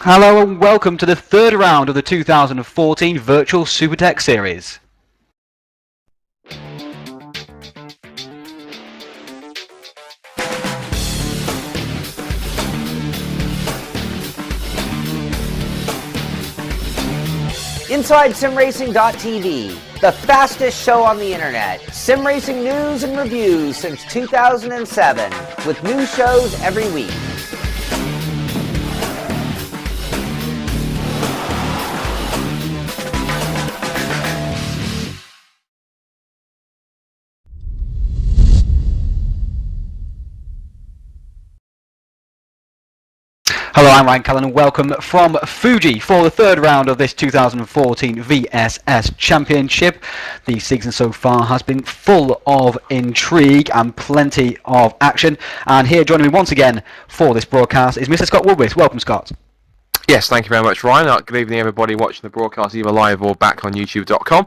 Hello and welcome to the third round of the 2014 Virtual Supertech Series. Inside SimRacing.tv, the fastest show on the internet. Sim racing news and reviews since 2007, with new shows every week. Hello, I'm Ryan Callan and welcome from Fuji for the third round of this 2014 VSS Championship. The season so far has been full of intrigue and plenty of action. And here joining me once again for this broadcast is Mr. Scott Woodwiss. Welcome, Scott. Yes, thank you very much, Ryan. Good evening, everybody watching the broadcast either live or back on YouTube.com.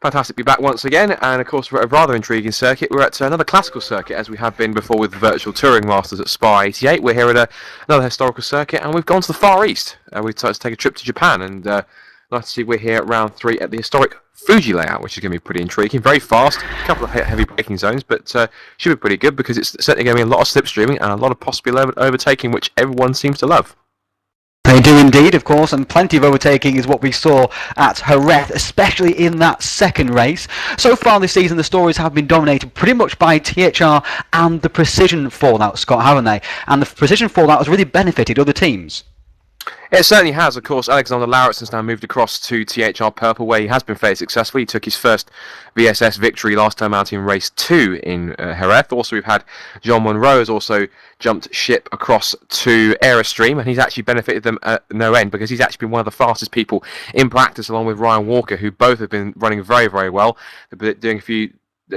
Fantastic to be back once again, and of course we're at a rather intriguing circuit. We're at another classical circuit, as we have been before with the Virtual Touring Masters at Spa 88. We're here at another historical circuit, and we've gone to the Far East. We've decided to take a trip to Japan, and nice to see we're here at round 3 at the historic Fuji layout, which is going to be pretty intriguing. Very fast, a couple of heavy braking zones, but should be pretty good because it's certainly going to be a lot of slipstreaming and a lot of possible overtaking, which everyone seems to love. They do indeed, of course, and plenty of overtaking is what we saw at Jerez, especially in that second race. So far this season, the stories have been dominated pretty much by THR and the precision fallout, Scott, haven't they? And the precision fallout has really benefited other teams. It certainly has. Of course, Alexander Lauritson's now moved across to THR Purple, where he has been fairly successful. He took his first VSS victory last time out in race 2 in Jerez. Also, we've had John Monroe has also jumped ship across to Aerostream, and he's actually benefited them at no end because he's actually been one of the fastest people in practice, along with Ryan Walker, who both have been running very, very well. They've been doing a few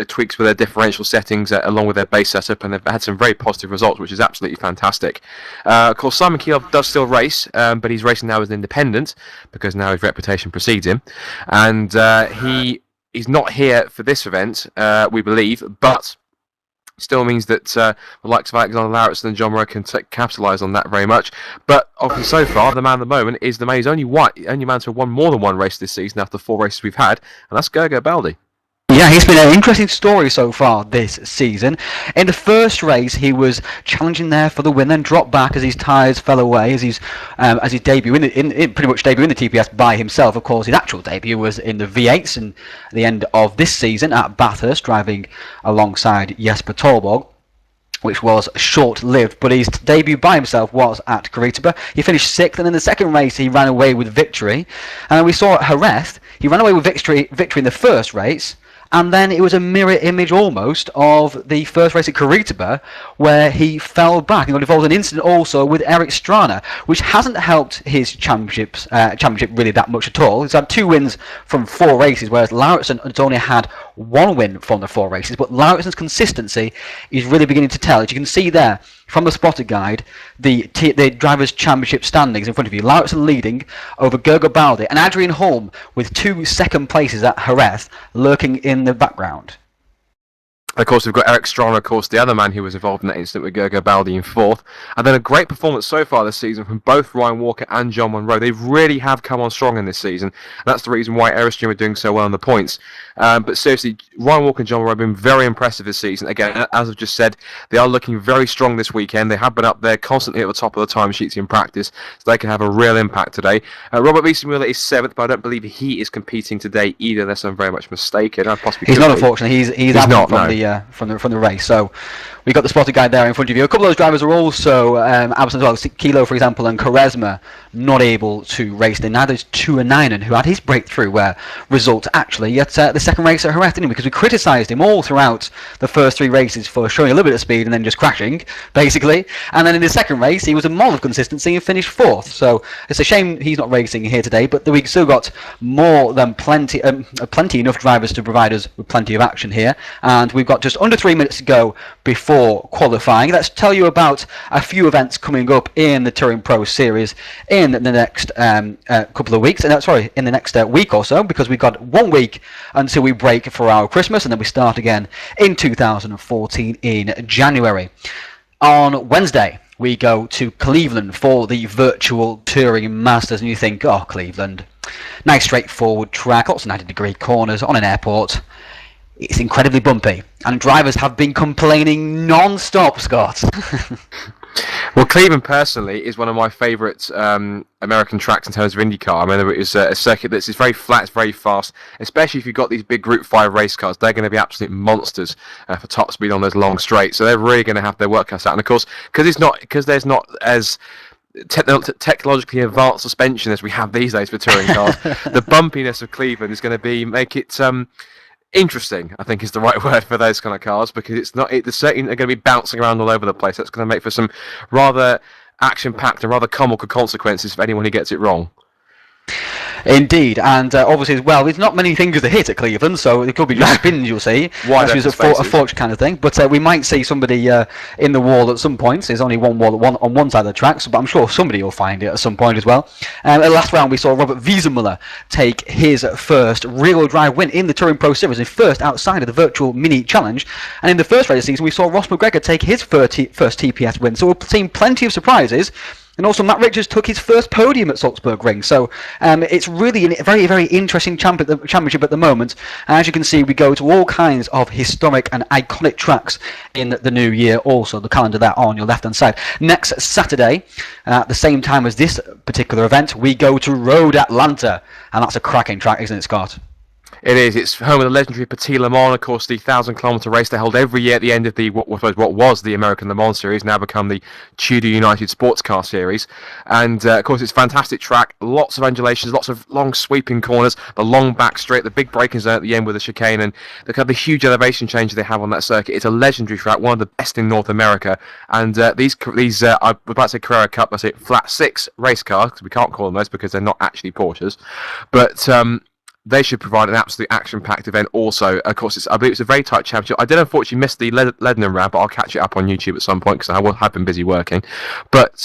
tweaks with their differential settings along with their base setup, and they've had some very positive results, which is absolutely fantastic. Of course, Simon Keeloff does still race, but he's racing now as an independent because now his reputation precedes him, and he's not here for this event, we believe, but still means that the likes of Alexander Lauritsen and John Moreau can capitalise on that very much. But obviously, so far, the man at the moment is the man who's only man to have won more than one race this season after 4 races we've had, and that's Gergo Baldi. Yeah, he's been an interesting story so far this season. In the first race, he was challenging there for the win, then dropped back as his tyres fell away, as his debut pretty much debut in the TPS by himself. Of course, his actual debut was in the V8s and at the end of this season at Bathurst, driving alongside Jesper Torborg, which was short-lived, but his debut by himself was at Curitiba. He finished 6th, and in the second race he ran away with victory. And we saw at Jerez, he ran away with victory in the first race, and then it was a mirror image almost of the first race at Curitiba, where he fell back and got involved in an incident also with Eric Strana, which hasn't helped his championship really that much at all. He's had 2 wins from 4 races, whereas Lauritsen has only had 1 win from the 4 races. But Lauritsen's consistency is really beginning to tell. As you can see there from the spotter guide, the Drivers' Championship standings in front of you. Lauritsen leading over Gergo Baldi and Adrian Holm with 2 second places at Jerez lurking in the background. Of course, we've got Eric Strana, of course, the other man who was involved in that incident with Gergo Baldi in 4th. And then a great performance so far this season from both Ryan Walker and John Monroe. They really have come on strong in this season. And that's the reason why Aerostream are doing so well in the points. But seriously, Ryan Walker and John Monroe have been very impressive this season. Again, as I've just said, they are looking very strong this weekend. They have been up there constantly at the top of the timesheets in practice, so they can have a real impact today. Robert Wiesenmuller is 7th, but I don't believe he is competing today either, unless I'm very much mistaken. He's not, unfortunately. He's not from the race. So we've got the spotter guide there in front of you. A couple of those drivers are also absent as well. Kilo, for example, and Quaresma not able to race. Neither is Tuanainen, who had his breakthrough result actually at the second race at Jerez, didn't he? Because we criticised him all throughout the first 3 races for showing a little bit of speed and then just crashing, basically. And then in the second race, he was a model of consistency and finished 4th. So it's a shame he's not racing here today, but we've still got more than plenty enough drivers to provide us with plenty of action here. And we've got just under 3 minutes to go before qualifying. Let's tell you about a few events coming up in the Touring Pro Series in the next couple of weeks, in the next week or so, because we've got 1 week until we break for our Christmas, and then we start again in 2014 in January. On Wednesday, we go to Cleveland for the virtual Touring Masters, and you think, oh, Cleveland, nice straightforward track, lots of 90-degree corners on an airport. It's incredibly bumpy, and drivers have been complaining non-stop, Scott. Well, Cleveland personally is one of my favourite American tracks in terms of IndyCar. I mean, it was a circuit that's very flat, it's very fast, especially if you've got these big Group 5 race cars. They're going to be absolute monsters for top speed on those long straights. So they're really going to have their work cut out. And of course, because there's not as technologically advanced suspension as we have these days for touring cars, the bumpiness of Cleveland is going to make it interesting, I think, is the right word for those kind of cars, because they're certainly going to be bouncing around all over the place. That's going to make for some rather action-packed and rather comical consequences for anyone who gets it wrong. Indeed, and obviously as well, there's not many fingers to hit at Cleveland, so it could be just spins, you'll see. Wide Which is a forge kind of thing. But we might see somebody in the wall at some point. There's only one wall on one side of the track, but I'm sure somebody will find it at some point as well. At the last round, we saw Robert Wiesenmuller take his first rear-wheel drive win in the Touring Pro Series, his first outside of the virtual mini challenge. And in the first race of the season, we saw Ross McGregor take his first TPS win. So we've seen plenty of surprises. And also, Matt Richards took his first podium at Salzburg Ring. So it's really a very, very interesting championship at the moment. And as you can see, we go to all kinds of historic and iconic tracks in the new year. Also, the calendar there on your left-hand side. Next Saturday, at the same time as this particular event, we go to Road Atlanta. And that's a cracking track, isn't it, Scott? It is. It's home of the legendary Petit Le Mans, of course, the 1,000-kilometre race they hold every year at the end of what was the American Le Mans Series, now become the Tudor United Sports Car Series. And, of course, it's a fantastic track, lots of undulations, lots of long sweeping corners, the long back straight, the big braking zone at the end with the chicane, and the huge elevation change they have on that circuit. It's a legendary track, one of the best in North America. And these I was about to say Carrera Cup, I say Flat 6 race cars, because we can't call them those because they're not actually Porsches. But they should provide an absolutely action-packed event also. Of course, I believe it's a very tight championship. I did unfortunately miss the Lebanon round, but I'll catch it up on YouTube at some point because I have been busy working. But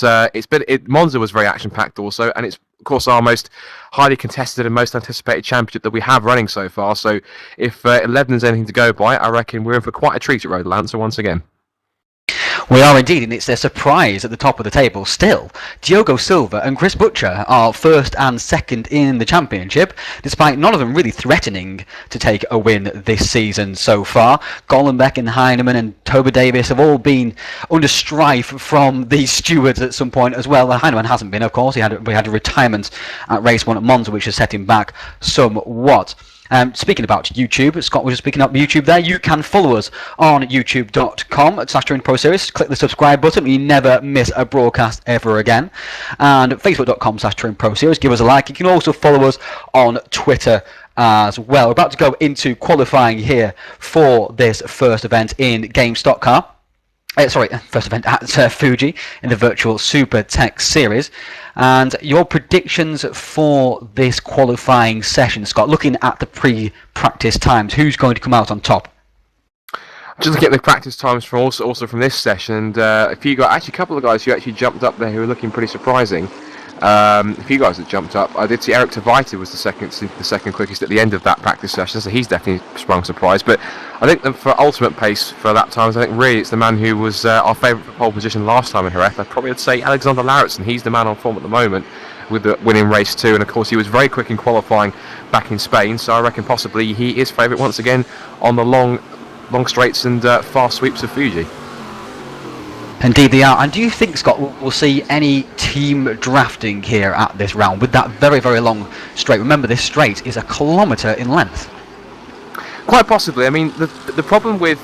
Monza was very action-packed also, and it's, of course, our most highly contested and most anticipated championship that we have running so far. So if Lebanon's anything to go by, I reckon we're in for quite a treat at Road Atlanta once again. We are indeed, and it's their surprise at the top of the table still. Diogo Silva and Chris Butcher are first and second in the championship, despite none of them really threatening to take a win this season so far. Gollenbeck and Heinemann and Toba Davis have all been under strife from the stewards at some point as well. Heinemann hasn't been, of course. We had a retirement at race 1 at Monza, which has set him back somewhat. Speaking about YouTube, Scott was just speaking up YouTube there. You can follow us on youtube.com/TouringProSeries. Click the subscribe button. You never miss a broadcast ever again. And Facebook.com/TouringProSeries. Give us a like. You can also follow us on Twitter as well. We're about to go into qualifying here for this first event in GameStop car. First event at Fuji in the virtual Supertech series. And your predictions for this qualifying session, Scott, looking at the pre-practice times, who's going to come out on top? Just looking at the practice times from also from this session, and a couple of guys who actually jumped up there who were looking pretty surprising. A few guys that jumped up. I did see Eric Tavita was the second quickest at the end of that practice session, so he's definitely sprung surprise. But I think that for ultimate pace for lap times, I think really it's the man who was our favourite for pole position last time in Jerez. I'd probably say Alexander Lauritsen. He's the man on form at the moment with the winning race 2, and of course he was very quick in qualifying back in Spain. So I reckon possibly he is favourite once again on the long straights and fast sweeps of Fuji. Indeed they are. And do you think, Scott, we'll see any team drafting here at this round with that very, very long straight? Remember, this straight is 1 kilometre in length. Quite possibly. I mean, the problem with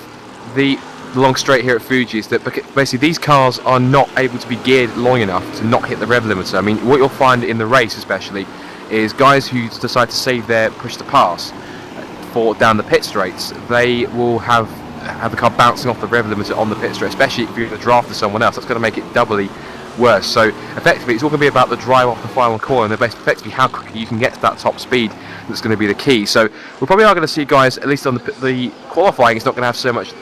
the long straight here at Fuji is that basically these cars are not able to be geared long enough to not hit the rev limiter. I mean, what you'll find in the race especially is guys who decide to save their push to pass for down the pit straights, they will have the car bouncing off the rev limiter on the pit straight, especially if you're going to draft to someone else. That's going to make it doubly worse. So effectively it's all going to be about the drive off the final corner, and effectively how quickly you can get to that top speed that's going to be the key. So we probably are going to see guys, at least on the qualifying, it's not going to have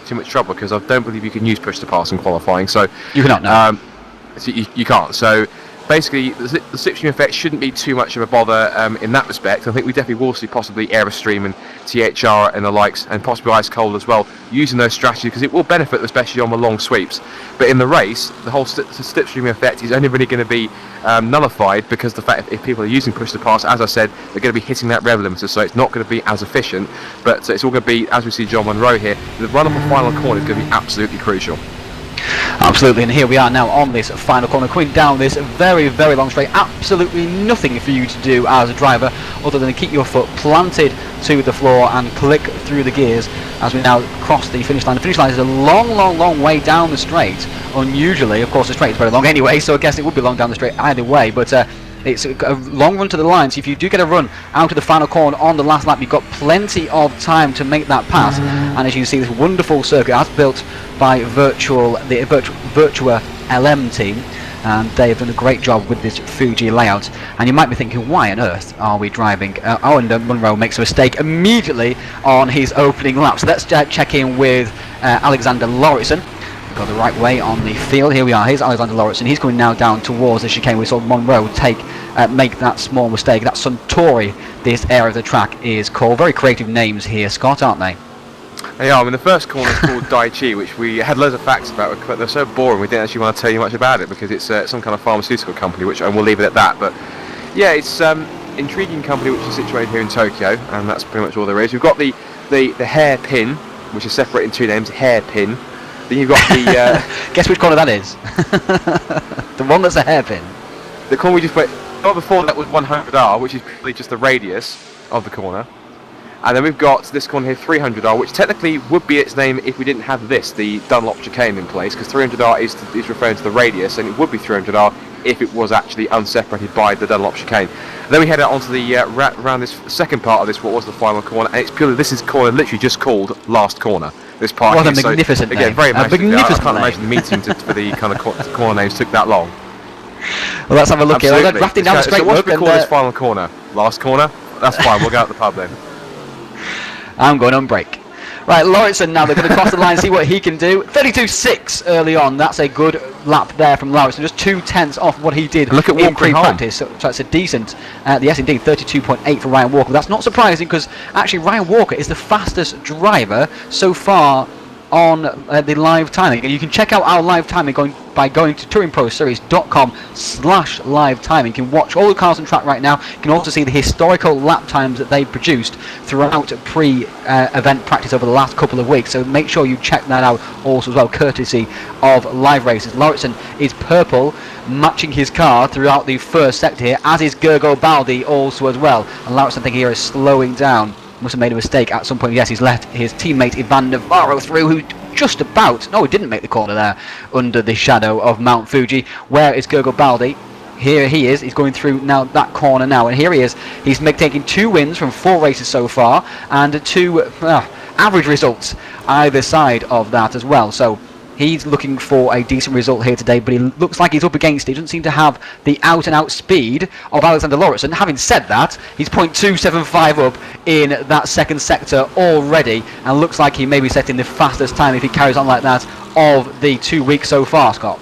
too much trouble, because I don't believe you can use push to pass in qualifying. So you cannot now. So you can't. So basically the slipstream effect shouldn't be too much of a bother in that respect. I think we definitely will see possibly Aerostream and THR and the likes, and possibly Ice Cold as well, using those strategies, because it will benefit especially on the long sweeps. But in the race, the whole slipstream effect is only really going to be nullified because the fact if people are using push to pass, as I said, they're going to be hitting that rev limiter, so it's not going to be as efficient. But it's all going to be, as we see John Monroe here, the run on the final corner is going to be absolutely crucial. Absolutely, and here we are now on this final corner, coming down this very, very long straight. Absolutely nothing for you to do as a driver other than keep your foot planted to the floor and click through the gears as we now cross the finish line. The finish line is a long, long, long way down the straight. Unusually, of course, the straight is very long anyway, so I guess it would be long down the straight either way, but it's a long run to the line, so if you do get a run out of the final corner on the last lap, you've got plenty of time to make that pass. And as you can see, this wonderful circuit as built by the Virtua LM team, and they've done a great job with this Fuji layout. And you might be thinking, why on earth are we driving? Monroe makes a mistake immediately on his opening lap, so let's check in with Alexander Lauritsen. Go the right way on the field. Here we are. Here's Alexander Lauritsen. He's going now down towards the chicane. We saw Monroe make that small mistake. That Suntory, this area of the track is called. Very creative names here, Scott, aren't they? They are. I mean, the first corner is called Daiichi, which we had loads of facts about, but they're so boring we didn't actually want to tell you much about it because it's some kind of pharmaceutical company, which we'll leave it at that. But yeah, it's intriguing company which is situated here in Tokyo, and that's pretty much all there is. We've got the hairpin, which is separated in two names, hairpin. Then you've got the... Guess which corner that is? The one that's a hairpin. The corner we just went... Oh, before that was 100R, which is probably just the radius of the corner. And then we've got this corner here, 300R, which technically would be its name if we didn't have this, the Dunlop chicane in place, because 300R is referring to the radius, and it would be 300R if it was actually unseparated by the Dunlop chicane. And then we head out onto the around this second part of this, what was the final corner, and it's purely, this is corner literally just called Last Corner. This part what here, a magnificent so, name. Again, very magnificent. I can't name. imagine the meeting for the kind of corner names took that long. Well, let's have a look here. I'll go drafting down the straight. So what should we call this final corner? Last corner? That's fine, we'll go out the pub then. I'm going on break. Right, Lauritsen now, they're going to cross the line, see what he can do. 32.6 early on, that's a good lap there from Lauritsen, just 2/10 off what he did in pre-practice, so that's a decent, yes indeed, 32.8 for Ryan Walker. That's not surprising because actually Ryan Walker is the fastest driver so far on the live timing, and you can check out our live timing by going to TouringProSeries.com/live timing. You can watch all the cars on track right now. You can also see the historical lap times that they produced throughout pre-event practice over the last couple of weeks, so make sure you check that out also as well, courtesy of Live Races. Lauritsen is purple, matching his car throughout the first sector here, as is Gergo Baldi also as well, and Lauritsen I think here is slowing down. Must have made a mistake at some point. Yes, he's let his teammate Ivan Navarro through, who just about, no, he didn't make the corner there under the shadow of Mount Fuji. Where is Gergo Baldi? Here he is. He's going through now that corner now, and here he is. He's taking 2 wins from 4 races so far, and 2 average results either side of that as well. So he's looking for a decent result here today, but he looks like he's up against it. He doesn't seem to have the out-and-out speed of Alexander Lauritsen. Having said that, he's 0.275 up in that second sector already, and looks like he may be setting the fastest time if he carries on like that of the 2 weeks so far, Scott.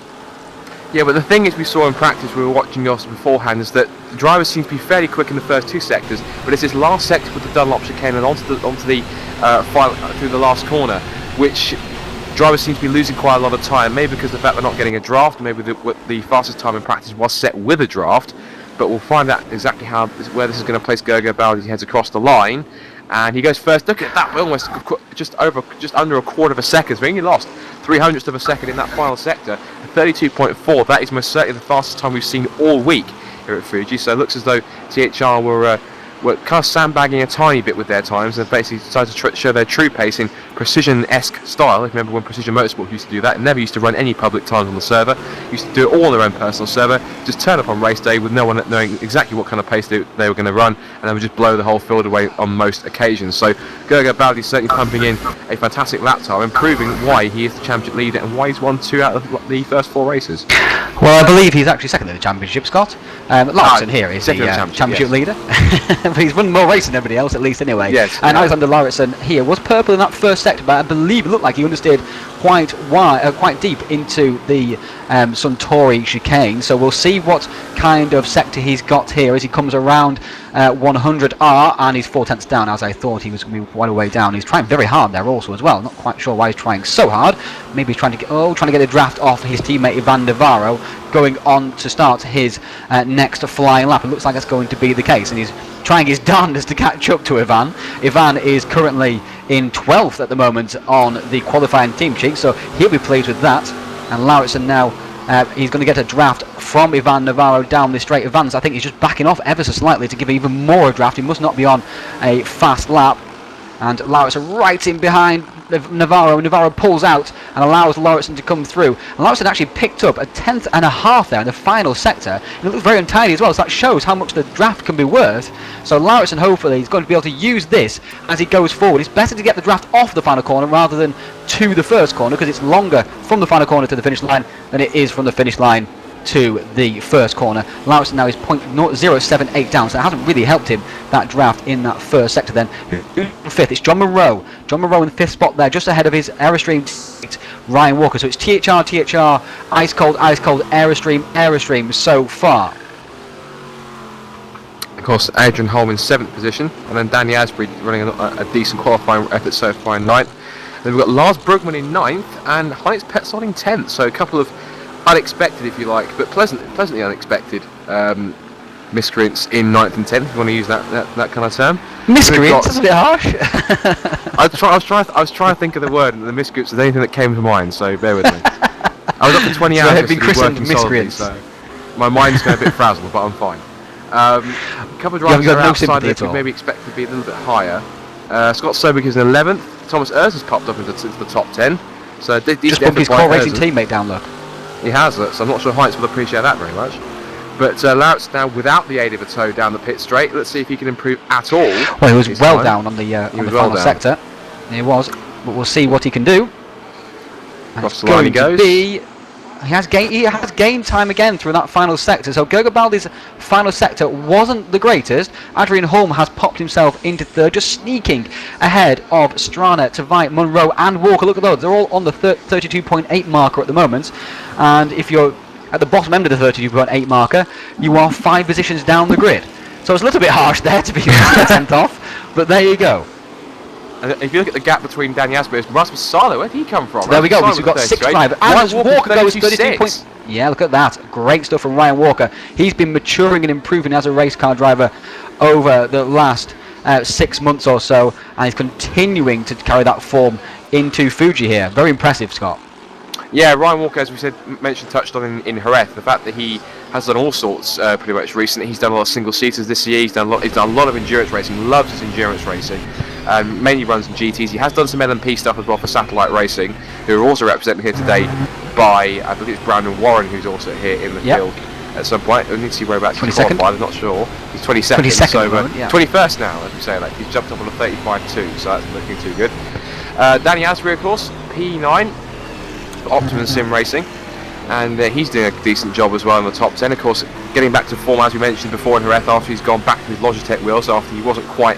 Yeah, but the thing is, we saw in practice, we were watching yours beforehand, is that the drivers seem to be fairly quick in the first 2 sectors, but it's this last sector with the Dunlop chicane and onto the final, through the last corner, which drivers seem to be losing quite a lot of time, maybe because of the fact they're not getting a draft, maybe the fastest time in practice was set with a draft, but we'll find out exactly where this is going to place Gergo Baldi as he heads across the line, and he goes first. Look at that, almost just under a quarter of a second, so he only lost 0.03 of a second in that final sector. 32.4, that is most certainly the fastest time we've seen all week here at Fuji, so it looks as though THR were kind of sandbagging a tiny bit with their times and basically decided to show their true pace in precision-esque style. If you remember when Precision Motorsport used to do that, it never used to run any public times on the server, used to do it all on their own personal server, just turn up on race day with no one knowing exactly what kind of pace they were going to run, and they would just blow the whole field away on most occasions. So Gergo Baldi is certainly pumping in a fantastic lap time and proving why he is the championship leader and why he's won 2 out of the first 4 races. Well, I believe he's actually second in the championship, Scott. Lauritsen here is the championship yes. leader. But he's won more races than everybody else, at least anyway. Yes, and Alexander Lauritsen here was purple in that first sector, but I believe it looked like he understeered quite deep into the Suntory chicane. So we'll see what kind of sector he's got here as he comes around 100R, and he's 4/10 down, as I thought he was going to be quite a way down. He's trying very hard there also as well. Not quite sure why he's trying so hard. Maybe he's trying to get a draft off his teammate Ivan Navarro, going on to start his next flying lap. It looks like that's going to be the case, and he's trying his darndest to catch up to Ivan. Ivan is currently in 12th at the moment on the qualifying team sheet, so he'll be pleased with that. And Lauritsen now, he's going to get a draft from Ivan Navarro down this straight. Ivan's, I think he's just backing off ever so slightly to give even more a draft. He must not be on a fast lap. And Lauritsen right in behind Navarro. Navarro pulls out and allows Lauritsen to come through. And Lauritsen actually picked up a 10th and a half there in the final sector. And it looks very untidy as well, so that shows how much the draft can be worth. So Lauritsen hopefully is going to be able to use this as he goes forward. It's better to get the draft off the final corner rather than to the first corner, because it's longer from the final corner to the finish line than it is from the finish line to the first corner. Lauritsen now is 0.078 down, so it hasn't really helped him, that draft in that first sector. Then fifth, it's John Monroe. John Monroe in the fifth spot there, just ahead of his Aerostream Ryan Walker. So it's THR, ice cold, Aerostream so far. Of course, Adrian Holm in 7th position, and then Danny Asbury running a decent qualifying effort so far in 9th. Then we've got Lars Brugman in 9th and Heinz Petzold in 10th, so a couple of unexpected, if you like, but pleasantly unexpected miscreants in 9th and 10th, if you want to use that kind of term. Miscreants? That's a bit harsh. I was trying to think of the word, and the miscreants is anything that came to mind, so bear with me. I was up for 20 hours working solidly, so my mind's going a bit frazzled, but I'm fine. A couple of drivers are outside that we maybe expect to be a little bit higher. Scott Sobek is in 11th. Thomas Ers has popped up into the top 10. So just bumped his core racing teammate down, look. He has, so I'm not sure Heinz will appreciate that very much. But Lauritsen now without the aid of a toe down the pit straight. Let's see if he can improve at all. Well, he was well down on the final sector. He was, but we'll see what he can do. Across the line he goes. He has gained time again through that final sector. So Gergobaldi's final sector wasn't the greatest. Adrian Holm has popped himself into third, just sneaking ahead of Strana, Tveit, Monroe and Walker. Look at those, they're all on the 32.8 marker at the moment. And if you're at the bottom end of the 32.8 marker, you are 5 positions down the grid. So it's a little bit harsh there to be 10th off, but there you go. And if you look at the gap between Danny Asbury and Rasmus Salo, where did he come from? So there we go, we've got 6 drivers. And Walker goes 32 points. Yeah, look at that. Great stuff from Ryan Walker. He's been maturing and improving as a race car driver over the last 6 months or so, and he's continuing to carry that form into Fuji here. Very impressive, Scott. Yeah, Ryan Walker, as we said, touched on in Jerez, the fact that he has done all sorts pretty much recently. He's done a lot of single-seaters this year. He's done a lot of endurance racing. Loves his endurance racing. Mainly runs in GTs. He has done some LMP stuff as well for Satellite Racing, who are also represented here today by, I believe it's Brandon Warren, who's also here in the field at some point. I need to see whereabouts he's qualified. I'm not sure. He's 22nd. So 21st now, as we say. Like he's jumped up on a 35.2, so that's looking too good. Danny Asbury, of course, P9. Optimum Sim Racing, and he's doing a decent job as well in the top 10. Of course, getting back to form as we mentioned before in Jerez, after he's gone back to his Logitech wheels after he wasn't quite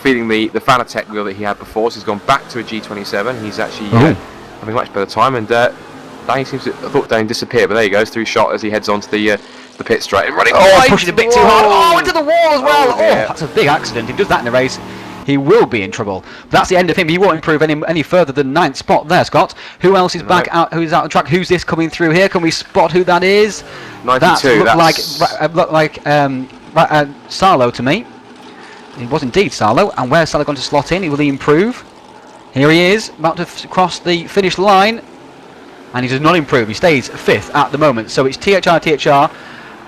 feeling the Fanatec wheel that he had before, so he's gone back to a G27. He's actually having a much better time, and Danny seems to, I thought Danny disappeared, but there he goes through shot as he heads onto the pit straight and running. Pushing a bit too hard. Into the wall as well. That's a big accident. If he does that in a race, he will be in trouble. But that's the end of him. He won't improve any further than 9th spot there, Scott. Who else is back out? Who's out the track? Who's this coming through here? Can we spot who that is? 92. That looked like Salo to me. It was indeed Salo. And where's Salo going to slot in? Will he improve? Here he is, about to cross the finish line. And he does not improve. He stays 5th at the moment. So it's THR.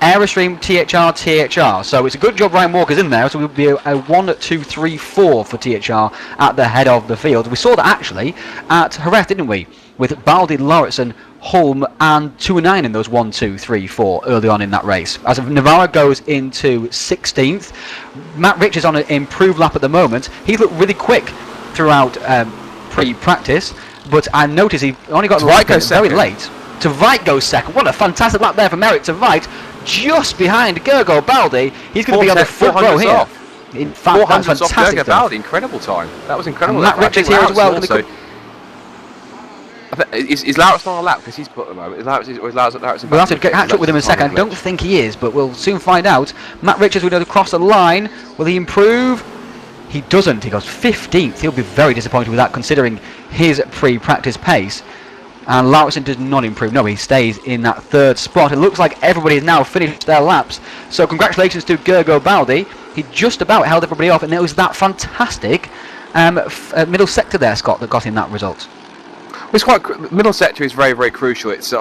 Aerostream, THR. So it's a good job Ryan Walker's in there. So we'll be a 1, 2, 3, 4 for THR at the head of the field. We saw that actually at Jerez, didn't we? With Baldi, Lauritsen, Holm and 2 and 9 in those 1, 2, 3, 4 early on in that race. As Navarro goes into 16th, Matt Rich is on an improved lap at the moment. He's looked really quick throughout pre-practice, but I noticed he only got very late. Tveit goes second. What a fantastic lap there from Eric Tveit, just behind Gergobaldi. He's going to be on the front row here. In fact, that's fantastic. Gergobaldi, incredible time. That was incredible. Matt Richards here as well. Is Lauritsen on a lap because he's put at the moment? Is Lauritsen We'll have to catch up with him in a second. I don't think he is, but we'll soon find out. Matt Richards will go across the line. Will he improve? He doesn't. He goes 15th. He'll be very disappointed with that, considering his pre-practice pace. And Lauritsen does not improve. No, he stays in that 3rd spot. It looks like everybody has now finished their laps. So congratulations to Gergo Baldi. He just about held everybody off, and it was that fantastic middle sector there, Scott, that got him that result. It's quite middle sector is very, very crucial. It's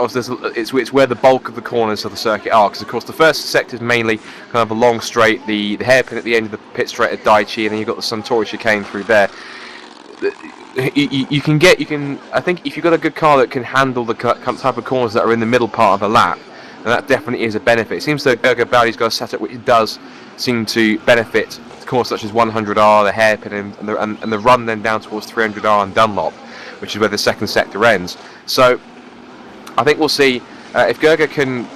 where the bulk of the corners of the circuit are, because of course the first sector is mainly kind of a long straight, the hairpin at the end of the pit straight at Daichi, and then you've got the Suntory chicane through there. You can. I think if you've got a good car that can handle the type of corners that are in the middle part of the lap, then that definitely is a benefit. It seems that Gergo Baldi's got a setup which does seem to benefit corners such as 100R, the hairpin, and the run then down towards 300R and Dunlop, which is where the second sector ends. So I think we'll see if Gergo can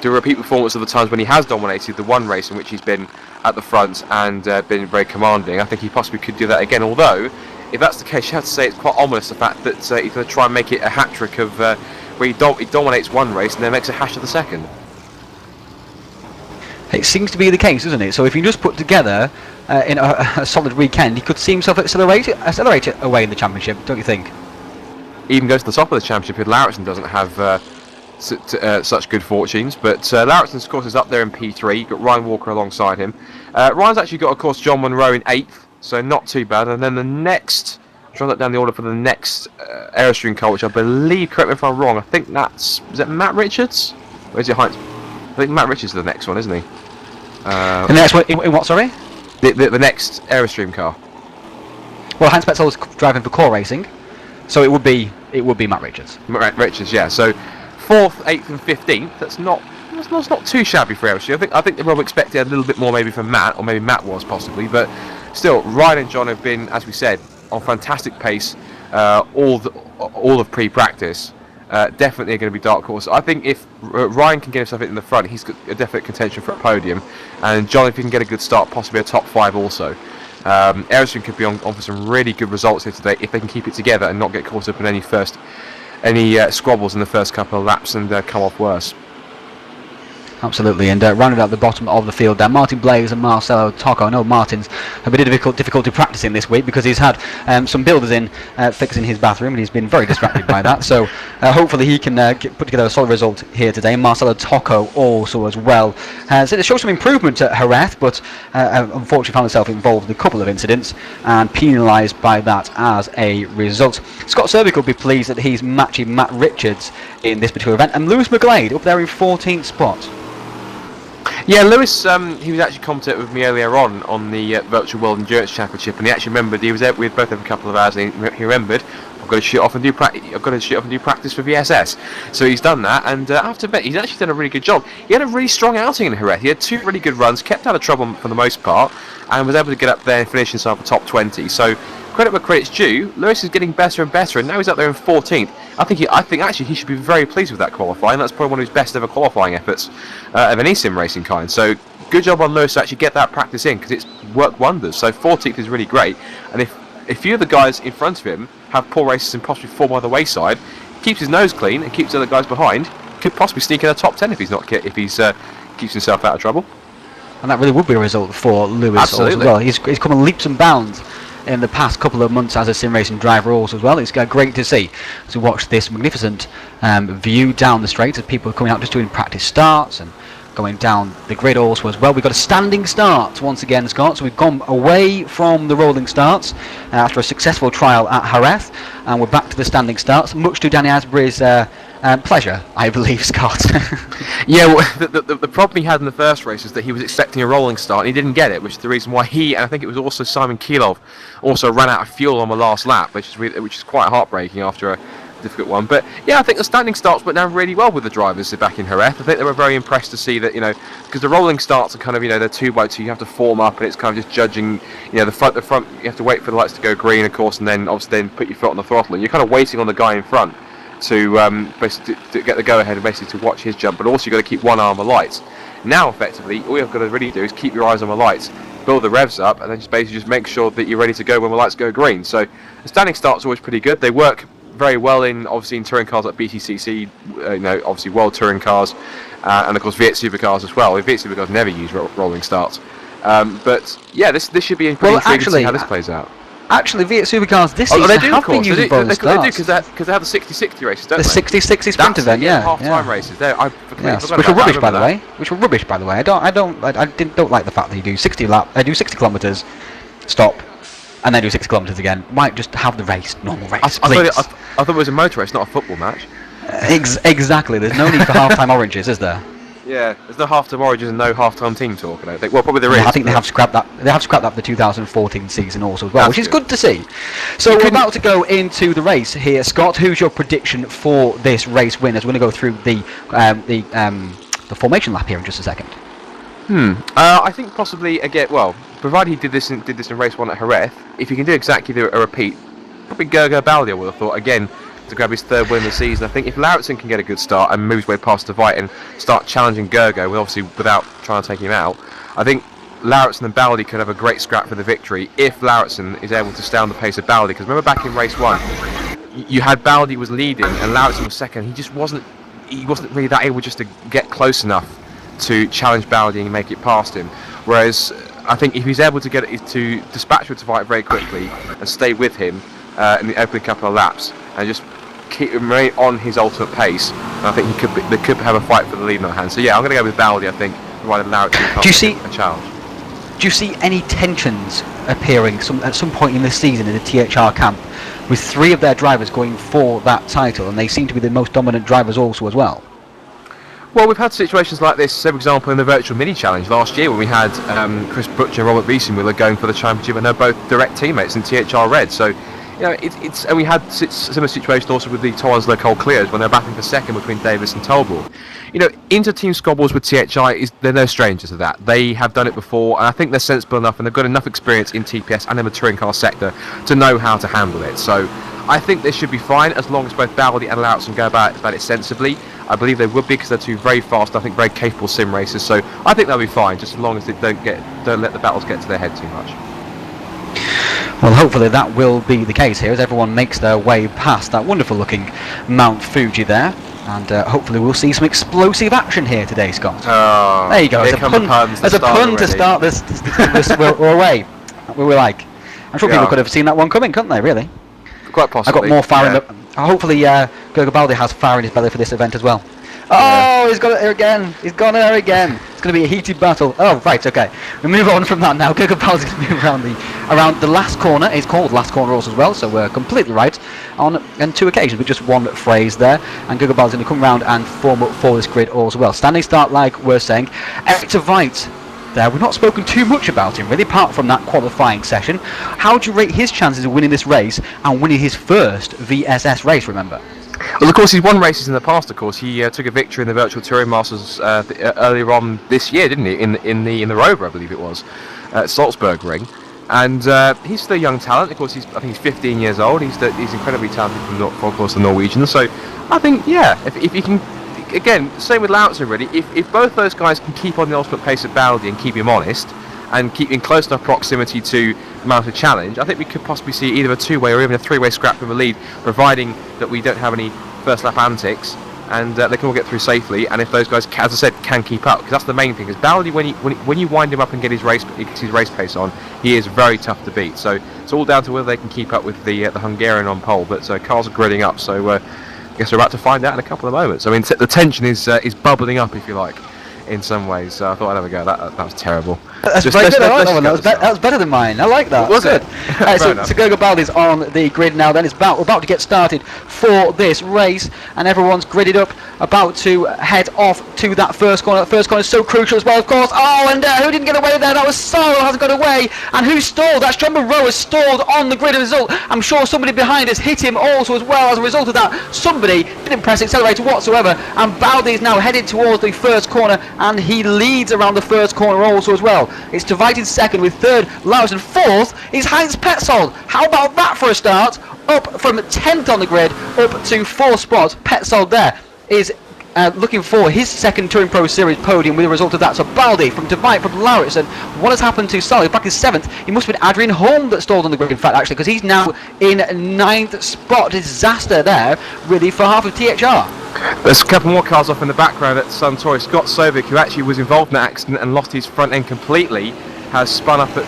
do a repeat performance of the times when he has dominated the one race in which he's been at the front and been very commanding. I think he possibly could do that again, although if that's the case, you have to say it's quite ominous, the fact that he's going to try and make it a hat-trick of where he dominates one race and then makes a hash of the second. It seems to be the case, doesn't it? So if you just put together in a solid weekend, he could see himself accelerate away in the championship, don't you think? Even go to the top of the championship if Lauritsen doesn't have such good fortunes. But Lauritsen, of course, is up there in P3. You've got Ryan Walker alongside him. Ryan's actually got, of course, John Monroe in 8th, so not too bad. And then the next, I'm trying to look down the order for the next Airstream car, which I believe, correct me if I'm wrong, I think is it Matt Richards? Or is it Heinz? I think Matt Richards is the next one, isn't he? The next one, in what, sorry? The next Airstream car. Well, Heinz Petzold's driving for Core Racing, so it would be Matt Richards. Matt Richards, yeah. So 4th, 8th, and 15th. That's not too shabby for Airstream. I think they probably expected a little bit more maybe from Matt, or maybe Matt was possibly, but still, Ryan and John have been, as we said, on fantastic pace all of pre-practice. Definitely going to be dark horse. I think if Ryan can get himself in the front, he's got a definite contention for a podium, and John, if he can get a good start, possibly a top 5 also. Aerostream could be on for some really good results here today if they can keep it together and not get caught up in any squabbles in the first couple of laps and come off worse. Absolutely, and rounded out the bottom of the field there, Martin Blaze and Marcelo Tocco. I know Martin's a bit of difficulty practicing this week because he's had some builders in fixing his bathroom, and he's been very distracted by that. So hopefully he can put together a solid result here today. Marcelo Tocco also as well. So it shows some improvement at Jerez, but unfortunately found himself involved in a couple of incidents and penalised by that as a result. Scott Serbic will be pleased that he's matching Matt Richards in this particular event, and Lewis McGlade up there in 14th spot. Yeah, Lewis, he was actually commenting with me earlier on the Virtual World Endurance Championship, and he actually remembered we both had a couple of hours, and he remembered I've got to shoot off and do practice for VSS. So he's done that, and I have to admit he's actually done a really good job. He had a really strong outing in Jerez. He had 2 really good runs, kept out of trouble for the most part, and was able to get up there and finish inside the top 20. So credit where credit's due. Lewis is getting better and better, and now he's up there in 14th. I think actually he should be very pleased with that qualifying. That's probably one of his best ever qualifying efforts of any sim racing kind. So good job on Lewis to actually get that practice in, because it's worked wonders. So 14th is really great, and if a few of the guys in front of him have poor races and possibly fall by the wayside, keeps his nose clean and keeps the other guys behind, could possibly sneak in a top 10 if he's keeps himself out of trouble. And that really would be a result for Lewis. Absolutely. As well. He's come in leaps and bounds in the past couple of months as a sim racing driver also as well. It's great to see, to watch this magnificent view down the straight as people are coming out just doing practice starts and going down the grid also as well. We've got a standing start once again, Scott, so we've gone away from the rolling starts after a successful trial at Jerez, and we're back to the standing starts, much to Danny Asbury's pleasure, I believe, Scott. Yeah, well, the problem he had in the first race is that he was expecting a rolling start and he didn't get it, which is the reason why he, and I think it was also Simon Kilov, also ran out of fuel on the last lap, which is quite heartbreaking after a difficult one. But yeah, I think the standing starts went down really well with the drivers back in Jerez. I think they were very impressed to see that, because the rolling starts are kind of, they're 2x2, you have to form up, and it's kind of just judging, the front, you have to wait for the lights to go green, of course, and then obviously then put your foot on the throttle, and you're kind of waiting on the guy in front to basically to get the go-ahead and basically to watch his jump, but also you've got to keep one eye on the lights. Now, effectively, all you've got to really do is keep your eyes on the lights, build the revs up, and then just basically just make sure that you're ready to go when the lights go green. So the standing start's always pretty good. They work very well in obviously in touring cars like BTCC, obviously World Touring Cars, and of course Viet Supercars as well. Viet Supercars never use rolling starts, but yeah, this should be pretty intriguing to see how this plays out. Actually, Viet Supercars this season have been using rolling starts. They do because they have the 60-60 races, don't they? The 60-60 sprint event, half-time races. Which were rubbish, by the way. I don't like the fact that you do 60 kilometers, stop, and then do 60 kilometers again. Might just have the race, normal race. I thought it was a motor race, not a football match. Exactly. There's no need for half-time oranges, is there? Yeah, there's no half-time origins and no half-time team talk, I don't think. Well, probably there is. I think they have scrapped that. They have scrapped that for the 2014 season also as well, which is good to see. So we're about to go into the race here. Scott, who's your prediction for this race win? As we're going to go through the formation lap here in just a second. I think possibly again. Well, provided he did this in race 1 at Jerez, if he can do exactly a repeat, probably Gergo Baldi, I would have thought again, to grab his 3rd win of the season. I think if Lauritsen can get a good start and moves way past De Veit and start challenging Gergo, obviously without trying to take him out, I think Lauritsen and Baldi could have a great scrap for the victory if Lauritsen is able to stay on the pace of Baldi. Because remember back in race 1, you had Baldi was leading and Lauritsen was second. He wasn't really that able just to get close enough to challenge Baldi and make it past him. Whereas I think if he's able to get it to dispatch with De Veit very quickly and stay with him in the opening couple of laps and just keep him on his ultimate pace, and I think they could have a fight for the lead in their hands. So yeah, I'm going to go with Baldi. I think provided Lauritsen can't a challenge. Do you see any tensions appearing at some point in this season in the THR camp, with 3 of their drivers going for that title, and they seem to be the most dominant drivers also as well? Well, we've had situations like this, for example, in the Virtual Mini Challenge last year when we had Chris Butcher and Robert Wiesenmüller going for the championship, and they're both direct teammates in THR Red. So, it's and we had similar situations also with the Torres Le Col Clears when they're battling for second between Davis and Tolbert. Inter-team squabbles with THI they're no strangers to that. They have done it before, and I think they're sensible enough, and they've got enough experience in TPS and in the touring car sector to know how to handle it. So, I think they should be fine as long as both Baldi and Lauritsen go about it sensibly. I believe they would be because they're 2 very fast, I think very capable sim racers. So I think they'll be fine, just as long as they don't let the battles get to their head too much. Well, hopefully that will be the case here as everyone makes their way past that wonderful looking Mount Fuji there, and hopefully we'll see some explosive action here today, Scott. Oh, there you go. As a pun to start this we're away. We like. I'm sure people could have seen that one coming, couldn't they? Really? Quite possibly. I got more fire in the. Hopefully, Gergo Baldi has fire in his belly for this event as well. Oh, he's got it there again. He's gone there again. It's going to be a heated battle. Oh, right, okay. We move on from that now. Gergo Baldi's going to move around the last corner. It's called last corner also as well, so we're completely right on 2 occasions with just 1 phrase there. And Gergo Baldi's going to come round and form up for this grid also well. Standing start, like we're saying. Eric De Veit there. We've not spoken too much about him really, apart from that qualifying session. How do you rate his chances of winning this race and winning his first VSS race, remember? Well, of course, he's won races in the past. Of course, he took a victory in the Virtual Touring Masters earlier on this year, didn't he? In the Rover, I believe it was, at Salzburg Ring. And he's still a young talent. Of course, I think he's 15 years old. He's incredibly talented from of course the Norwegian. So I think if he can, again, same with Lauritsen really. If both those guys can keep on the ultimate pace of Baldi and keep him honest, and keep in close enough proximity to mount a challenge, I think we could possibly see either a 2-way or even a 3-way scrap for the lead, providing that we don't have any first lap antics, and they can all get through safely. And if those guys, as I said, can keep up, because that's the main thing. Because Baldi, when you wind him up and get his race pace on, he is very tough to beat. So it's all down to whether they can keep up with the Hungarian on pole. But cars are gridding up, so I guess we're about to find out in a couple of moments. I mean, the tension is bubbling up, if you like, in some ways. So I thought I'd have a go. That was terrible. That's very good. That was better than mine. I like that. Was it? So Gergo Baldi's on the grid now. Then we're about to get started for this race, and everyone's gridded up, about to head off to that first corner. That first corner is so crucial as well, of course. Oh, and who didn't get away there? That was Sorrell hasn't got away, and who stalled? That's John Monroe has stalled on the grid. As a result, I'm sure somebody behind us hit him also as well. As a result of that, somebody didn't press accelerator whatsoever, and Baldi is now headed towards the first corner, and he leads around the first corner also as well. It's divided second with third, Lauritsen. Fourth is Heinz Petzold. How about that for a start? Up from 10th on the grid, up to 4th spot. Petzold there is looking for his second Touring Pro Series podium with the result of that. So Baldi from Devite from Lauritsen. What has happened to Salo? He's back in 7th. He must have been Adrian Holm that stalled on the grid, in fact, actually, because he's now in 9th spot. Disaster there, really, for half of THR. There's a couple more cars off in the background at Suntory. Scott Sovic, who actually was involved in that accident and lost his front end completely, has spun up at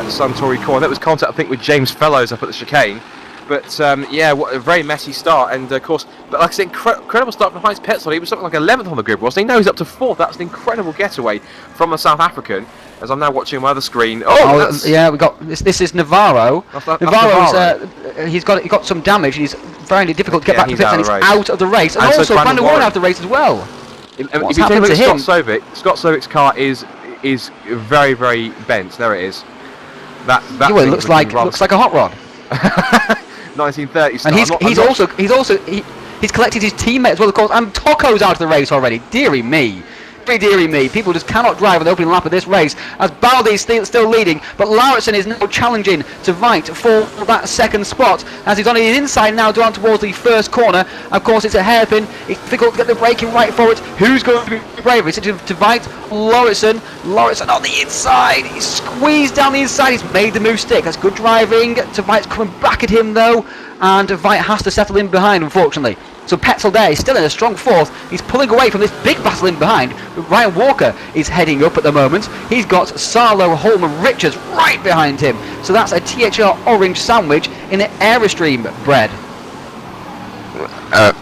Suntory corner. That was contact, I think, with James Fellows up at the chicane. But yeah, what a very messy start, and of course, but like I said, incredible start from Heinz Petzold. He was something like 11th on the grid, wasn't he? No, he's up to 4th. That's an incredible getaway from the South African. As I'm now watching my other screen. Yeah, we got this is Navarro. Navarro's he got some damage, and he's very difficult to get back to pits, and he's out of the race. And also so Brandon Warren out of the race as well. What's happened to him? Scott Sovic's car is very, very bent. There it is. That it looks like a hot rod. 1930 start. And he's collected his teammate as well, of course, and Toko's out of the race already. Deary me. Deary me. People just cannot drive on the opening lap of this race, as Baldi's still leading, but Lauritsen is now challenging to fight for that second spot, as he's on his inside now down towards the first corner. Of course, it's a hairpin. It's difficult to get the braking right for it. Who's going to be braver? Is it to fight Lauritsen on the inside? He's squeezed down the inside. He's made the move stick. That's good driving. Tvite's coming back at him though, and Tvite has to settle in behind, unfortunately. So Petzold there is still in a strong 4th. He's pulling away from this big battle in behind. Ryan Walker is heading up at the moment. He's got Sarlo, Holm and Richards right behind him. So that's a THR orange sandwich in an Aerostream bread.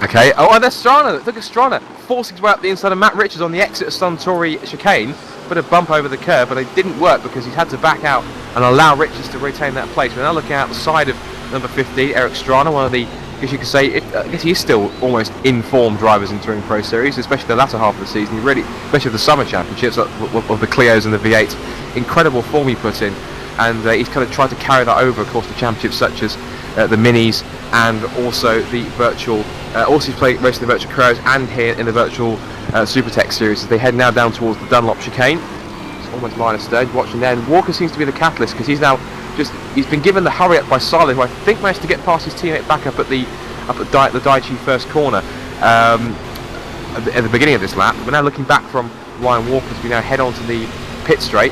Okay. Oh, and there's Strana. Look at Strana forcing his way up the inside of Matt Richards on the exit of Suntory chicane. Put a bump over the curb, but it didn't work because he had to back out and allow Richards to retain that place. We're now looking out the side of number 15, Eric Strana, one of the, as you could say, I guess he is still almost informed drivers in Touring Pro Series, especially the latter half of the season. He really, especially the summer championships of the Clios and the V8, incredible form he put in, and he's kind of tried to carry that over, of course, to championships such as the Minis and also the virtual. Also, he's played racing the virtual Crows and here in the virtual Supertech series as they head now down towards the Dunlop chicane. It's almost minus third. Watching there, and Walker seems to be the catalyst because he's now he's been given the hurry up by Salo, who I think managed to get past his teammate back up at the Daichi first corner at the beginning of this lap. We're now looking back from Ryan Walker as we now head onto the pit straight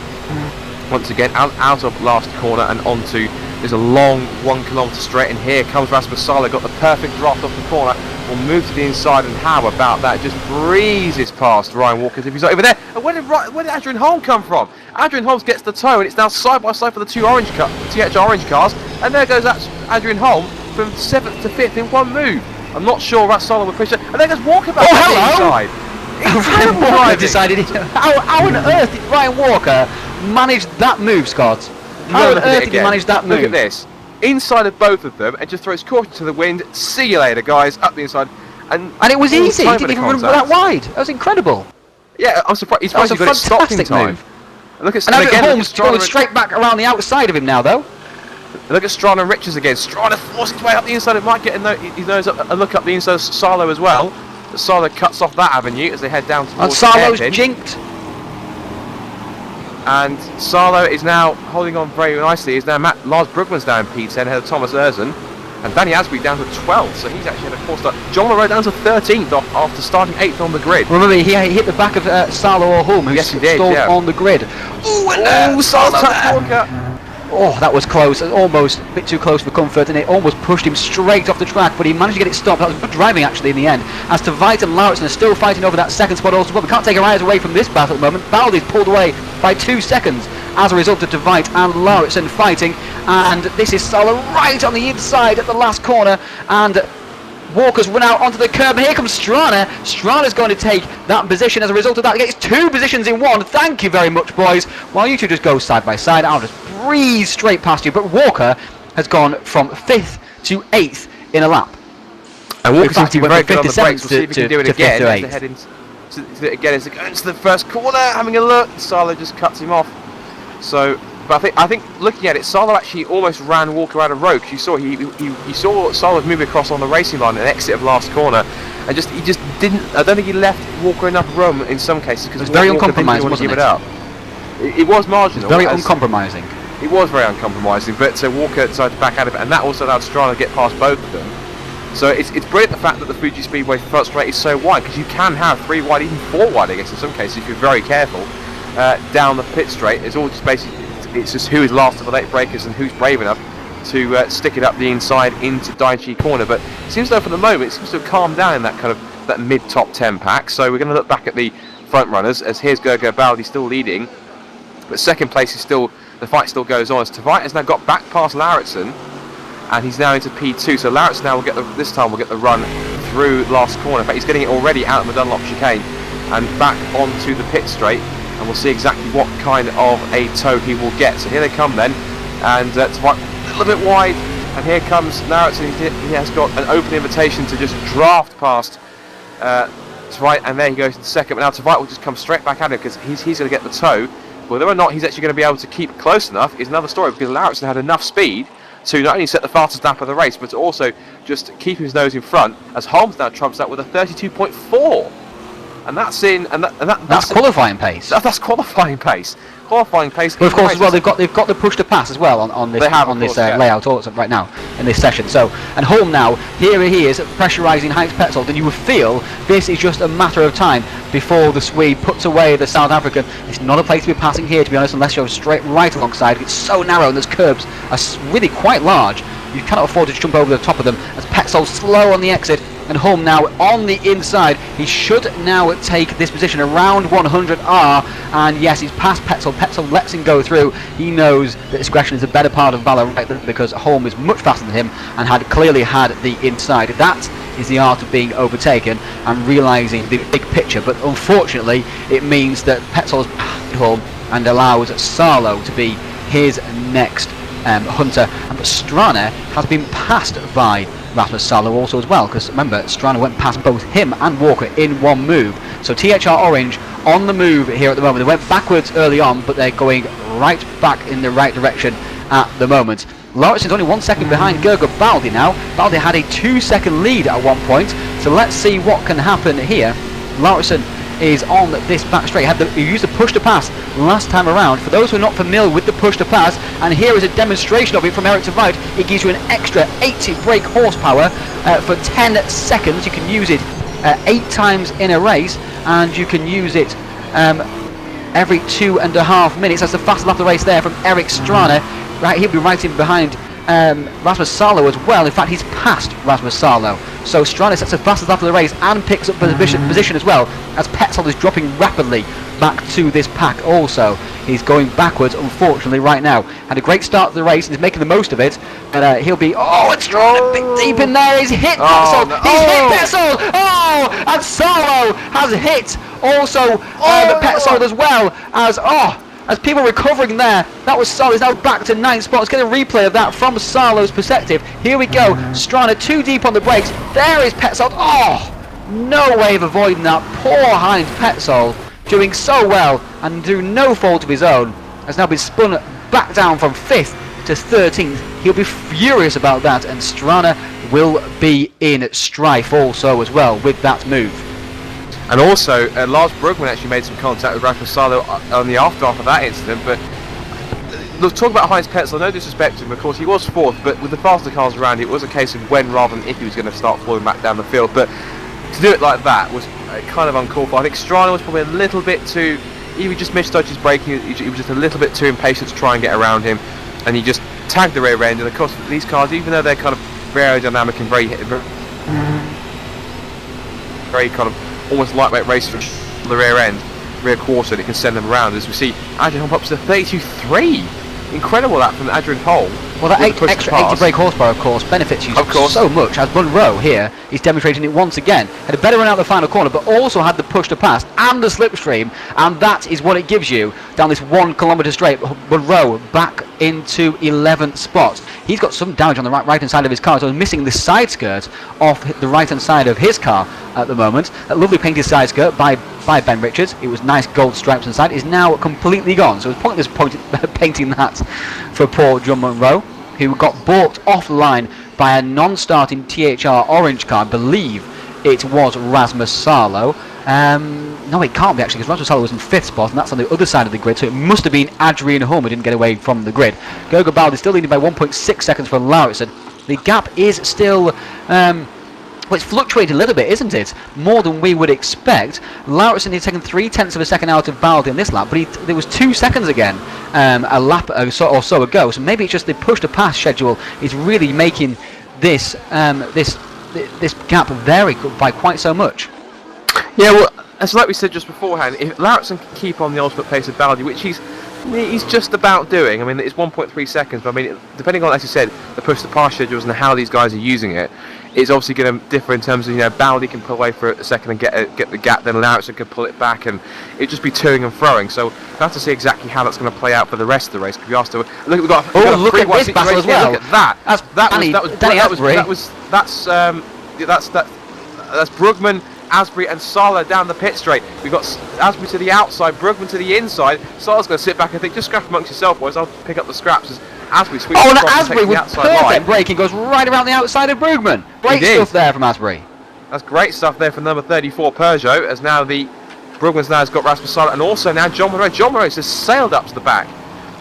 once again out of last corner and onto. There's a long 1 kilometre straight, and here comes Rasmus Salo, got the perfect draft off the corner, will move to the inside, and how about that? Just breezes past Ryan Walker as if he's not even there. And where did Adrian Holm come from? Adrian Holm gets the toe, and it's now side by side for the two THR orange cars, and there goes Adrian Holm from 7th to 5th in one move. I'm not sure Ras Salo will push it, and there goes Walker back to the inside. Ryan Walker decided. How on earth did Ryan Walker manage that move, Scott? How on earth did he manage that move? Look at this. Inside of both of them, and just throws caution to the wind. See you later, guys. Up the inside. And it was easy. He didn't even run that wide. That was incredible. Yeah, I'm surprised. He's surprised he got it stopped in time. Move. Look at Holmes going straight back around the outside of him now, though. Look at Strana and Richards again. Strana forcing his way up the inside. It might get his nose up and look up the inside of Salo as well. But Salo cuts off that avenue as they head down towards the Salo's jinked. And Salo is now holding on very nicely. Is now Lars Brugman's down in P10 ahead of Thomas Erzen. And Danny Asbury down to 12th, so he's actually had a 4-star. John Moreau down to 13th after starting 8th on the grid. Remember, he hit the back of Salo or Holm, who stalled on the grid. Salo touched Walker. Oh, that was close. Almost a bit too close for comfort, and it almost pushed him straight off the track, but he managed to get it stopped. That was good driving, actually, in the end. As to Tvite and Lauritsen are still fighting over that second spot also, but we can't take our eyes away from this battle at the moment. Baldi's pulled away by 2 seconds as a result of Tvite and Lauritsen fighting, and this is Salo right on the inside at the last corner, and Walker's run out onto the curb, and here comes Strana. Strana's going to take that position as a result of that. He gets 2 positions in one. Thank you very much, boys. While you two just go side by side, I'll just breeze straight past you. But Walker has gone from 5th to 8th in a lap. And Walker seems to be very good on the brakes. We'll see if he can do it again. Again, as they go into the first corner, having a look, Salo just cuts him off. So, but I think looking at it, Salo actually almost ran Walker out of road. You saw he saw Salo move across on the racing line at the exit of last corner, and he just didn't. I don't think he left Walker enough room in some cases because it was very uncompromising, wasn't it? It was marginal. Very uncompromising. It was very uncompromising, but Walker decided to back out of it, and that also allowed Strana to get past both of them. So it's brilliant the fact that the Fuji Speedway front straight is so wide, because you can have 3 wide, even 4 wide, I guess, in some cases, if you're very careful, down the pit straight. It's all just basically, it's just who is last of the late breakers and who's brave enough to stick it up the inside into Daichi corner. But it seems though for the moment, it seems to have calmed down in that kind of that mid-top 10 pack. So we're going to look back at the front runners, as here's Gergo Baldi still leading, but second place is still, the fight still goes on, as Tveit has now got back past Lauritsen, and he's now into P2. So Lauritsen now will get this time will get the run through last corner. In fact, he's getting it already out of the Dunlop chicane and back onto the pit straight, and we'll see exactly what kind of a toe he will get. So here they come then, and Tveit a little bit wide, and here comes Lauritsen. He has got an open invitation to just draft past Tveit, and there he goes in second. But now Tveit will just come straight back at him, because he's going to get the toe. Whether or not he's actually going to be able to keep close enough is another story, because Lauritsen had enough speed to not only set the fastest lap of the race, but to also just keep his nose in front, as Holmes now trumps that with a 32.4, and that's in, that's qualifying pace. That's qualifying pace. Qualifying pace. But of course, as well, they've got the push to pass as well on this layout also right now in this session. So, and Holm now, here he is pressurising Heinz Petzold, and you would feel this is just a matter of time before the Swede puts away the South African. It's not a place to be passing here, to be honest, unless you're straight right alongside. It's so narrow, and those curbs are really quite large. You cannot afford to jump over the top of them, as Petzold slow on the exit, and Holm now on the inside. He should now take this position around 100R, and yes, he's past Petzold. Petzold lets him go through. He knows that discretion is a better part of valour, right, because Holm is much faster than him and had clearly had the inside. That is the art of being overtaken and realising the big picture, but unfortunately it means that Petzold's passed Holm and allows Sarlo to be his next hunter, and Strana has been passed by Rasmus Sarlo also as well, because remember, Strana went past both him and Walker in one move. So THR Orange on the move here at the moment. They went backwards early on, but they're going right back in the right direction at the moment. Lauritsen's only 1 second behind Gergo Baldi now. Baldi had a 2-second lead at one point, so let's see what can happen here. Lauritsen is on this back straight. He used the push to pass last time around. For those who are not familiar with the push to pass, and here is a demonstration of it from Eric Tveit, it gives you an extra 80 brake horsepower for 10 seconds. You can use it 8 times in a race, and you can use it every 2.5 minutes. That's the fastest lap of the race there from Eric Strana. Right, he'll be right in behind Rasmus Sarlo as well. In fact, he's passed Rasmus Sarlo. So Strana sets the fastest lap of the race and picks up position as well, as Petzold is dropping rapidly back to this pack also. He's going backwards, unfortunately, right now. Had a great start to the race and is making the most of it, but he'll be... Oh, it's Strana big deep in there. He's hit Petzold. No. He's hit Petzold. Oh, and Sarlo has hit also Petzold as well, as people recovering there. That was Sarlo. He's now back to 9th spot. Let's get a replay of that from Sarlo's perspective. Here we go. Strana too deep on the brakes. There is Petzold. Oh, no way of avoiding that. Poor Heinz Petzold, doing so well and through no fault of his own, has now been spun back down from 5th to 13th. He'll be furious about that, and Strana will be in strife also as well with that move. And also, Lars Brugman actually made some contact with Rasmus Sarlo on the aftermath of that incident. But let's talk about Heinz Petzold. No disrespect to him, of course, he was 4th, but with the faster cars around, it was a case of when rather than if he was going to start falling back down the field. But to do it like that was kind of uncalled for. I think Strana was probably a little bit too... He just misjudged his braking. He was just a little bit too impatient to try and get around him, and he just tagged the rear end. And of course, these cars, even though they're kind of very aerodynamic and very kind of almost lightweight race from the rear end, rear quarter, and it can send them around. As we see, Adrian Holm up to 32.3. Incredible that from Adrian Holm. Well, that extra 80 brake horsepower, of course, benefits you so much, as Munro here is demonstrating it once again. Had a better run out the final corner, but also had the push to pass and the slipstream, and that is what it gives you down this 1 kilometre straight. Munro back into 11th spot. He's got some damage on the right-hand side of his car, so he's missing the side skirt off the right-hand side of his car at the moment. A lovely painted side skirt by Ben Richards. It was nice gold stripes inside. Is now completely gone, so it's pointless painting that for poor John Munro, who got balked offline by a non-starting THR orange car. I believe it was Rasmus Sarlo. No, it can't be actually, because Rasmus Sarlo was in 5th spot, and that's on the other side of the grid, so it must have been Adrian Holm who didn't get away from the grid. Gergo Baldi still leading by 1.6 seconds for Lauritsen. The gap is still well, it's fluctuated a little bit, isn't it? More than we would expect. Lauritsen had taken 3/10 of a second out of Baldi in this lap, but there was 2 seconds again a lap or so ago. So maybe it's just the push to pass schedule is really making this this gap vary by quite so much. Yeah, well, as like we said just beforehand, if Lauritsen can keep on the ultimate pace of Baldi, which he's just about doing. I mean, it's 1.3 seconds, but I mean, depending on, as you said, the push to pass schedules and how these guys are using it, it's obviously going to differ in terms of, Baldi can pull away for a second and get the gap, then Lauritsen can pull it back, and it'd just be toing and throwing. So we'll have to see exactly how that's going to play out for the rest of the race. Because we asked to look, we've got look at this battle as well. Look at that. That's Brugman, Asbury and Sala down the pit straight. We've got Asbury to the outside, Brugman to the inside. Sala's going to sit back and think, just scrap amongst yourself, boys. I'll pick up the scraps as Asbury sweeps across and Asbury takes with the outside perfect line. braking goes right around the outside of Brugman. Great stuff there from Asbury. That's great stuff there for number 34 Peugeot, as now Brugman's now has got Rasmus Sala, and also now John Monroe. John Monroe has sailed up to the back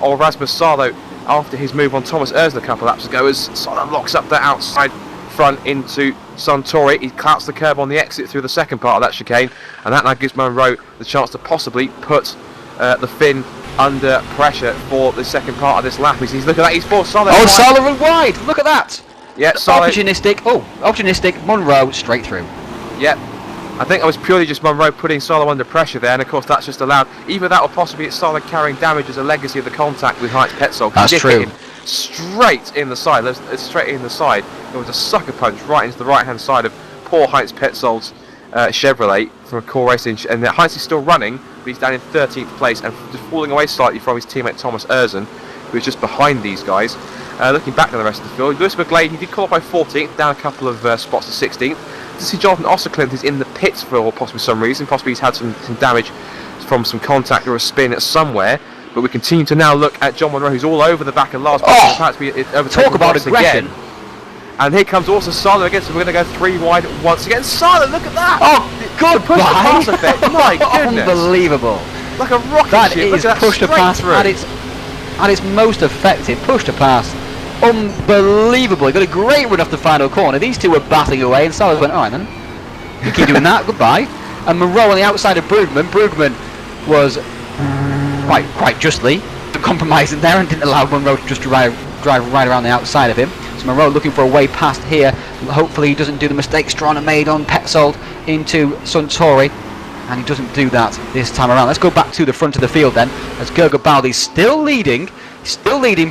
of Rasmus Sala after his move on Thomas Erzl a couple of laps ago, as Sala locks up the outside front into Suntory. He clouts the curb on the exit through the second part of that chicane, and that now gives Monroe the chance to possibly put the Finn under pressure for the second part of this lap. He's looking at that, he's forced Sala. Oh, Sala wide, look at that. Yeah, Sala. Opportunistic, Monroe straight through. Yep. I think it was purely just Monroe putting Sala under pressure there, and of course that's just allowed either that or possibly it's Sala carrying damage as a legacy of the contact with Heinz Petzold. That's true. Straight in the side. Straight in the side. There was a sucker punch right into the right-hand side of poor Heinz Petzold's Chevrolet from a core racing, and Heinz is still running, but he's down in 13th place and just falling away slightly from his teammate Thomas Erzl, who is just behind these guys. Looking back at the rest of the field, Lewis McGlade, he did qualify 14th, down a couple of spots to 16th. To see Jonathan Osserclint is in the pits for possibly some reason. Possibly he's had some damage from some contact or a spin at somewhere. But we continue to now look at John Monroe, who's all over the back of Lars. Talk about aggression. Again. And here comes also Sala again, so we're going to go 3 wide once again. Sala, look at that! Oh, good push to pass effect. My goodness. Unbelievable. Like a rocket That ship. is push to pass at its most effective. Push to pass. Unbelievable. He got a great run off the final corner. These two were battling away, and Salas went, alright then. You keep doing that, goodbye. And Monroe on the outside of Brugman. Brugman was quite justly compromising there and didn't allow Monroe to just drive right around the outside of him. So Monroe looking for a way past here. Hopefully he doesn't do the mistake Strana made on Petzold into Suntory, and he doesn't do that this time around. Let's go back to the front of the field then, as Gergo Baldi's still leading,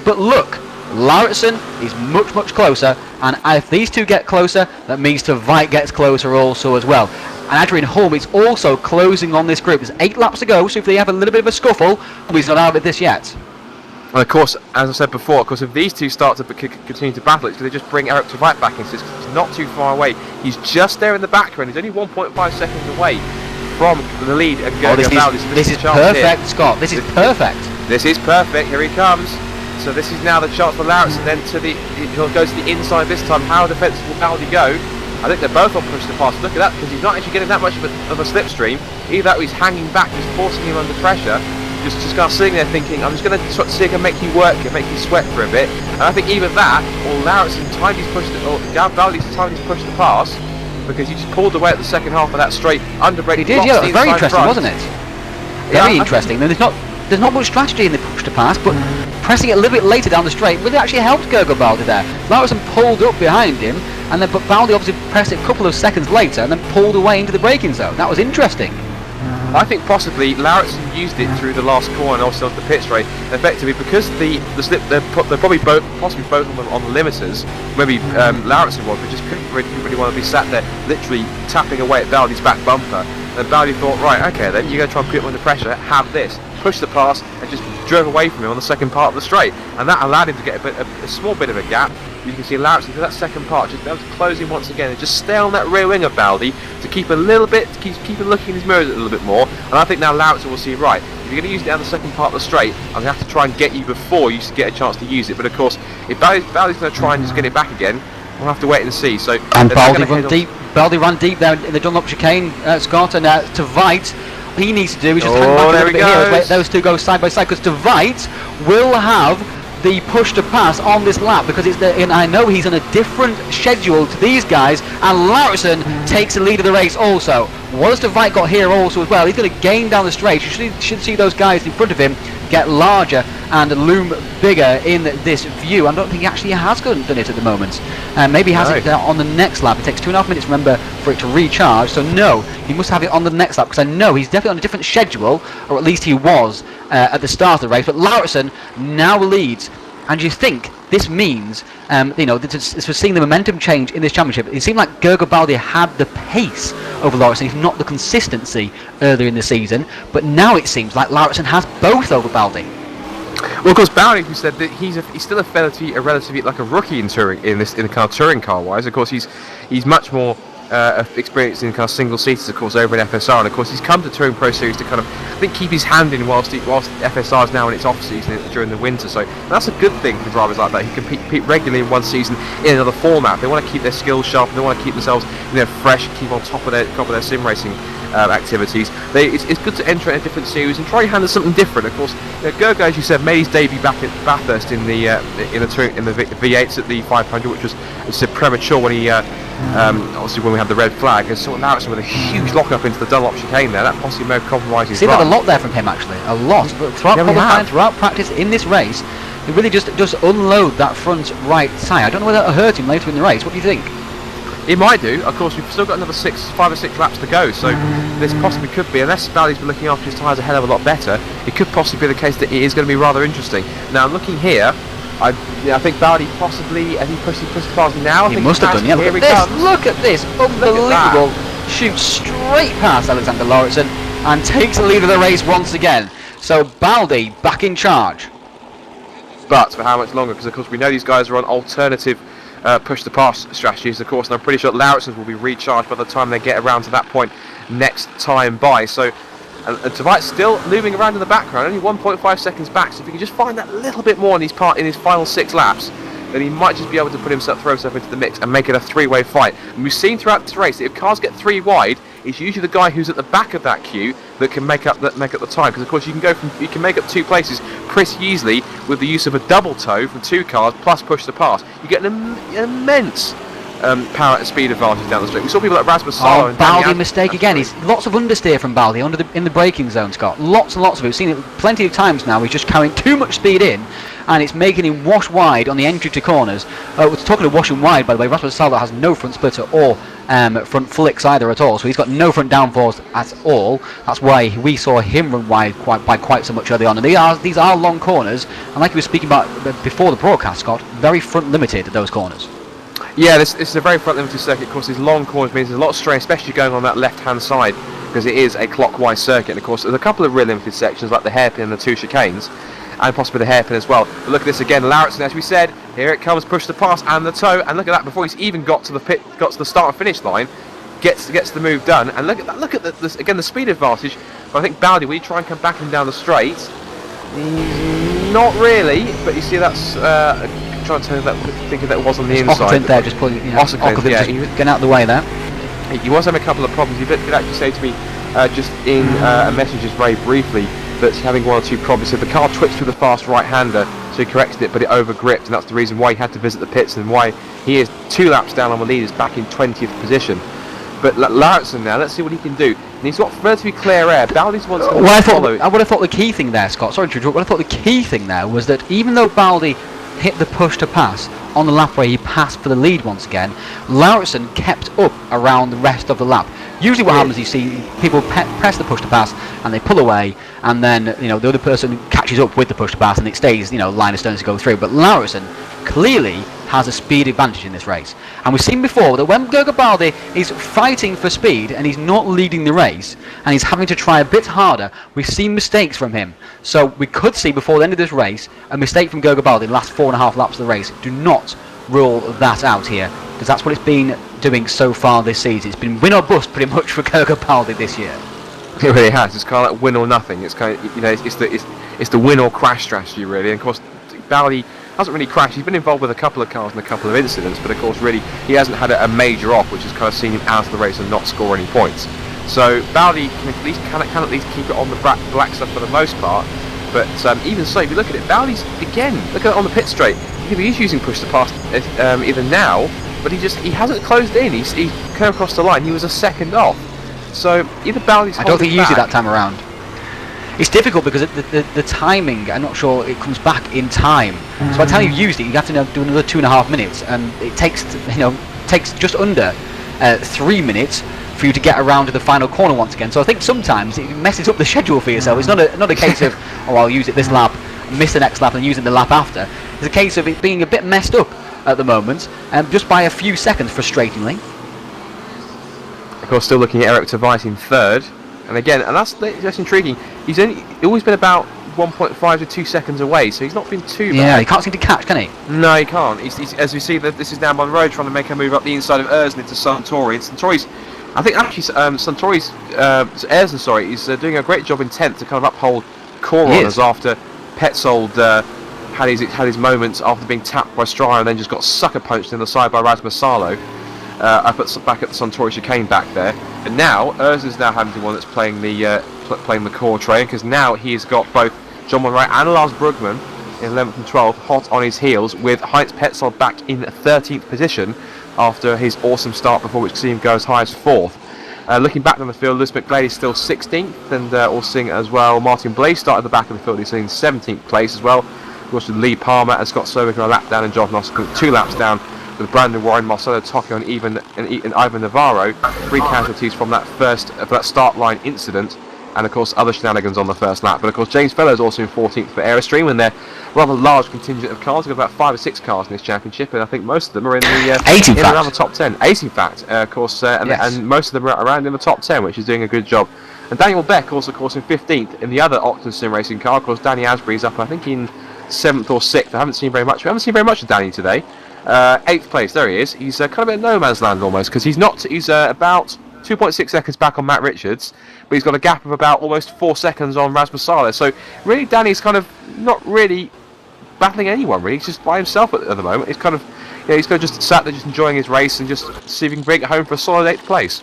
but look, Lauritsen is much closer, and if these two get closer, that means De Veit gets closer also as well. And Adrian Hulme is also closing on this group. There's 8 laps to go, so if they have a little bit of a scuffle, he's not out of this yet. And of course, as I said before, if these two start to continue to battle, it's going to just bring Eric De Veit back in. So he's not too far away. He's just there in the background. He's only 1.5 seconds away from the lead. And this is perfect, here. Scott. This is perfect. This is perfect. Here he comes. So this is now the chance for Lauritsen. Then he'll go to the inside this time. How defensive will Baldi go? I think they're both on push to pass. Look at that, because he's not actually getting that much of a slipstream. Either that or he's hanging back, just forcing him under pressure. Just kind of sitting there thinking, I'm just going to see if I can make you work and make you sweat for a bit. And I think either that, or Lauritsen timed his push, or Baldi's timed his push to pass, because he just pulled away at the second half of that straight under brake. He did, yeah. It was very interesting, wasn't it? Very interesting. There's not much strategy in the push to pass, but pressing it a little bit later down the straight really actually helped Gergo Baldi there. Lauritsen pulled up behind him, and then but Baldi obviously pressed it a couple of seconds later and then pulled away into the braking zone. That was interesting. I think possibly Lauritsen used it through the last corner and also the pit straight. Effectively, because the slip, they're probably possibly both of them on the limiters. Maybe Lauritsen was, but just couldn't really want to be sat there, literally tapping away at Baldi's back bumper. And Baldi thought, right, okay, then you're going to try and put him under pressure. Have this, push the pass, and just drove away from him on the second part of the straight, and that allowed him to get a small bit of a gap. You can see Lauritsen for that second part, just be able to close him once again and just stay on that rear wing of Baldi to keep a little bit, to keep looking in his mirrors a little bit more. And I think now Lauritsen will see, right, if you're going to use it down the second part of the straight, I'm going to have to try and get you before you get a chance to use it. But of course, if Baldi's going to try and just get it back again, we'll have to wait and see. So and Baldi ran deep there in the Dunlop chicane, Scott, and De Veit. He needs to do is just hang back a little bit here as those two go side by side, because De Veit will have the push to pass on this lap because and I know he's on a different schedule to these guys, and Lauritsen takes the lead of the race also. Wallace de Veit got here also as well. He's going to gain down the straight. You should see those guys in front of him get larger and loom bigger in this view. I don't think he actually has done it at the moment. Maybe he has it on the next lap. It takes 2.5 minutes, remember, for it to recharge. So no, he must have it on the next lap because I know he's definitely on a different schedule, or at least he was at the start of the race. But Lauritsen now leads, and you think this means, this was seeing the momentum change in this championship. It seemed like Gergo Baldi had the pace over Lauritsen, if not the consistency earlier in the season. But now it seems like Lauritsen has both over Baldi. Well, of course, Baldi, who said that he's still a relatively like a rookie in touring in the kind of touring car wise. Of course, he's much more experienced in kind of single seaters, of course, over in FSR, and of course he's come to TouringProSeries to kind of, I think, keep his hand in whilst FSR is now in its off season during the winter. So that's a good thing for drivers like that. He can compete regularly in one season in another format. They want to keep their skills sharp. They want to keep themselves fresh, keep on top of their sim racing activities. It's good to enter in a different series and try and handle something different. Of course, Gergo, as you said, made his debut back at Bathurst in the V8s at the 500, which was premature when he obviously when we had the red flag. And so now it's with a huge lock-up into the Dunlop chicane there. That possibly may have compromised his run. Seen that a lot there from him, actually, a lot. But throughout practice in this race, he really just does unload that front right tyre. I don't know whether it'll hurt him later in the race. What do you think? It might do. Of course, we've still got another 5 or 6 laps to go, so this possibly could be, unless Baldi's been looking after his tyres a hell of a lot better, it could possibly be the case that it is going to be rather interesting. Now, looking here, I think Baldi possibly, has he pushed the cars now? He must have done, yeah. Look at this, unbelievable. Shoots straight past Alexander Lauritsen and takes the lead of the race once again. So Baldi back in charge. But for how much longer? Because of course we know these guys are on alternative push-to-pass strategies, of course, and I'm pretty sure Lauritsen's will be recharged by the time they get around to that point next time by. So, and de Veit's still moving around in the background, only 1.5 seconds back. So if he can just find that little bit more in his final 6 laps, then he might just be able to throw himself into the mix and make it a 3-way fight. And we've seen throughout this race that if cars get 3 wide, it's usually the guy who's at the back of that queue that can make up the time. Because of course you can make up 2 places pretty easily with the use of a double tow from 2 cars plus push to pass. You get an immense power and speed advantage down the straight. We saw people like Rasmus Salo and Baldi mistake again. He's lots of understeer from Baldi in the braking zone, Scott. Lots and lots of it. We've seen it plenty of times now. He's just carrying too much speed in, and it's making him wash wide on the entry to corners. Talking of washing wide, by the way, Rasmus Salo has no front splitter or front flicks either at all, so he's got no front downforce at all. That's why we saw him run wide by quite so much early on. And these are long corners, and like we were speaking about before the broadcast, Scott, very front limited at those corners. Yeah, this is a very front limited circuit. Of course, these long corners means there's a lot of strain, especially going on that left-hand side, because it is a clockwise circuit. And of course, there's a couple of rear limited sections, like the hairpin and the 2 chicanes, and possibly the hairpin as well. But look at this again, Lauritsen, as we said, here it comes, push the pass and the tow, and look at that, before he's even got to the start and finish line, gets the move done. And look at that, again, the speed advantage. But I think Baldi, will he try and come back and down the straight? Not really, but you see that's trying to think that it was on the inside. There, just pulling, getting out of the way there. He was having a couple of problems. He did actually say to me just in a message just very briefly that he's having 1 or 2 problems. So the car twitched with a fast right-hander, so he corrected it, but it over-gripped, and that's the reason why he had to visit the pits and why he is 2 laps down on the lead, is back in 20th position. But Lauritsen now, let's see what he can do. And he's got relatively clear air. Baldi's wants to follow. I would have thought the key thing there, Scott, sorry to interrupt, what I thought the key thing there was that even though Baldi hit the push to pass on the lap where he passed for the lead once again, Lauritsen kept up around the rest of the lap. Usually what happens, you see people press the push to pass and they pull away, and then the other person catches up with the push to pass and it stays line of stones to go through. But Lauritsen clearly has a speed advantage in this race, and we've seen before that when Gergo Baldi is fighting for speed and he's not leading the race and he's having to try a bit harder, we've seen mistakes from him. So we could see before the end of this race a mistake from Gergo Baldi in the last 4.5 laps of the race. Do not rule that out here, because that's what it's been doing so far this season. It's been win or bust pretty much for Gergo Baldi this year. It really has. It's kind of like win or nothing. It's kind of, it's the win or crash strategy really. And of course, Baldi hasn't really crashed. He's been involved with a couple of cars and a couple of incidents, but of course, really, he hasn't had a major off, which has kind of seen him out of the race and not score any points. So Baldi can at least keep it on the black stuff for the most part. But even so, if you look at it, Baldi's, again, look at it on the pit straight. He is using push to pass either now, but he hasn't closed in. He's come across the line. He was a second off. So either Baldi's I don't think he used it back. that time around. It's difficult because the timing, I'm not sure it comes back in time. So by the time you've used it, you have to do another 2.5 minutes, and it takes just under 3 minutes for you to get around to the final corner once again. So I think sometimes it messes up the schedule for yourself. It's not a case of, oh, I'll use it this lap, miss the next lap, and use it the lap after. It's a case of it being a bit messed up at the moment, just by a few seconds, frustratingly. Of course, still looking at Eric Tveit in third. And again, and that's intriguing. He's always been about 1.5 to 2 seconds away, so he's not been too bad. Yeah, he can't seem to catch, can he? No, he can't. He's, as we see, this is now Monroe trying to make a move up the inside of Erzen into Suntory. And Suntory's, I think actually, Suntory's, Erzen, sorry, he's doing a great job in 10th to kind of uphold core runners after Petzold had his moments after being tapped by Stryer and then just got sucker punched in the side by Rasmus Salo. Back at the Suntory chicane back there, and now Erzen's now having the one that's playing the core train, because now he's got both John Monroe and Lars Brugman in 11th and 12th hot on his heels, with Heinz Petzold back in 13th position after his awesome start before, which see him go as high as 4th. Looking back on the field, Lewis McGlade is still 16th, and also seeing as well Martin Blaze started at the back of the field. He's in 17th place as well. Of course, with Lee Palmer and Scott Slovic on a lap down, and John Noskell 2 laps down, with Brandon Warren, Marcelo Tocco, and Ivan Navarro, 3 casualties from that start line incident, and of course other shenanigans on the first lap. But of course James Fellows also in 14th for Aerostream, and they're rather large contingent of cars. We've got about 5 or 6 cars in this championship, and I think most of them are in the 8 in fact. around the top 10. 8 in fact, of course, and most of them are around in the top 10, which is doing a good job. And Daniel Beck also, of course, in 15th in the other Octon Sim Racing car. Of course, Danny Asbury's up, I think, in 7th or 6th. I haven't seen very much. We haven't seen very much of Danny today. 8th place, there he is. He's kind of in no man's land almost, because he's about 2.6 seconds back on Matt Richards, but he's got a gap of about almost 4 seconds on Rasmus Salo. So really, Danny's kind of not really battling anyone. Really, he's just by himself at the moment. He's kind of, he's kind of just sat there, just enjoying his race and just see if he can bring it home for a solid 8th place.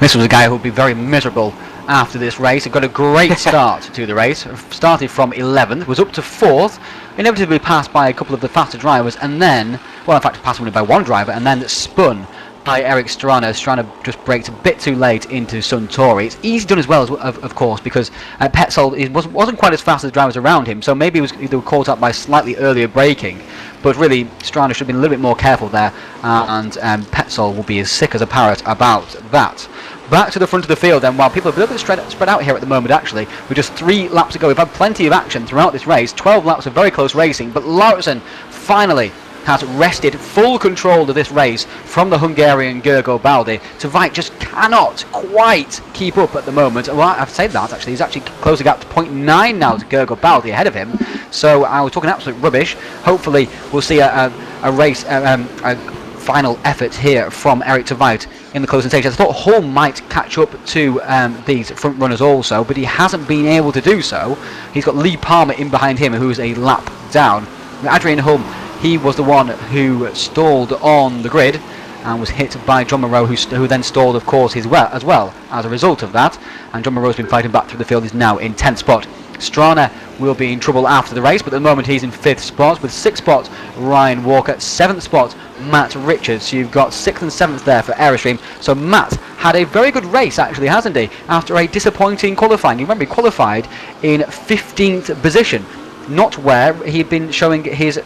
This was a guy who would be very miserable after this race. He got a great start to the race. Started from 11th, was up to 4th, inevitably passed by a couple of the faster drivers, and then, well, in fact, passed only by one driver, and then spun by Eric Strana. Strana just braked a bit too late into Suntory. It's easy done as well, of course, because Petzold wasn't quite as fast as the drivers around him, so maybe they were caught up by slightly earlier braking. But really, Strana should have been a little bit more careful there, and Petzold will be as sick as a parrot about that. Back to the front of the field then, while people are a little bit spread out here at the moment actually, with just 3 laps to go. We've had plenty of action throughout this race, 12 laps of very close racing, but Lauritsen finally has wrested full control of this race from the Hungarian Gergo Baldi. Tveit just cannot quite keep up at the moment. Well, I've said that actually, he's actually closing out to 0.9 now to Gergo Baldi ahead of him, so I was talking absolute rubbish. Hopefully we'll see a race, a final effort here from Eric Tveit in the closing stages. I thought Holm might catch up to these front runners also, but he hasn't been able to do so. He's got Lee Palmer in behind him, who's a lap down. Adrian Holm, he was the one who stalled on the grid and was hit by John Monroe, who then stalled, of course, as well as a result of that. And John Monroe's been fighting back through the field. He's now in 10th spot. Strana will be in trouble after the race, but at the moment he's in 5th spot with 6th spot Ryan Walker, 7th spot Matt Richards. So you've got 6th and 7th there for Aerostream. So Matt had a very good race actually, hasn't he, after a disappointing qualifying. You remember he qualified in 15th position, not where he'd been showing his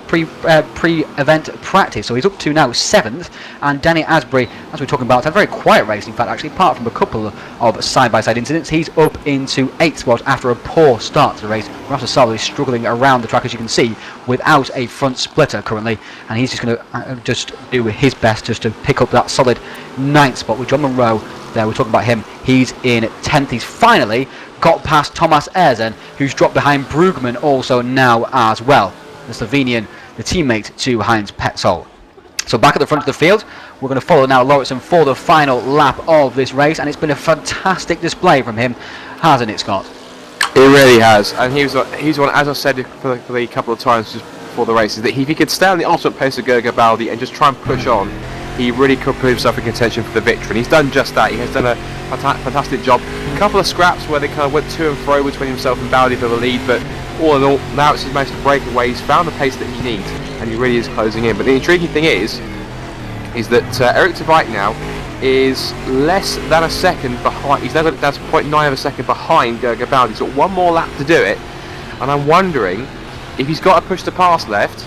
pre-event practice. So he's up to now 7th, and Danny Asbury, as we're talking about, had a very quiet race in fact actually, apart from a couple of side-by-side incidents. He's up into 8th spot after a poor start to the race. Rasmus Salo is struggling around the track, as you can see, without a front splitter currently, and he's just going to just do his best just to pick up that solid 9th spot with John Monroe there. We're talking about him. He's in 10th. He's finally got past Thomas Erzen, who's dropped behind Brugman also now as well, the Slovenian, the teammate to Heinz Petzold. So back at the front of the field, we're going to follow now Lauritsen for the final lap of this race, and it's been a fantastic display from him, hasn't it, Scott? It really has, and he's one, as I said for the couple of times just before the race, is that if he could stay on the ultimate pace of Gergo Baldi and just try and push on, he really could put himself in contention for the victory. And he's done just that. He has done a fantastic job. A couple of scraps where they kind of went to and fro between himself and Bowley for the lead, but all in all, Lauritz has managed to break away. He's found the pace that he needs, and he really is closing in. But the intriguing thing is that Eric de Veit now is less than a second behind. He's now got it down to 0.9 of a second behind Gerger Bowley. He's got one more lap to do it, and I'm wondering if he's got to push the pass left,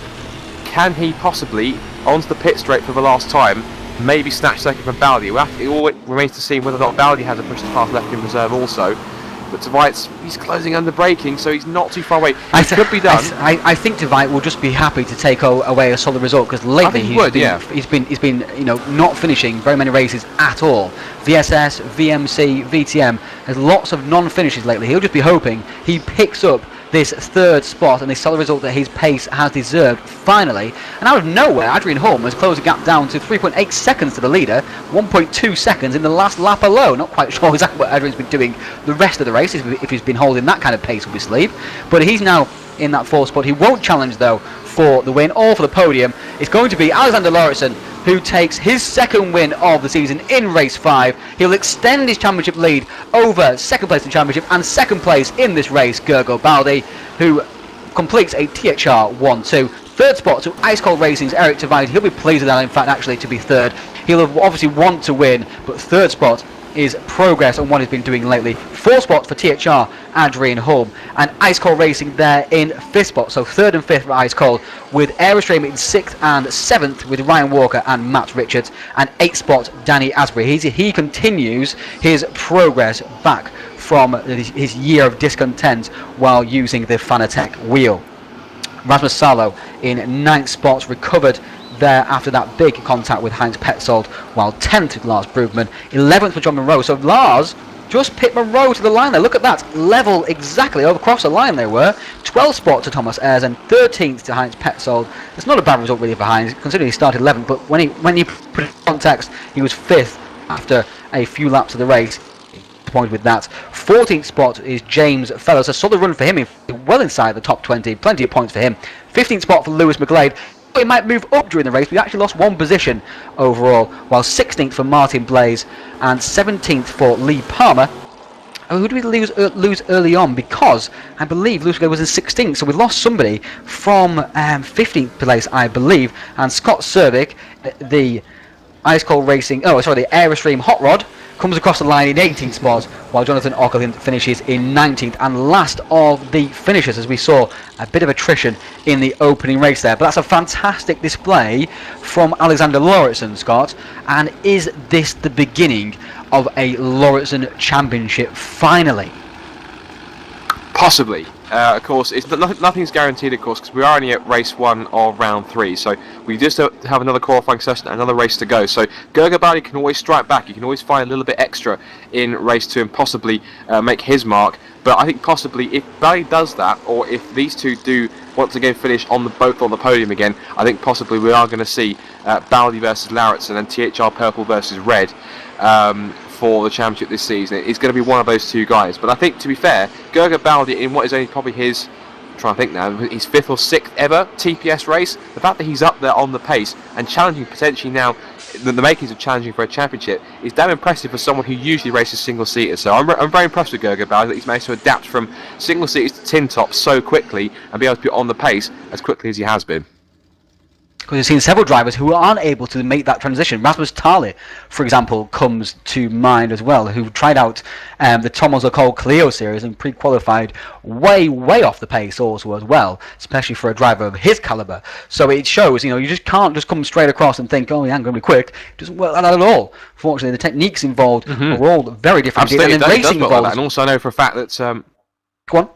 can he possibly, onto the pit straight for the last time, maybe snatch second from Bowley? It all remains to see whether or not Bowley has a push the pass left in reserve also. But de Veit's, he's closing under braking, so he's not too far away. It could be done. I think de Veit will just be happy to take away a solid result, because lately he's been not finishing very many races at all. VSS, VMC, VTM, there's lots of non-finishes lately. He'll just be hoping he picks up this third spot and the solid result that his pace has deserved finally. And out of nowhere, Adrian Holm has closed the gap down to 3.8 seconds to the leader, 1.2 seconds in the last lap alone. Not quite sure exactly what Adrian's been doing the rest of the race, if he's been holding that kind of pace up his sleeve. But he's now in that fourth spot. He won't challenge though for the win or for the podium. It's going to be Alexander Lauritsen who takes his second win of the season in race 5. He'll extend his championship lead over second place in the championship and second place in this race, Gergo Bowley, who completes a THR 1-2. Third spot to Ice Cold Racing's Eric de Veit. He'll be pleased with that, in fact, actually, to be third. He'll obviously want to win, but third spot is progress on what he's been doing lately. Fourth spot for THR, Adrian Holm, and Ice Cold Racing there in fifth spot. So third and fifth for Ice Cold, with Aerostream in sixth and seventh with Ryan Walker and Matt Richards, and eighth spot Danny Asbury. He continues his progress back from his year of discontent while using the Fanatec wheel. Rasmus Salo in ninth spot, recovered there after that big contact with Heinz Petzold, while 10th with Lars Brugman, 11th for John Monroe. So Lars just pit Monroe to the line there. Look at that, level exactly over across the line they were. 12th spot to Thomas Ayers and 13th to Heinz Petzold. It's not a bad result really for Heinz, considering he started 11th, but when you put it in context, he was 5th after a few laps of the race. Point with that. 14th spot is James Fellows. A solid run for him, well inside the top 20, plenty of points for him. 15th spot for Lewis McGlade. He might move up during the race, but he actually lost one position overall, while 16th for Martin Blaze and 17th for Lee Palmer. Who did we lose early on? Because I believe Lewis McGlade was in 16th, so we lost somebody from 15th place, I believe, and Scott Cervic, the Ice Cold Racing, the Aerostream Hot Rod, comes across the line in 18th spot, while Jonathan Ockerlin finishes in 19th, and last of the finishers, as we saw a bit of attrition in the opening race there. But that's a fantastic display from Alexander Lauritsen, Scott, and is this the beginning of a Lauritsen championship finally? Possibly. Of course, nothing's guaranteed, of course, because we are only at race 1 of round 3. So we just have another qualifying session, another race to go. So Gerger Bowley can always strike back. You can always find a little bit extra in race 2 and possibly make his mark. But I think possibly if Bowley does that, or if these two do once again finish both on the podium again, I think possibly we are going to see Bowley versus Lauritsen and THR Purple versus Red. For the championship this season. It's going to be one of those two guys. But I think, to be fair, Gerger Bowley, in what is only probably his, I'm trying to think now, his 5th or 6th ever TPS race, the fact that he's up there on the pace and challenging potentially now, the makings of challenging for a championship, is damn impressive for someone who usually races single-seaters. So I'm very impressed with Gerger Bowley that he's managed to adapt from single-seaters to tin tops so quickly and be able to be on the pace as quickly as he has been. Because we've seen several drivers who aren't able to make that transition. Rasmus Tali, for example, comes to mind as well, who tried out the Thomas Lecole Clio series and pre-qualified way off the pace also as well, especially for a driver of his caliber. So it shows, you just can't just come straight across and think, oh yeah, I'm going to be quick. It doesn't work like that at all. Fortunately, the techniques involved are all very different. Absolutely, and then racing involved. Like that. And also I know for a fact that... Go on.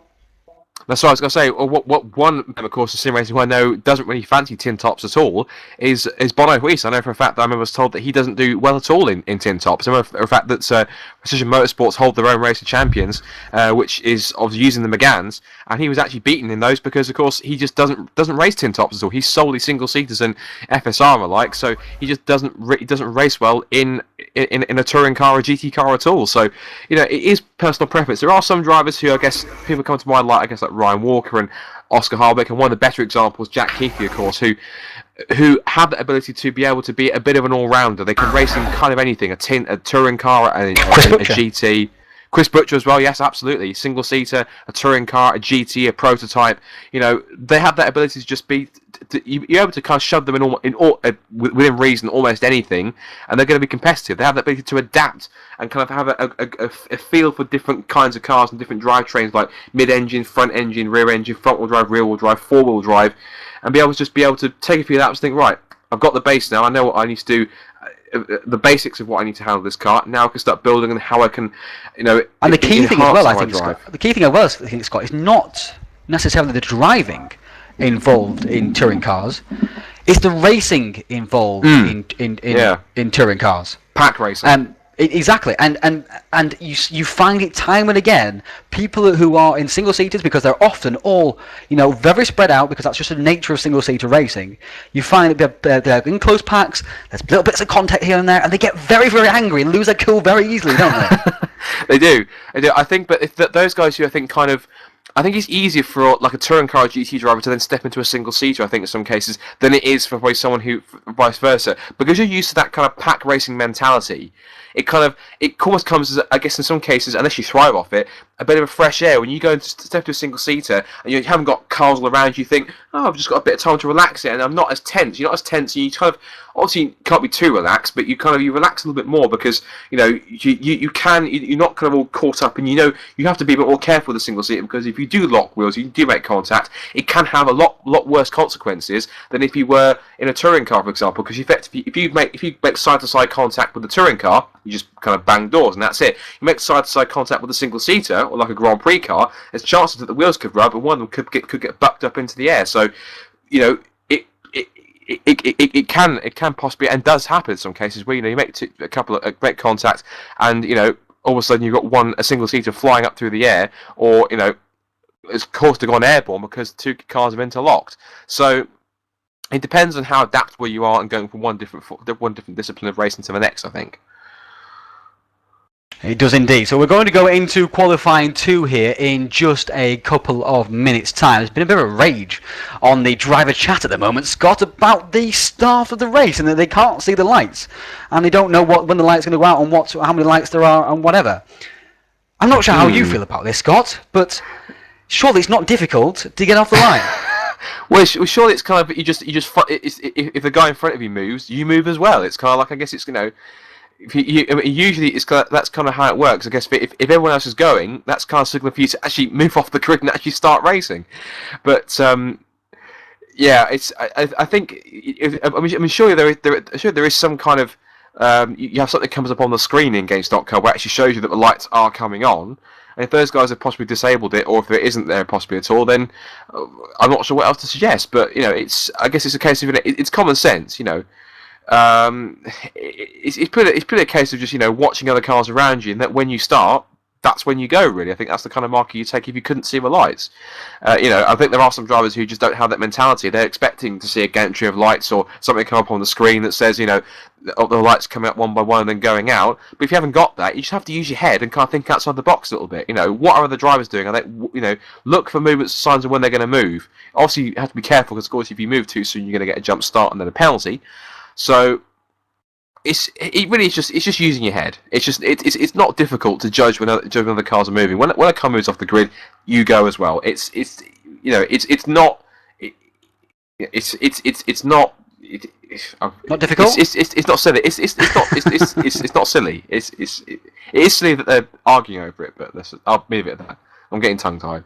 That's what I was going to say. What one, of course, of sim racing who I know doesn't really fancy tin tops at all is Bono Huis. I know for a fact that I was told that he doesn't do well at all in tin tops. I know for a fact that Precision Motorsports hold their own race of champions, which is obviously using the Megans, and he was actually beaten in those because, of course, he just doesn't race tin tops at all. He's solely single seaters and FSR alike, so he just doesn't race well in a touring car or a GT car at all. So it is personal preference. There are some drivers who I guess people come to mind like Ryan Walker and Oscar Harbeck, and one of the better examples, Jack Keefe, of course, who have the ability to be able to be a bit of an all-rounder. They can race in kind of anything, a touring car, a GT. Chris Butcher as well, yes, absolutely. Single-seater, a touring car, a GT, a prototype. You know, they have that ability to just be... You're able to kind of shove them within reason almost anything, and they're going to be competitive. They have the ability to adapt and kind of have a feel for different kinds of cars and different drivetrains, like mid-engine, front-engine, rear-engine, front-wheel drive, rear-wheel drive, four-wheel drive, and be able to take a few laps and think, right, I've got the base now, I know what I need to do, the basics of what I need to handle this car. Now I can start building and how I can, And the key thing as well, I think, Scott, is not necessarily the driving involved in touring cars. It's the racing involved in touring cars. Pack racing. Exactly, and you find it time and again. People who are in single seaters, because they're often all very spread out, because that's just the nature of single seater racing. You find that they're in close packs. There's little bits of contact here and there, and they get very, very angry and lose their cool very easily, don't they? They do. I think, but if those guys who I think it's easier for like a touring car GT driver to then step into a single seater, I think, in some cases, than it is for someone who vice versa, because you're used to that kind of pack racing mentality. It almost comes as, I guess, in some cases, unless you thrive off it, a bit of a fresh air. When you go and step to a single seater and you haven't got cars all around you, think, oh, I've just got a bit of time to relax it, and I'm not as tense. You're not as tense, and you kind of obviously can't be too relaxed, but you relax a little bit more, because you're not kind of all caught up, and you have to be a bit more careful with a single seater, because if you do lock wheels, you do make contact, it can have a lot worse consequences than if you were in a touring car, for example, because if you make side to side contact with the touring car, you just kind of bang doors and that's it. You make side to side contact with a single seater or like a Grand Prix car, there's chances that the wheels could rub and one of them could get bucked up into the air. So, it can possibly, and does happen in some cases, where you make a couple of great contacts, and all of a sudden you've got a single seater flying up through the air, or it's caused to go airborne because two cars have interlocked. So it depends on how adaptable you are and going from one different discipline of racing to the next, I think. It does indeed. So we're going to go into qualifying 2 here in just a couple of minutes' time. There's been a bit of a rage on the driver chat at the moment, Scott, about the start of the race, and that they can't see the lights, and they don't know when the lights are going to go out and how many lights there are and whatever. I'm not sure how you feel about this, Scott, but surely it's not difficult to get off the line. Well, surely it's kind of if the guy in front of you moves, you move as well. It's kind of like, I guess it's usually that's kind of how it works. I guess if everyone else is going, that's kind of signal for you to actually move off the grid and actually start racing. But I think surely there is some kind of you have something that comes up on the screen in Games.com where it actually shows you that the lights are coming on. And if those guys have possibly disabled it, or if it isn't there possibly at all, then I'm not sure what else to suggest. But I guess it's a case of it's common sense. It's pretty a case of just watching other cars around you, and that when you start, that's when you go. Really, I think that's the kind of marker you take if you couldn't see the lights. I think there are some drivers who just don't have that mentality. They're expecting to see a gantry of lights or something come up on the screen that says the lights coming up one by one and then going out. But if you haven't got that, you just have to use your head and kind of think outside the box a little bit. What are other drivers doing? Are they, look for movements, signs of when they're going to move. Obviously, you have to be careful, because of course if you move too soon, you're going to get a jump start and then a penalty. So it's just using your head. It's not difficult to judge when other cars are moving. When a car moves off the grid, you go as well. It's not not difficult. It's not silly. It's not silly. It is silly that they're arguing over it. But I'll leave it at that. I'm getting tongue tied.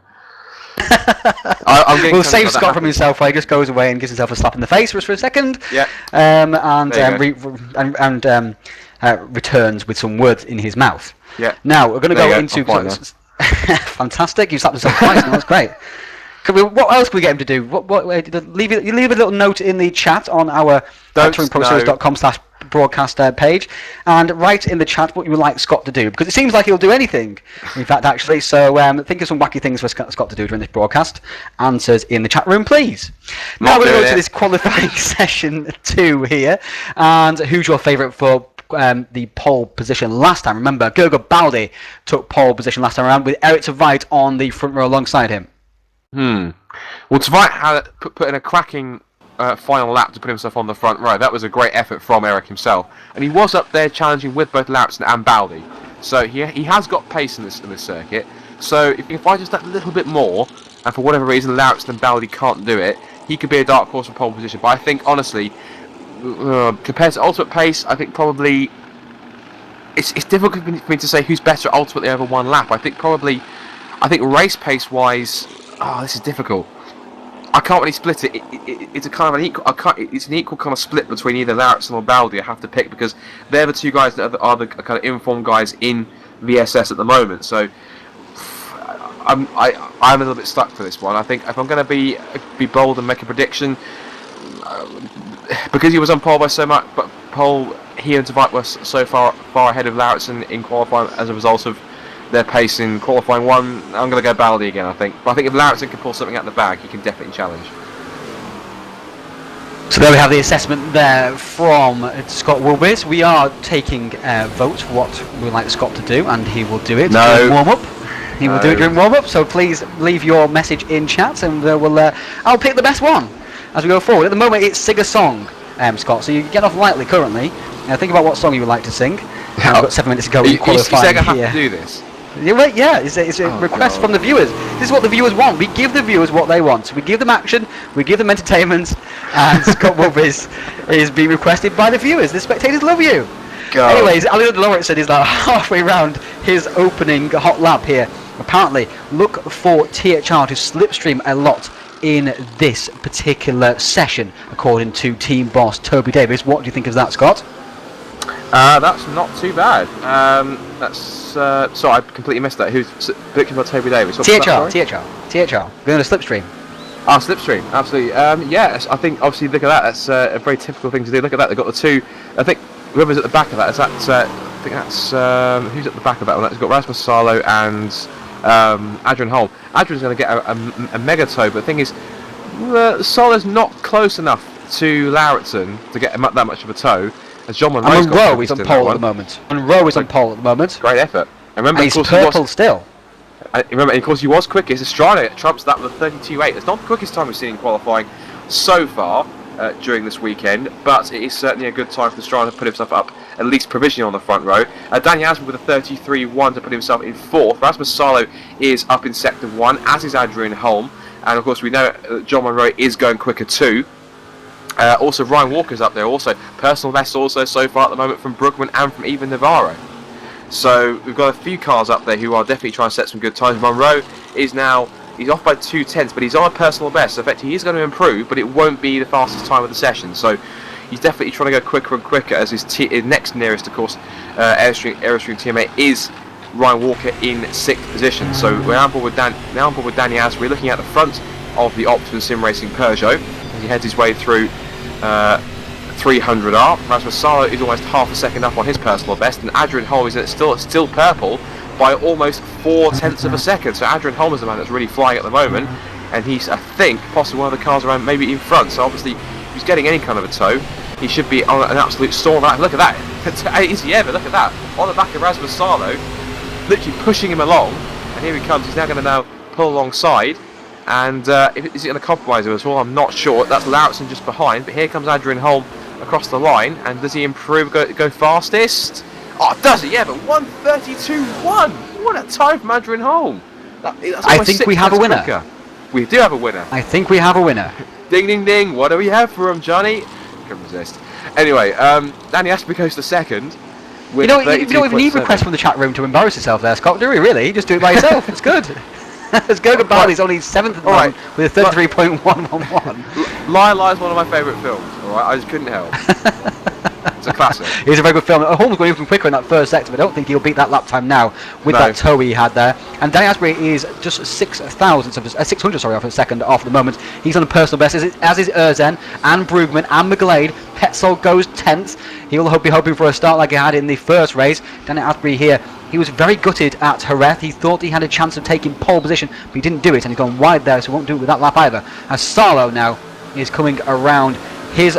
We'll save Scott from himself while he just goes away and gives himself a slap in the face for a second. Yeah. Returns with some words in his mouth. Yeah. Now we're going to go into. Fantastic! You slapped yourself twice. That's great. What else can we get him to do? Leave a little note in the chat on our TouringProSeries.com/broadcast page, and write in the chat what you would like Scott to do, because it seems like he'll do anything, in fact, actually. So think of some wacky things for Scott to do during this broadcast. Answers in the chat room, please. Now we're going to go to this qualifying session 2 here, and who's your favourite for the pole position last time? Remember, Gergo Baldi took pole position last time around with Eric Tveit on the front row alongside him. Well, Tveit had put in a cracking final lap to put himself on the front row. That was a great effort from Eric himself, and he was up there challenging with both Lauritsen and Baldi. So he has got pace in this circuit. So if I just that little bit more, and for whatever reason Lauritsen and Baldi can't do it, he could be a dark horse for pole position. But I think honestly, compared to ultimate pace, I think probably it's difficult for me to say who's better ultimately over one lap. I think race pace wise, this is difficult. I can't really split it. It's a kind of an equal. It's an equal kind of split between either Lauritsen or Baldi. I have to pick because they're the two guys that are the kind of informed guys in VSS at the moment. So I'm a little bit stuck for this one. I think if I'm going to be bold and make a prediction, because he was on pole by so much, but pole he and Tveit were so far ahead of Lauritsen in qualifying as a result of their pace in qualifying one. I'm going to go Baldi again, I think. But I think if Lauritsen can pull something out of the bag, he can definitely challenge. So there we have the assessment there from Scott Woodwiss. We are taking votes for what we would like Scott to do, and he will do it during warm-up. He will do it during warm-up, so please leave your message in chat, and I'll pick the best one as we go forward. At the moment, it's Sing a Song, Scott, so you get off lightly currently. Think about what song you would like to sing. We've got 7 minutes to go in qualifying. You saying I have to do this? Yeah, it's a request from the viewers. This is what the viewers want. We give the viewers what they want. We give them action, we give them entertainment, and Scott Woodwiss is being requested by the viewers. The spectators love you. God. Anyways, Alexander Lauritsen is like halfway round his opening hot lap here. Apparently, look for THR to slipstream a lot in this particular session, according to team boss Toby Davis. What do you think of that, Scott? That's not too bad. Sorry, I completely missed that. Who's prediction for Toby Davis? THR. Going to slipstream. Slipstream, absolutely. Yes, I think obviously look at that. That's a very typical thing to do. Look at that. They've got the two. I think whoever's at the back of that is that. I think that's who's at the back of that one. That's got Rasmus Salo and Adrian Holm. Adrian's going to get a mega toe, but the thing is, Salo's not close enough to Lauritsen to get that much of a toe. As John Monroe is on pole at the moment. Monroe is on pole at the moment. Great effort. And remember, and he's purple still. Remember, of course, he was quickest. Estrada trumps that with a 32.8. It's not the quickest time we've seen in qualifying so far during this weekend, but it is certainly a good time for Estrada to put himself up, at least provisionally on the front row. Danny Asman with a 33.1 to put himself in 4th. Rasmus Salo is up in sector 1, as is Adrian Holm. And of course, we know John Monroe is going quicker too. Also, Ryan Walker's up there. Also, personal best also so far at the moment from Brookman and from even Navarro. So we've got a few cars up there who are definitely trying to set some good times. Monroe is now, he's off by 2/10, but he's on a personal best. So effectively, he's going to improve, but it won't be the fastest time of the session. So he's definitely trying to go quicker and quicker. As his next nearest, of course, Airstream teammate is Ryan Walker in 6th position. So we're on board with Danny Asbury, looking at the front of the Optimus Sim Racing Peugeot as he heads his way through 300R. Rasmus Salo is almost half a second up on his personal best, and Adrian Holm is still purple by almost 0.4 of a second. So Adrian Holm is the man that's really flying at the moment, and he's, I think, possibly one of the cars around maybe in front. So obviously, if he's getting any kind of a tow, he should be on an absolute storm. Look at that! Is he ever? Look at that! On the back of Rasmus Salo, literally pushing him along, and here he comes. He's now going to pull alongside. And is it going to compromise him as well? I'm not sure. That's Lauritsen just behind, but here comes Adrian Holm across the line, and does he improve, go fastest? Oh, does he? Yeah, but 1:32.1. What a time from Adrian Holm. I think we have a winner. Quicker. We do have a winner. I think we have a winner. Ding, ding, ding. What do we have for him, Johnny? Couldn't resist. Anyway, Danny Asper goes to second. You don't even need requests from the chat room to embarrass yourself there, Scott, do we really? Just do it by yourself. It's good. As Goga Barley's only 7th at the moment with a 33.111. Liar is one of my favourite films, alright? I just couldn't help. It's a classic. It's a very good film. Holmes going even quicker in that first sector, but I don't think he'll beat that lap time now with that tow he had there. And Danny Asbury is just 600 off a second off the moment. He's on a personal best, as is Erzen and Brugman and McGlade. Petzold goes 10th. He'll be hoping for a start like he had in the first race. Danny Asbury here, he was very gutted at Jerez. He thought he had a chance of taking pole position, but he didn't do it, and he's gone wide there, so he won't do it with that lap either. As Salo now is coming around his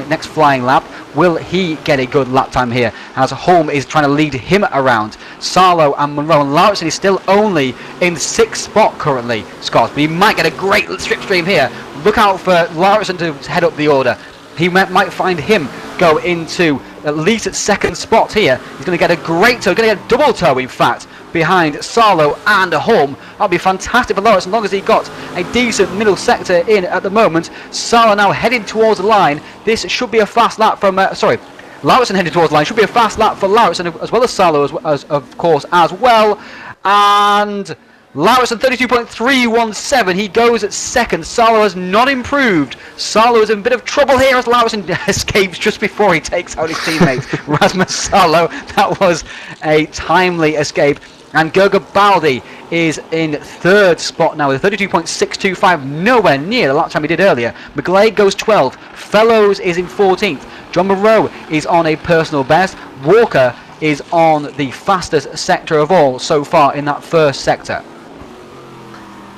next flying lap. Will he get a good lap time here as Holm is trying to lead him around? Sarlo and Monroe, and Lauritsen is still only in 6th spot currently, Scott, but he might get a great slipstream here. Look out for Lauritsen to head up the order. He might find him go into at least at 2nd spot here. He's going to get a great toe, going to get a double toe in fact, behind Sarlo and Holm. That'll be fantastic for Lauritsen as long as he got a decent middle sector in at the moment. Sarlo now heading towards the line. This should be a fast lap from, Lauritsen heading towards the line. Should be a fast lap for Lauritsen as well as Sarlo as of course as well. And Lauritsen 32.317, he goes at 2nd. Sarlo has not improved. Sarlo is in a bit of trouble here as Lauritsen escapes just before he takes out his teammate Rasmus Sarlo. That was a timely escape. And Gerger Baldi is in 3rd spot now with 32.625, nowhere near the lap time he did earlier. McGlade goes 12th. Fellows is in 14th. John Monroe is on a personal best. Walker is on the fastest sector of all so far in that first sector.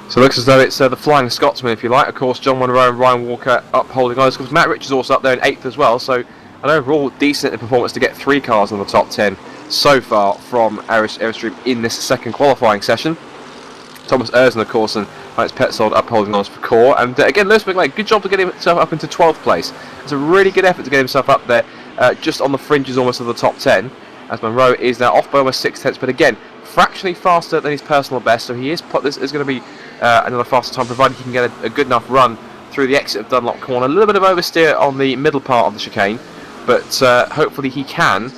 So it looks as though it's the Flying Scotsman, if you like. Of course, John Monroe and Ryan Walker upholding guys. Of course, Matt Rich is also up there in 8th as well. So an overall decent performance to get 3 cars in the top 10 so far from Airstream in this second qualifying session. Thomas Erzen, of course, and Alex Petzold upholding us for core. And again, Lewis McLean, good job to get himself up into 12th place. It's a really good effort to get himself up there, just on the fringes almost of the top 10. As Monroe is now off by almost 6 tenths, but again, fractionally faster than his personal best. So he is this is going to be another faster time, provided he can get a good enough run through the exit of Dunlop Corner. A little bit of oversteer on the middle part of the chicane, but hopefully he can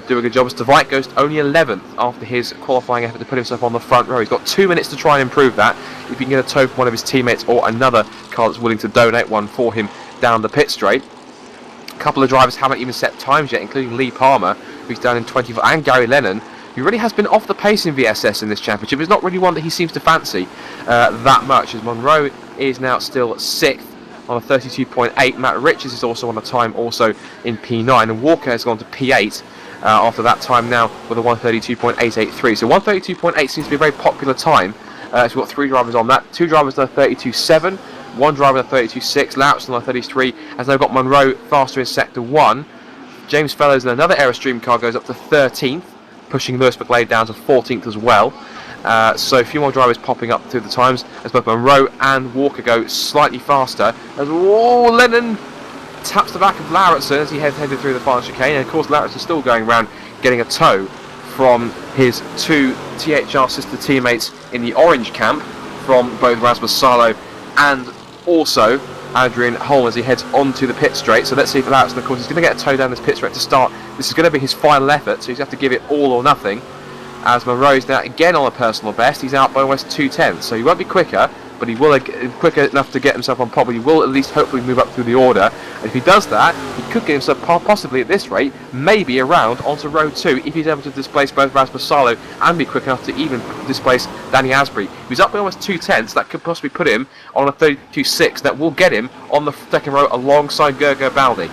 do a good job. As Devite goes to only 11th after his qualifying effort to put himself on the front row. He's got 2 minutes to try and improve that. If he can get a tow from one of his teammates or another car that's willing to donate one for him down the pit straight. A couple of drivers haven't even set times yet, including Lee Palmer, who's down in 24, and Gary Lennon, who really has been off the pace in VSS in this championship. It's not really one that he seems to fancy that much, as Monroe is now still 6th on a 32.8. Matt Richards is also on a time also in P9, and Walker has gone to P8 after that time now with a 132.883. So 132.8 seems to be a very popular time. So we've got 3 drivers on that. 2 drivers on a 32.7, 1 driver on a 32.6, Lauritsen on a 33, has now got Monroe faster in sector 1. James Fellows in another Airstream car goes up to 13th, pushing Lewis McGlade down to 14th as well. So a few more drivers popping up through the times as both Monroe and Walker go slightly faster. As Lennon taps the back of Lauritsen as he headed through the final chicane, and of course Lauritsen still going around getting a tow from his 2 THR sister teammates in the orange camp from both Rasmus Sarlo and also Adrian Holm as he heads onto the pit straight. So let's see if Lauritsen, of course, is going to get a tow down this pit straight to start. This is going to be his final effort, so he's going to have to give it all or nothing. As Monroe's now again on a personal best, he's out by almost 2 tenths, so he won't be quicker, but he will quicker enough to get himself on pole. He will at least hopefully move up through the order, and if he does that, he could get himself possibly at this rate, maybe around onto row 2 if he's able to displace both Rasmus Sarlo and be quick enough to even displace Danny Asbury. If he's up by almost 2 tenths, that could possibly put him on a 32.6. That will get him on the second row alongside Gerger Baldi.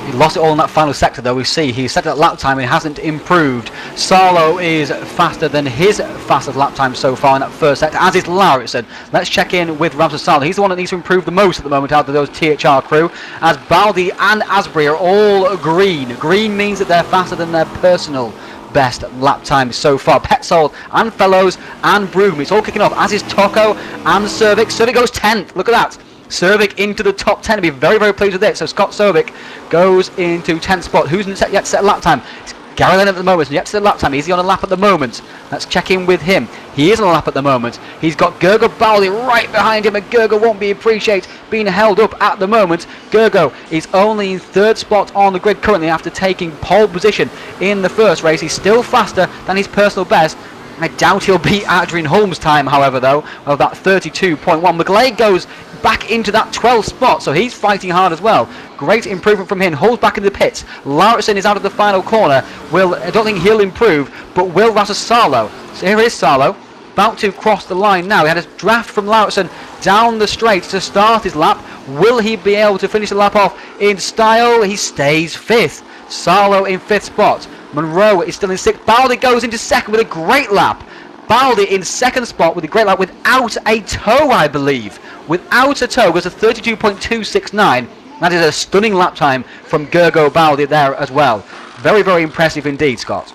He lost it all in that final sector though. We see he's set at lap time and hasn't improved. Sarlo is faster than his fastest lap time so far in that first sector, as is Lauritsen. Let's check in with Rasmus Sarlo. He's the one that needs to improve the most at the moment out of those THR crew, as Baldi and Asbury are all green. Green means that they're faster than their personal best lap time so far. Petzold and Fellows and Broom, it's all kicking off, as is Tocco and Cervic. Cervic goes 10th, look at that. Cervic into the top 10. I'll be very, very pleased with it. So Scott Cervic goes into 10th spot. Who's yet to set a lap time? It's Gary Lennon at the moment. Yet to set a lap time. Is he on a lap at the moment? Let's check in with him. He is on a lap at the moment. He's got Gergo Baldi right behind him, and Gergo won't appreciate being held up at the moment. Gergo is only in 3rd spot on the grid currently after taking pole position in the first race. He's still faster than his personal best. I doubt he'll beat Adrian Holmes' time, however, though, of that 32.1. McGlade goes back into that 12th spot, so he's fighting hard as well. Great improvement from him. Holds back in the pits. Lauritsen is out of the final corner. I don't think he'll improve, but will Rasmus Sarlo. So here is Sarlo, about to cross the line now. He had a draft from Lauritsen down the straight to start his lap. Will he be able to finish the lap off in style? He stays 5th. Sarlo in 5th spot. Monroe is still in 6th. Baldi goes into 2nd with a great lap. Baldi in 2nd spot with a great lap without a tow, I believe. Without a tow, goes to 32.269. That is a stunning lap time from Gergo Baldi there as well. Very, very impressive indeed, Scott.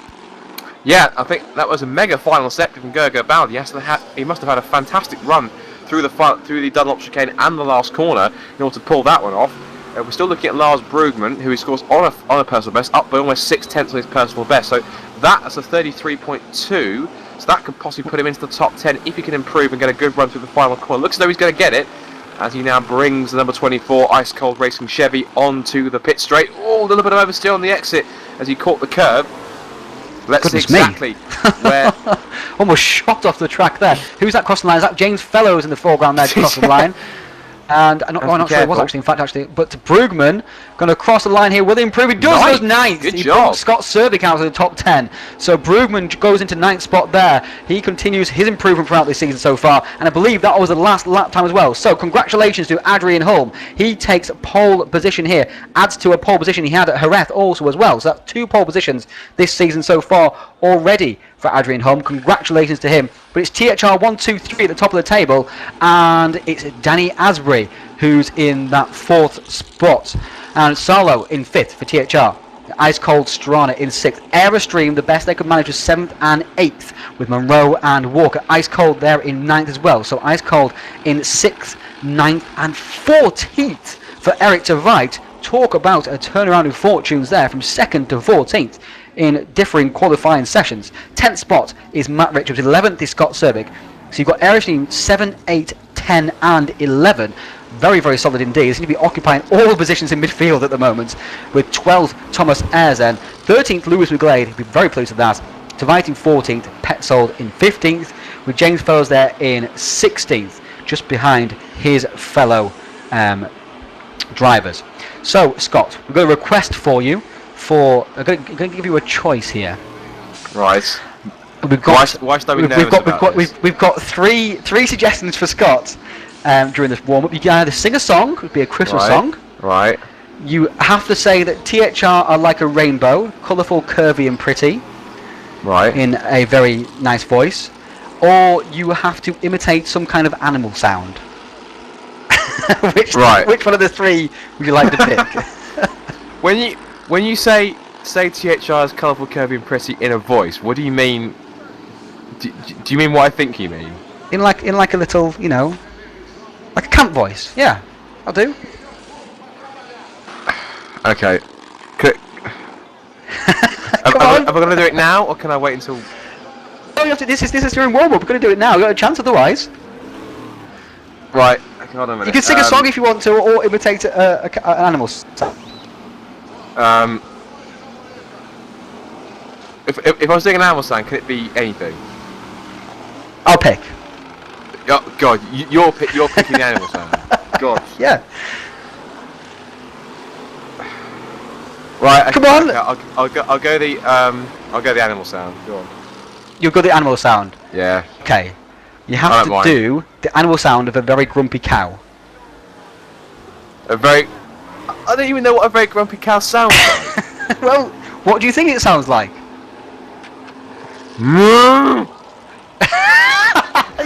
Yeah, I think that was a mega final sector from Gergo Baldi. He must have had a fantastic run through the Dunlop chicane and the last corner in order to pull that one off. We're still looking at Lars Brugman, who he scores on a personal best, up by almost 6/10 on his personal best. So that's a 33.2. So that could possibly put him into the top 10 if he can improve and get a good run through the final corner. Looks as though he's going to get it, as he now brings the number 24 Ice Cold Racing Chevy onto the pit straight. Oh, a little bit of oversteer on the exit as he caught the curb. Let's see exactly where... Almost shot off the track there. Who's that crossing the line? Is that James Fellows in the foreground there crossing the line? And I'm not sure it was actually, in fact, but Brugman going to cross the line here. Will he improve? He does. Goes ninth. Good he job. Scott Cervic out of the top 10. So Brugman goes into ninth spot there. He continues his improvement throughout this season so far, and I believe that was the last lap time as well. So congratulations to Adrian Holm. He takes pole position here, adds to a pole position he had at Jerez also as well. So that's 2 pole positions this season so far already for Adrian Holm. Congratulations to him. But it's THR 1, 2, 3 at the top of the table, and it's Danny Asbury who's in that 4th spot, and Salo in 5th for THR. Ice Cold Strana in 6th. Aerostream, the best they could manage, was 7th and 8th with Monroe and Walker. Ice Cold there in 9th as well. So Ice Cold in 6th, 9th and 14th for Eric to Wright. Talk about a turnaround of fortunes there from 2nd to 14th in differing qualifying sessions. 10th spot is Matt Richards. 11th is Scott Cervic. So you've got Aerostream 7, 8, 10 and 11. Very, very solid indeed. They seem to be occupying all the positions in midfield at the moment, with 12th Thomas Airzen, 13th Lewis McGlade. He'd be very pleased with that. Tveit in 14th, Petzold in 15th, with James Fellows there in 16th, just behind his fellow drivers. So, Scott, we've got a request for you. I'm going to give you a choice here. Right. We've got, why should I be nervous about this? We've got three suggestions for Scott. During this warm-up, you can either sing a song, could be a Christmas song. Right. You have to say that THR are like a rainbow, colourful, curvy and pretty. Right. In a very nice voice. Or you have to imitate some kind of animal sound. Which one of the 3 would you like to pick? When you say THR is colourful, curvy and pretty in a voice, what do you mean? Do you mean what I think you mean? In like a little, like a camp voice. Yeah, I'll do. Okay. Come on. Am I going to do it now, or can I wait until... No, you have to, this is during warm-up. We're going to do it now. You've got a chance otherwise. Right. Hold on a minute. You can sing a song if you want to, or imitate an animal sound. If I was doing an animal sound, can it be anything? I'll pick. Oh, God, you're picking the animal sound. God. Yeah. Right. Come on. Okay, I'll go the animal sound. Go on. You've got the animal sound. Yeah. Okay. You have to do the animal sound of a very grumpy cow. I don't even know what a very grumpy cow sounds like. Well, what do you think it sounds like?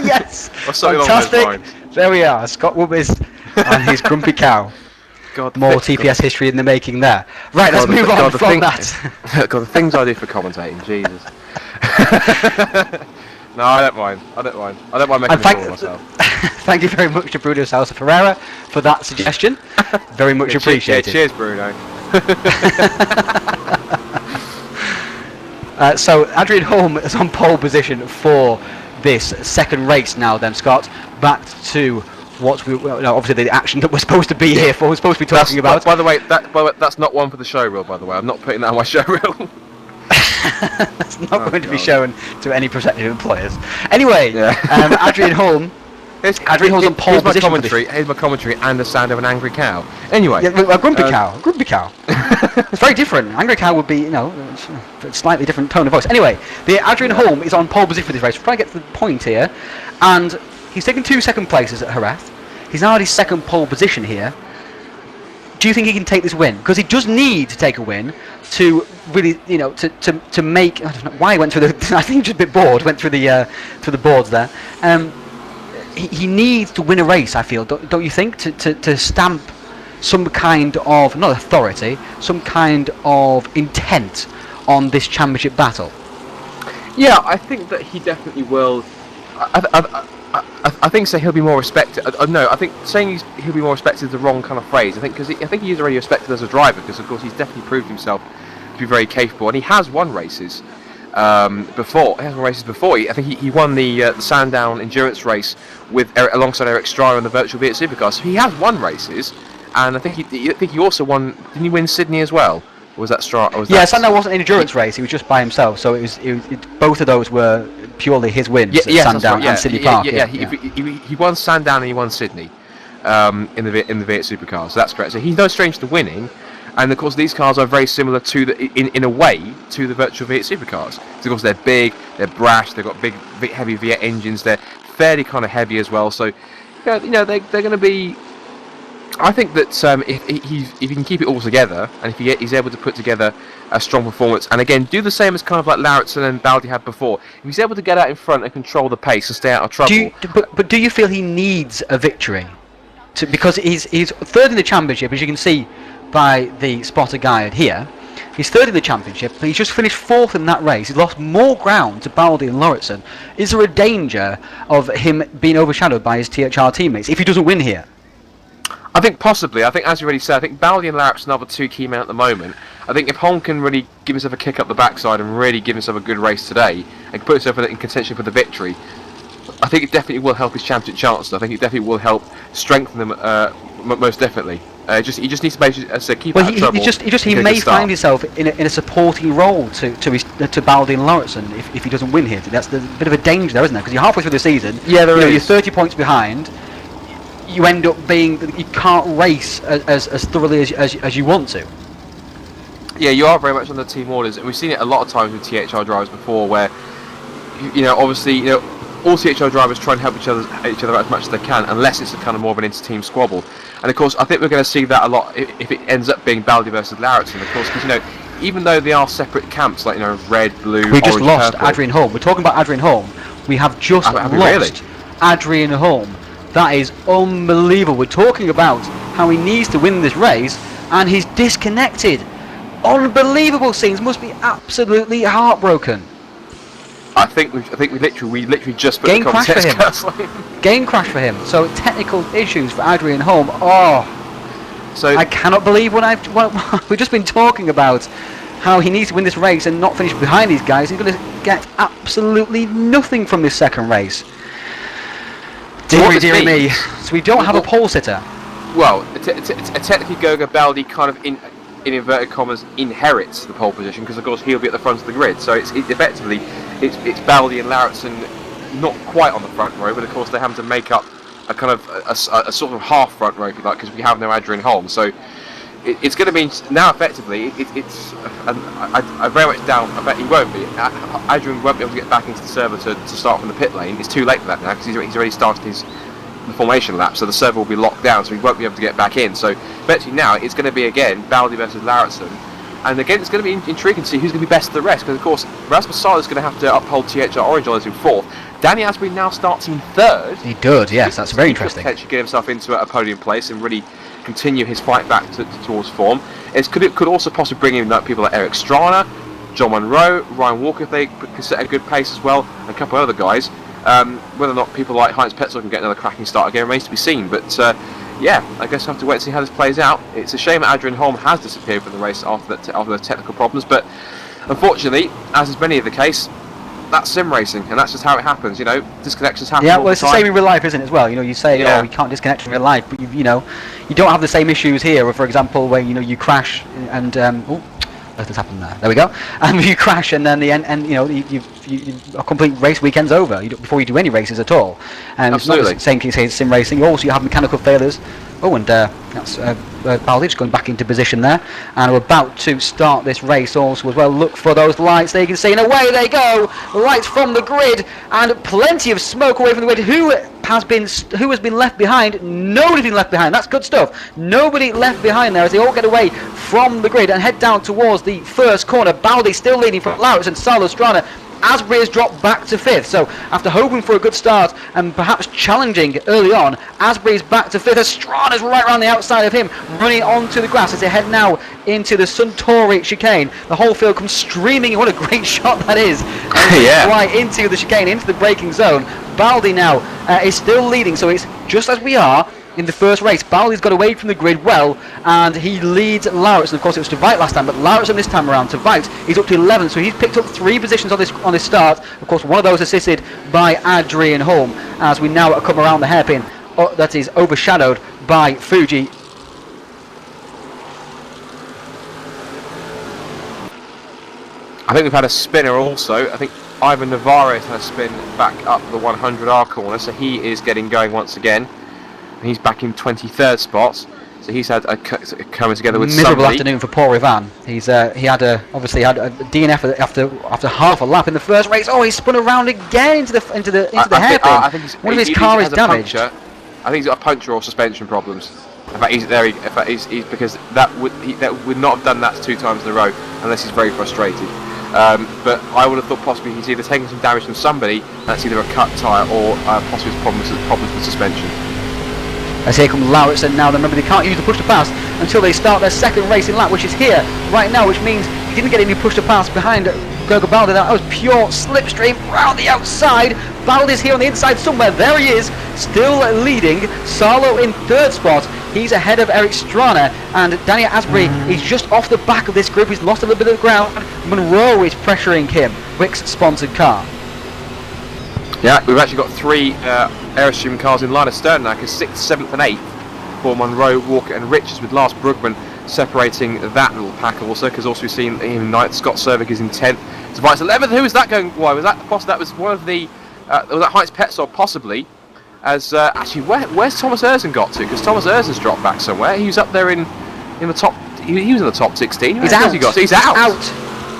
Yes. Fantastic. There we are. Scott Woodwiss and his grumpy cow. God, more TPS history in the making there. Right, let's move on from that. God, the things I do for commentating, Jesus. No, I don't mind. I don't mind making a fool of myself. Thank you very much to Bruno Salsa Ferreira for that suggestion. Very much appreciated. Cheers, Bruno. So Adrian Holm is on pole position for this second race now. Then Scott, back to what obviously the action that we're supposed to be here for. We're supposed to be talking about. By the way, that's not one for the show reel. By the way, I'm not putting that on my show reel. That's not going to be shown to any prospective employers. Anyway, Adrian Holm. Adrian Holm's on pole position. Here's my commentary and the sound of an angry cow. Anyway, a grumpy cow. Grumpy cow. It's very different. Angry cow would be, a slightly different tone of voice. Anyway, the Adrian Holm is on pole position for this race. We're trying to get to the point here, and he's taken 2 second places at Jerez. He's now at his second pole position here. Do you think he can take this win? Because he does need to take a win to really, to make. I don't know why he went through the. I think he was just a bit bored. Went through the boards there. He needs to win a race. I feel, don't you think, to stamp some kind of, not authority, some kind of intent on this championship battle? Yeah, I think that he definitely will. I think so. He'll be more respected. No, I think saying he'll be more respected is the wrong kind of phrase. I think he is already respected as a driver because of course he's definitely proved himself to be very capable, and he has won races before. He has won races before. I think he won the Sandown endurance race with alongside Eric Stryer on the Virtual V8 Supercar. So he has won races, and I think he also won. Didn't he win Sydney as well? Or was that Stryer? Sandown wasn't an endurance race. He was just by himself. So both of those were purely his wins. Sandown and Sydney Park. He won Sandown and he won Sydney in the V8 Supercar. So that's correct. So he's no stranger to winning. And of course, these cars are very similar to in a way to the Virtual V8 Supercars. So of course, they're big, they're brash, they've got big, heavy V8 engines. They're fairly kind of heavy as well. So they're going to be. I think that if he can keep it all together, and if he's able to put together a strong performance, and again do the same as kind of like Lauritsen and Baldi had before, if he's able to get out in front and control the pace and stay out of trouble. But do you feel he needs a victory? Because he's third in the championship, as you can see by the spotter guide here. He's third in the championship, but he's just finished fourth in that race. He's lost more ground to Baldi and Lauritsen. Is there a danger of him being overshadowed by his THR teammates if he doesn't win here? I think possibly. I think, as you already said, I think Baldi and Lauritsen are the two key men at the moment. I think if Holm can really give himself a kick up the backside and really give himself a good race today and put himself in contention for the victory, I think it definitely will help his championship chances. I think it definitely will help strengthen them most definitely. He just needs to keep out of trouble. He may find himself in a supporting role to Baldi and Lauritsen if he doesn't win here. That's a bit of a danger there, isn't there? Because you're halfway through the season. Yeah, there is. You're 30 points behind. You end up you can't race as thoroughly as you want to. Yeah, you are very much on the team orders, and we've seen it a lot of times with THR drivers before, where obviously all THR drivers try and help each other out as much as they can, unless it's a kind of more of an inter-team squabble. And of course, I think we're going to see that a lot if it ends up being Baldi versus Lauritsen, of course, because even though they are separate camps, like red, blue, we just orange, lost purple. Adrian Holm. We're talking about Adrian Holm. We have just lost really? Adrian Holm. That is unbelievable. We're talking about how he needs to win this race, and he's disconnected. Unbelievable scenes. Must be absolutely heartbroken. I think we literally just put game the crash for him. Cursor. Game crash for him. So technical issues for Adrian Holm. So I cannot believe what we've just been talking about. How he needs to win this race and not finish behind these guys. He's going to get absolutely nothing from this second race. Dear me. So we don't have a pole sitter. Well, technically Goga Baldi kind of in inverted commas inherits the pole position because of course he'll be at the front of the grid. So it's effectively Baldi and Lauritsen not quite on the front row, but of course they have to make up a kind of a sort of half front row if you like, because we have no Adrian Holm. So it's going to be now effectively. I very much doubt. I bet he won't be. Adrian won't be able to get back into the server to start from the pit lane. It's too late for that now because he's already started the formation lap, so the server will be locked down, so he won't be able to get back in. So effectively now it's going to be again Baldi versus Lauritsen, and again it's going to be intriguing to see who's going to be best of the rest, because of course Rasmus Sala is going to have to uphold THR Orange Oilers in fourth. Danny Asbury now starts in third. He does, yes, that's very interesting. He could potentially get himself into a podium place and really continue his fight back towards form. It could also possibly bring in people like Eric Strana, John Monroe, Ryan Walker if they can set a good pace as well, and a couple of other guys. Whether or not people like Heinz Petzold can get another cracking start again remains to be seen. But yeah, I guess we'll have to wait and see how this plays out. It's a shame that Adrian Holm has disappeared from the race after the technical problems, but unfortunately, as is many of the case, that's sim racing, and that's just how it happens. Disconnections happen. Yeah, all well, it's the same in real life, isn't it? As well, you say, Yeah. you can't disconnect from real life, but you don't have the same issues here. Or, for example, where you crash and nothing's happened there. There we go. You crash, and then the end, and a complete race weekend's over before you do any races at all. And Absolutely. It's not the same case as sim racing. Also, you have mechanical failures. Oh, and that's Baldi just going back into position there, and we're about to start this race also as well. Look for those lights there, you can see, and away they go, lights from the grid, and plenty of smoke away from the grid. Who has been left behind? Nobody's been left behind. That's good stuff. Nobody left behind there as they all get away from the grid and head down towards the first corner. Baldi still leading from Lauritsen, Sala, Strana, Asbury has dropped back to 5th. So after hoping for a good start and perhaps challenging early on, Asbury is back to 5th. Estrada's right around the outside of him, running onto the grass as they head now into the Suntory chicane. The whole field comes streaming. What a great shot that is. Yeah. Right into the chicane, into the braking zone. Baldi now is still leading, so it's just as we are in the first race. Baldi's got away from the grid well, and he leads Lauritsen. Of course, it was to Veit last time, but Lauritsen this time around to Veit. He's up to 11th, so he's picked up 3 positions on this start. Of course, one of those assisted by Adrian Holm, as we now come around the hairpin. That is overshadowed by Fuji. I think we've had a spinner also. I think Ivan Navarez had a spin back up the 100R corner, so he is getting going once again. He's back in 23rd spot, so he's had a coming together with miserable somebody. afternoon for Paul Rerun. He had obviously had a DNF after half a lap in the first race. Oh, he spun around again into the hairpin. I think one of his car is damaged. I think he's got a puncture or suspension problems. In fact, he's because that would not have done that 2 times in a row unless he's very frustrated. But I would have thought possibly he's either taken some damage from somebody, that's either a cut tyre or possibly problems with suspension. As here comes Lauritsen now. Remember, they can't use the push to pass until they start their second racing lap, which is here right now, which means he didn't get any push to pass behind Gergo Baldi. That was pure slipstream round the outside. Baldi's here on the inside somewhere. There he is, still leading. Salo in 3rd spot. He's ahead of Eric Strana, and Daniel Asbury is just off the back of this group. He's lost a little bit of ground. Monroe is pressuring him. Wick's sponsored car. Yeah, we've actually got 3 Airstream cars in line of stern now, because 6th, 7th and 8th for Monroe, Walker and Richards, with Lars Brugman separating that little pack also, because also we've seen in 9th, Scott Servick is in 10th, Tobias 11th. Who was that going? Why was that? That was one of the was that Heinz Petzol possibly, as actually where's Thomas Erzen got to, because Thomas Erzen's dropped back somewhere. He was up there in the top, he was in the top 16. He's out. He's out.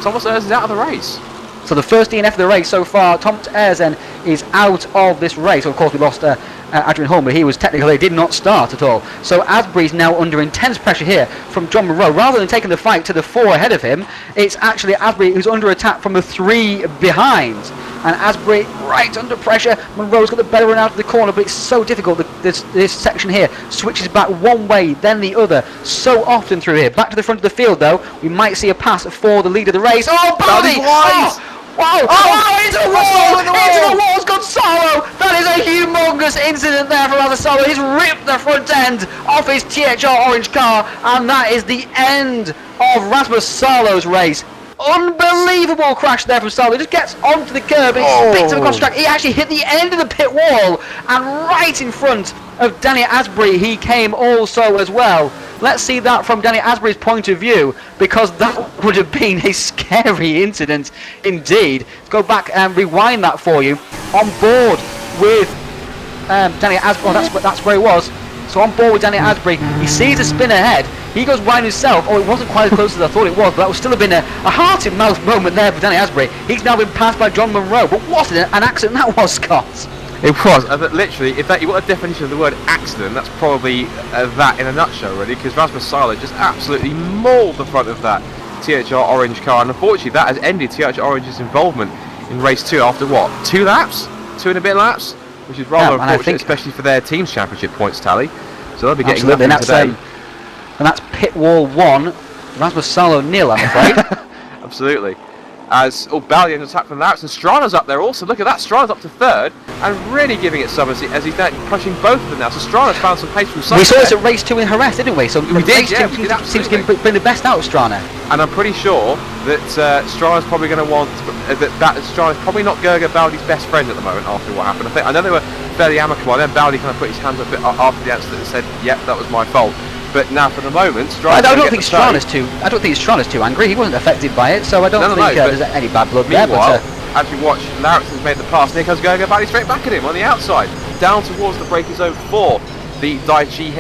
Thomas Erzen's out of the race. So the first DNF of the race so far, Thomas Erzen is out of this race. Of course, we lost Adrian Holm, but he was technically did not start at all. So Asbury's now under intense pressure here from John Monroe. Rather than taking the fight to the 4 ahead of him, it's actually Asbury who's under attack from the 3 behind. And Asbury right under pressure. Monroe's got the better run out of the corner, but it's so difficult. This section here switches back one way, then the other, so often through here. Back to the front of the field, though, we might see a pass for the lead of the race. Oh, Baldi! Wow! Oh, into the wall! Into the wall's Gonzalo! That is a humongous incident there from Gonzalo. He's ripped the front end off his THR orange car, and that is the end of Rasmus Salo's race. Unbelievable crash there from Salo. He just gets onto the curb and he spits him across the track. He actually hit the end of the pit wall, and right in front of Danny Asbury he came also as well. Let's see that from Danny Asbury's point of view, because that would have been a scary incident indeed. Let's go back and rewind that for you. On board with Danny Asbury, that's where he was. So on board with Danny Asbury, he sees a spin ahead. He goes wide himself. Oh, it wasn't quite as close as I thought it was, but that would still have been a heart-in-mouth moment there for Danny Asbury. He's now been passed by John Monroe. But what an accident that was, Scott. It was. Literally, if you want a definition of the word accident, that's probably that in a nutshell, really, because Rasmus Salo just absolutely mauled the front of that THR Orange car, and unfortunately that has ended THR Orange's involvement in race 2 after, what, 2 laps? 2 and a bit laps? Which is rather unfortunate, especially for their team's championship points tally. So they'll be getting nothing today. And that's pit wall 1, Rasmus Salo nil, I'm afraid. Absolutely. As Baldi ends attack from Lauritsen. Strana's up there also. Look at that. Strana's up to 3rd and really giving it some as he's now pushing both of them now. So Strana's found some pace from somewhere. We saw this at race 2 in Jerez, didn't we? So we did, yeah. Seems to bring the best out of Strana. And I'm pretty sure that Strana's probably going to want that Strana's probably not Gergo Baldi's best friend at the moment after what happened. I know they were fairly amicable, and then Baldi kind of put his hands up after the accident and said, "Yep, that was my fault." But now, for the moment, Strana's I don't think Strana's too angry. He wasn't affected by it, so I don't think there's any bad blood there. But as we watch, Lauritsen's made the pass, and here comes Gergo Baldi straight back at him on the outside, down towards the braking zone for the Daichi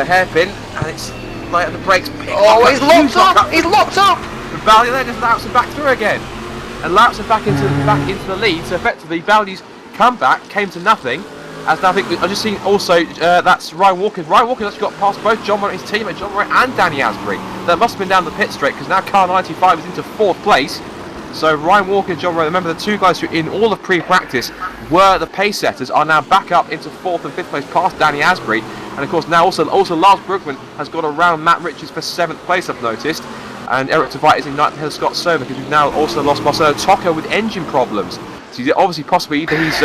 hairpin, and it's like the brakes. Oh, he's locked up! He's locked up! And Baldi then just Lauritsen back through again, and Lauritsen back into the lead. So effectively, Baldi's comeback came to nothing. As now I think I've just seen also that's Ryan Walker. Ryan Walker's actually got past both John Monroe, his teammate John Monroe, and Danny Asbury. That must have been down the pit straight, because now car 95 is into 4th place. So Ryan Walker and John Rowe, remember the two guys who in all of pre-practice were the pace setters, are now back up into 4th and 5th place past Danny Asbury. And of course now also Lars Brugman has got around Matt Richards for 7th place, I've noticed. And Eric Tveit is in 9th ahead of Scott Sober, because we've now also lost Marcelo Tocco with engine problems. So he's obviously possibly either he's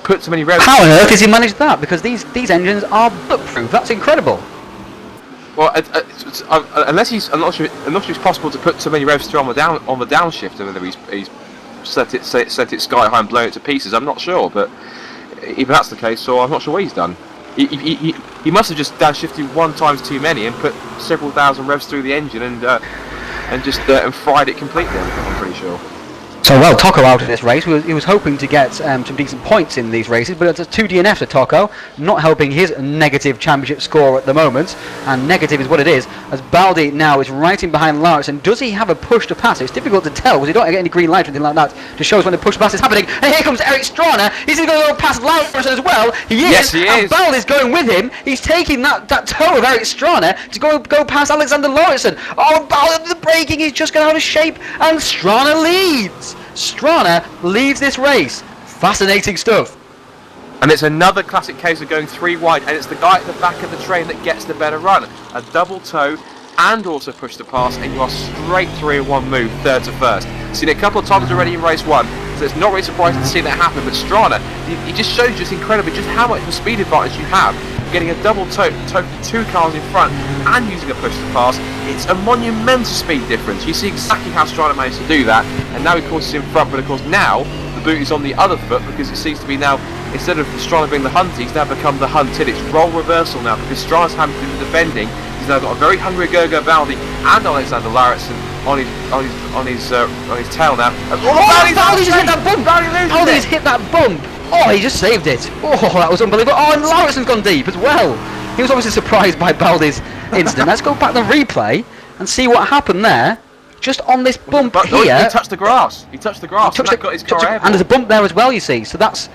put too many revs. How on earth has he managed that? Because these engines are bulletproof. That's incredible. Well, unless I'm not sure if it's possible to put too many revs through on the downshifter, whether he's set it sky high and blown it to pieces. I'm not sure, but if that's the case, so I'm not sure what he's done. He must have just downshifted one times too many and put several thousand revs through the engine and just fried it completely. I'm pretty sure. So well, Tocco out of this race. He was hoping to get some decent points in these races, but it's a 2 DNF to Tocco, not helping his negative championship score at the moment. And negative is what it is, as Baldi now is right in behind Larson. Does he have a push to pass? It's difficult to tell because you don't get any green light or anything like that to show us when the push to pass is happening. And here comes Eric Strana. Is he going to go past Larson as well? He is. Yes, he is. And Baldi's going with him. He's taking that toe of Eric Strana to go past Alexander Lauritsen. Oh, Baldi, the braking, he's just got out of shape, and Strana leads. Strana leads this race. Fascinating stuff. And it's another classic case of going 3 wide, and it's the guy at the back of the train that gets the better run. A double toe and also push to pass, and you are straight through in one move, 3rd to 1st. Seen it a couple of times already in race 1, so it's not really surprising to see that happen. But Strana, he just shows just incredibly just how much of a speed advantage you have. Getting a double toe from 2 cars in front and using a push to pass, it's a monumental speed difference. You see exactly how Strana managed to do that, and now of course he's in front, but of course now the boot is on the other foot, because it seems to be now, instead of Strana being the hunter, he's now become the hunted. It's role reversal now, because Strana's having to do the defending. He's now got a very hungry Gergo Baldi and Alexander Lauritsen on his tail now. Baldi's hit that bump! Baldi's hit that bump! Oh, he just saved it. Oh, that was unbelievable. Oh, and Lauritsen's gone deep as well. He was obviously surprised by Baldi's incident. Let's go back to the replay and see what happened there. Just on this bump here. He touched the grass. He touched the grass. And that got his car airborne. And there's a bump there as well, you see. So that's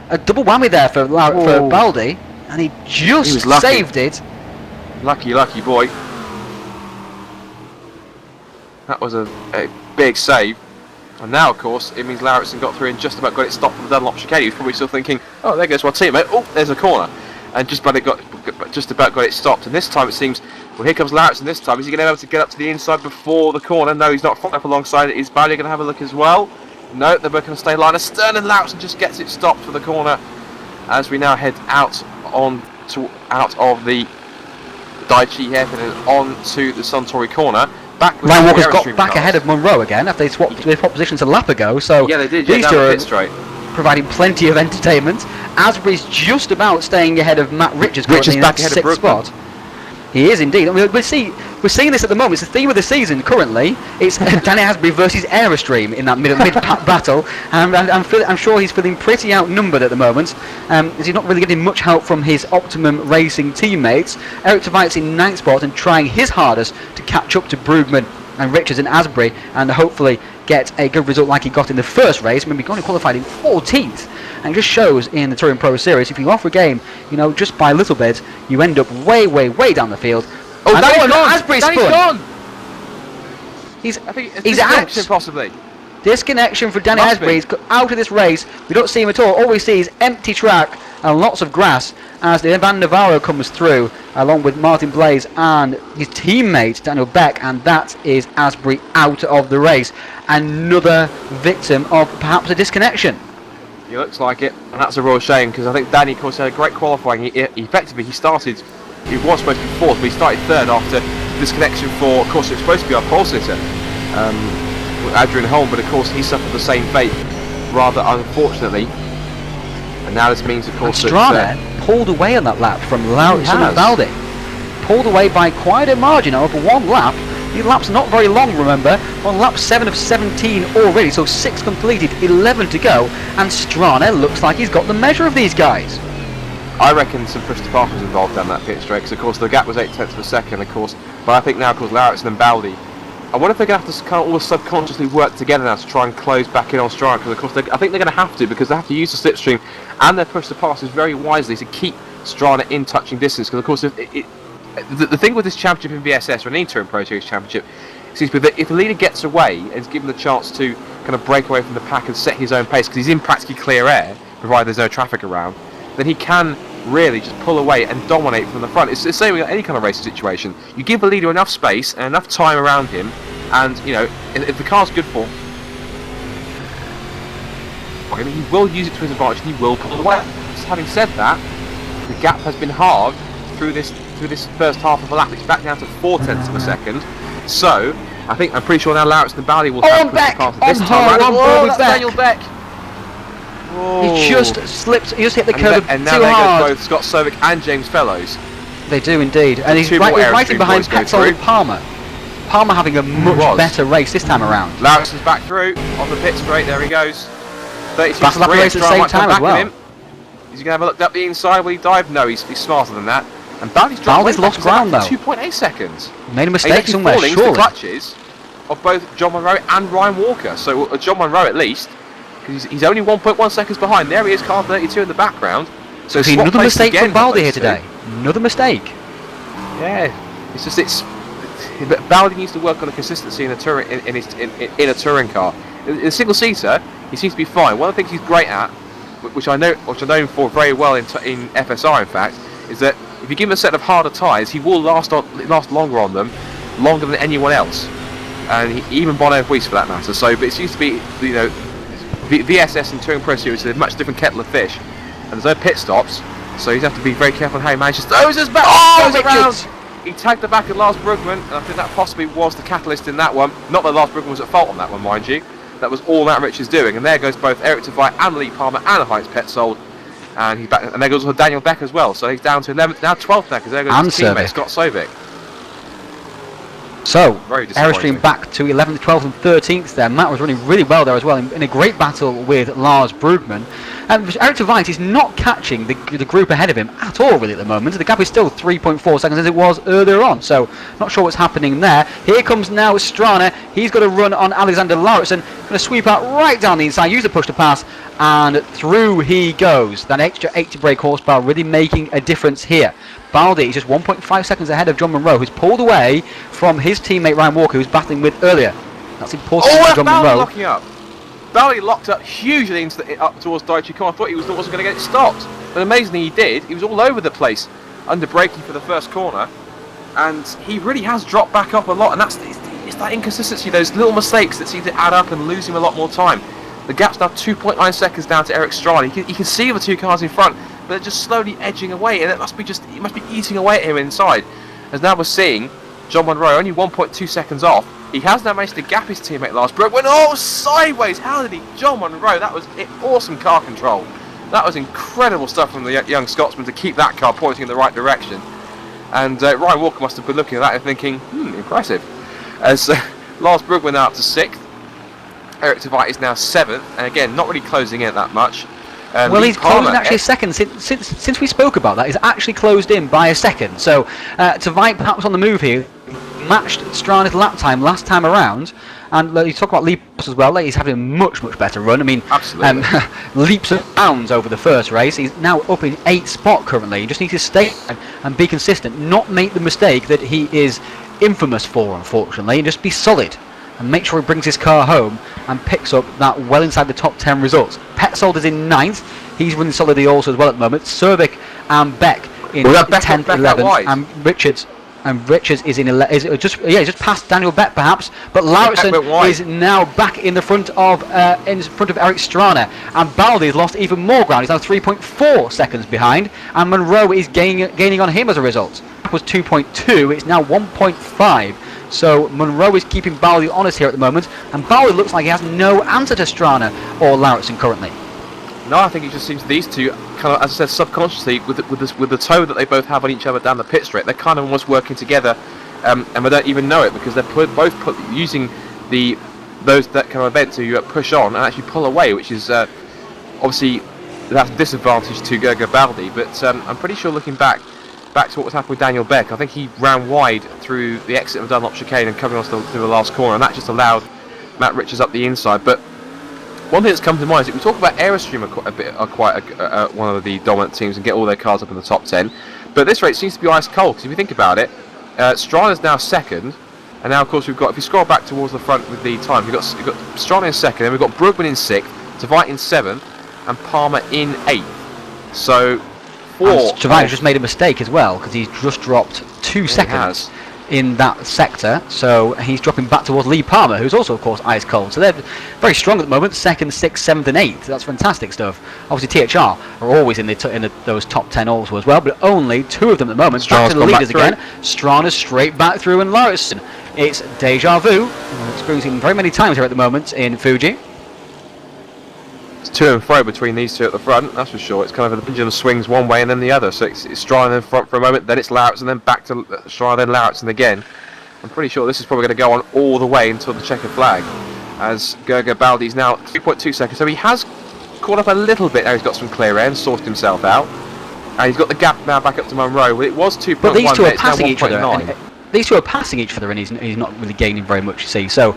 a double whammy there for Baldi. And he just saved it. Lucky boy. That was a big save. And now, of course, it means Lauritsen got through and just about got it stopped from the Dunlop chicane. He was probably still thinking, oh, there goes my teammate. Oh, there's a corner. And just about got it stopped. And this time it seems, well, here comes Lauritsen this time. Is he going to be able to get up to the inside before the corner? No, he's not far up alongside it. Is Baldi going to have a look as well? No, they're both going to stay line astern, and Lauritsen just gets it stopped for the corner as we now head out of the Daiichi hairpin and on to the Suntory corner. Ryan Walker's got back ahead of Munro again after they swapped positions a lap ago. So yeah, they did. These two are providing plenty of entertainment. Asbury's just about staying ahead of Matt Richards, currently in that 6th spot. He is indeed. I mean, we're seeing this at the moment. It's the theme of the season currently. It's Danny Asbury versus Aerostream in that mid battle. I'm sure he's feeling pretty outnumbered at the moment. As he's not really getting much help from his Optimum Racing teammates. Eric Tveit's in 9th spot and trying his hardest to catch up to Brugman and Richards and Asbury, and hopefully get a good result like he got in the first race. Remember, he only qualified in 14th, and it just shows in the Touring Pro Series, if you offer a game, just by a little bit, you end up way down the field. Oh, Danny's gone! Asbury's gone! He's out. Possibly. Disconnection for Danny Asbury. He's out of this race. We don't see him at all. All we see is empty track and lots of grass as the Van Navarro comes through along with Martin Blaze and his teammate Daniel Beck, and that is Asbury out of the race. Another victim of perhaps a disconnection. He looks like it, and that's a real shame, because I think Danny, of course, had a great qualifying. He was supposed to be 4th, but he started 3rd after disconnection for, of course, it was supposed to be our pole sitter, Adrian Holm, but of course he suffered the same fate, rather unfortunately. And now this means, of course, Strana pulled away on that lap from Lauritsen and Baldi. Pulled away by quite a margin over 1 lap. The lap's not very long, remember. On lap 7 of 17 already, so 6 completed, 11 to go. And Strana looks like he's got the measure of these guys. I reckon some push to pass was involved down that pit straight, because of course the gap was 8/10 of a second, of course. But I think now, of course, Lauritsen and Baldi, I wonder if they're going to have to kind of all subconsciously work together now to try and close back in on Strana, because of course I think they're going to have to, because they have to use the slipstream and their push to passes very wisely to keep Strana in touching distance. Because of course, the thing with this championship in VSS, or any Touring Pro Series championship, seems to be that if the leader gets away and is given the chance to kind of break away from the pack and set his own pace, because he's in practically clear air, provided there's no traffic around, then he can really just pull away and dominate from the front. It's the same with any kind of racing situation. You give the leader enough space and enough time around him, and if the car's good for him, he will use it to his advantage and he will pull away. Just having said that, the gap has been halved through this first half of the lap. It's back down to 0.4 of a second. So I'm pretty sure now Lauritsen and Bowley will try to push the car this time around. Oh, that's Daniel Beck. He just slipped. He just hit the curb and now too there hard. goes both Scott Sovic and James Fellows. They do indeed, and he's right in behind Petzold and Palmer. Palmer having a much better race this time around. Lauritsen's back through on the pit straight. There he goes. 32 Fast lap race at the same time as well. Is he going to have a look up the inside? Will he dive? No, he's smarter than that. And Bowley's lost ground though. 2.8 seconds. Made a mistake somewhere, surely. The clutches of both John Munro and Ryan Walker. So John Munro at least, because he's only 1.1 seconds behind. There he is, car 32 in the background. So another mistake from Bowley here today. Another mistake. Yeah, but Bowley needs to work on the consistency in a touring car. In a single seater, he seems to be fine. One of the things he's great at, which I know him for very well in FSR, in fact, is that if you give him a set of harder tyres, he will last longer on them, longer than anyone else, and even Bono Weiss for that matter. So, but it seems to be, VSS and TouringProSeries is a much different kettle of fish, and there's no pit stops, so you have to be very careful on how he manages. Those is back. Goes around. He tagged the back of Lars Brugman, and I think that possibly was the catalyst in that one. Not that Lars Brugman was at fault on that one, mind you. That was all Matt Richards doing, and there goes both Eric Tveit and Lee Palmer and Heinz Petzold, and he's back. And there goes also Daniel Beck as well. So he's down to 11th, now 12th now, because there goes his teammate Scott Sovic. So, Airstream back to 11th, 12th and 13th there. Matt was running really well there as well in a great battle with Lars Brugman. And Eric Tveit is not catching the group ahead of him at all really at the moment. The gap is still 3.4 seconds as it was earlier on. So, not sure what's happening there. Here comes now Strana. He's got to run on Alexander Lauritsen. Going to sweep out right down the inside, use the push to pass, and through he goes. That extra 80 brake horsepower really making a difference here. Baldy is just 1.5 seconds ahead of John Munro, who's pulled away from his teammate Ryan Walker, who's battling with earlier. That's important for John Munro. Locking up. Baldy locked up hugely up towards Daichi Kon. I thought he wasn't going to get it stopped, but amazingly he did. He was all over the place under braking for the first corner, and he really has dropped back up a lot. And it's that inconsistency, those little mistakes that seem to add up and lose him a lot more time. The gap's now 2.9 seconds down to Eric Strana. You can see the two cars in front, but they're just slowly edging away, and it must be eating away at him inside. As now we're seeing John Munro only 1.2 seconds off. He has now managed to gap his teammate Lars Brugman. Oh, sideways! How did he? John Munro, that was awesome car control. That was incredible stuff from the young Scotsman to keep that car pointing in the right direction. And Ryan Walker must have been looking at that and thinking, impressive. As Lars Brugman now up to 6th. Eric Tveit is now 7th, and again, not really closing in that much. Well, he's closed actually a second. Since we spoke about that, he's actually closed in by a second. So, Tveit perhaps on the move here, matched Strana's lap time last time around. And you talk about leaps as well. He's having a much better run. I mean, leaps and bounds over the first race. He's now up in 8th spot currently. He just needs to stay and be consistent, not make the mistake that he is infamous for, unfortunately, and just be solid. And make sure he brings his car home and picks up that well inside the top 10 results. Petzold is in 9th. He's running solidly also as well at the moment. Servic and Beck in 10th, 11th, and Richards is in just past Daniel Beck perhaps, but Lauritsen is now back in the front of Eric Strana, and Baldy's lost even more ground. He's now 3.4 seconds behind, and Munro is gaining on him as a result. That was 2.2. It's now 1.5. So Munro is keeping Baldy honest here at the moment, and Baldy looks like he has no answer to Strana or Lauritsen currently. No, I think it just seems these two, kind of, as I said, subconsciously, with the toe that they both have on each other down the pit straight, they're kind of almost working together, and they don't even know it, because they're both using that kind of event to push on and actually pull away, which is obviously that's a disadvantage to Gergo Baldi. But I'm pretty sure, looking back to what was happening with Daniel Beck, I think he ran wide through the exit of Dunlop chicane and coming off through the last corner, and that just allowed Matt Richards up the inside. But one thing that's come to mind is that we talk about Aerostream are one of the dominant teams and get all their cars up in the top 10, but this race seems to be ice cold, because if you think about it, Strana's now 2nd, And now, of course, we've got, if you scroll back towards the front with the time, we've got Strana in 2nd, then we've got Brugman in 6th, Tveit in 7th, and Palmer in 8th. So, Tveit just made a mistake as well, because he's just dropped 2 seconds in that sector, so he's dropping back towards Lee Palmer, who's also, of course, ice cold. So they're very strong at the moment, 2nd, 6th, 7th and 8th. That's fantastic stuff. Obviously, THR are always in those top 10 also as well, but only 2 of them at the moment. Back to the leaders again. Strana's straight back through, and Lauritsen. It's deja vu. We're experiencing very many times here at the moment in Fuji. It's to and fro between these two at the front, that's for sure. It's kind of the pendulum swings one way and then the other. So it's Strana in front for a moment, then it's Lauritsen, then back to Strana, then Lauritsen again. I'm pretty sure this is probably going to go on all the way until the checkered flag, as Gerger Baldi's now 3.2 seconds. So he has caught up a little bit. Now he's got some clear air and sorted himself out. And he's got the gap now back up to Munro. Well, it was 2.1, but these two are passing each other. And he's not really gaining very much, you see. So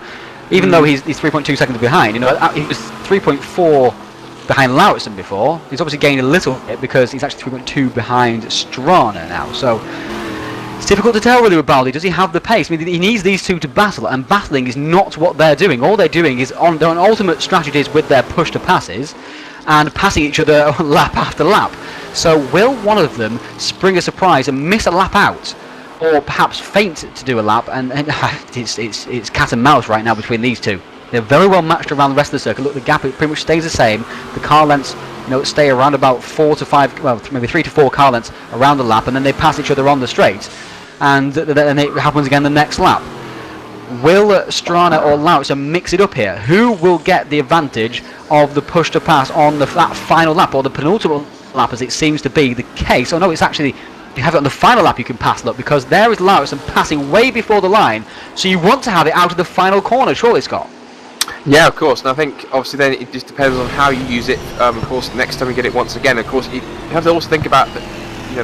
even though he's 3.2 seconds behind, he was 3.4 behind Lauritsen before. He's obviously gained a little bit because he's actually 3.2 behind Strana now. So it's difficult to tell really with Baldi. Does he have the pace? I mean, he needs these two to battle, and battling is not what they're doing. All they're doing is on ultimate strategies with their push to passes and passing each other lap after lap. So will one of them spring a surprise and miss a lap out, or perhaps feint to do a lap? And it's cat and mouse right now between these two. They're very well matched around the rest of the circuit. Look, the gap pretty much stays the same. The car lengths, stay around about 4 to 5, well, maybe 3 to 4 car lengths around the lap, and then they pass each other on the straight, and then it happens again the next lap. Will Strana or Lauritsen mix it up here? Who will get the advantage of the push to pass on that final lap, or the penultimate lap, as it seems to be the case? Oh no, it's actually, you have it on the final lap you can pass, look, because there is Lauritsen passing way before the line, so you want to have it out of the final corner, surely, Scott? Yeah, of course, and I think obviously then it just depends on how you use it. Of course, next time we get it once again, of course, you have to also think about, the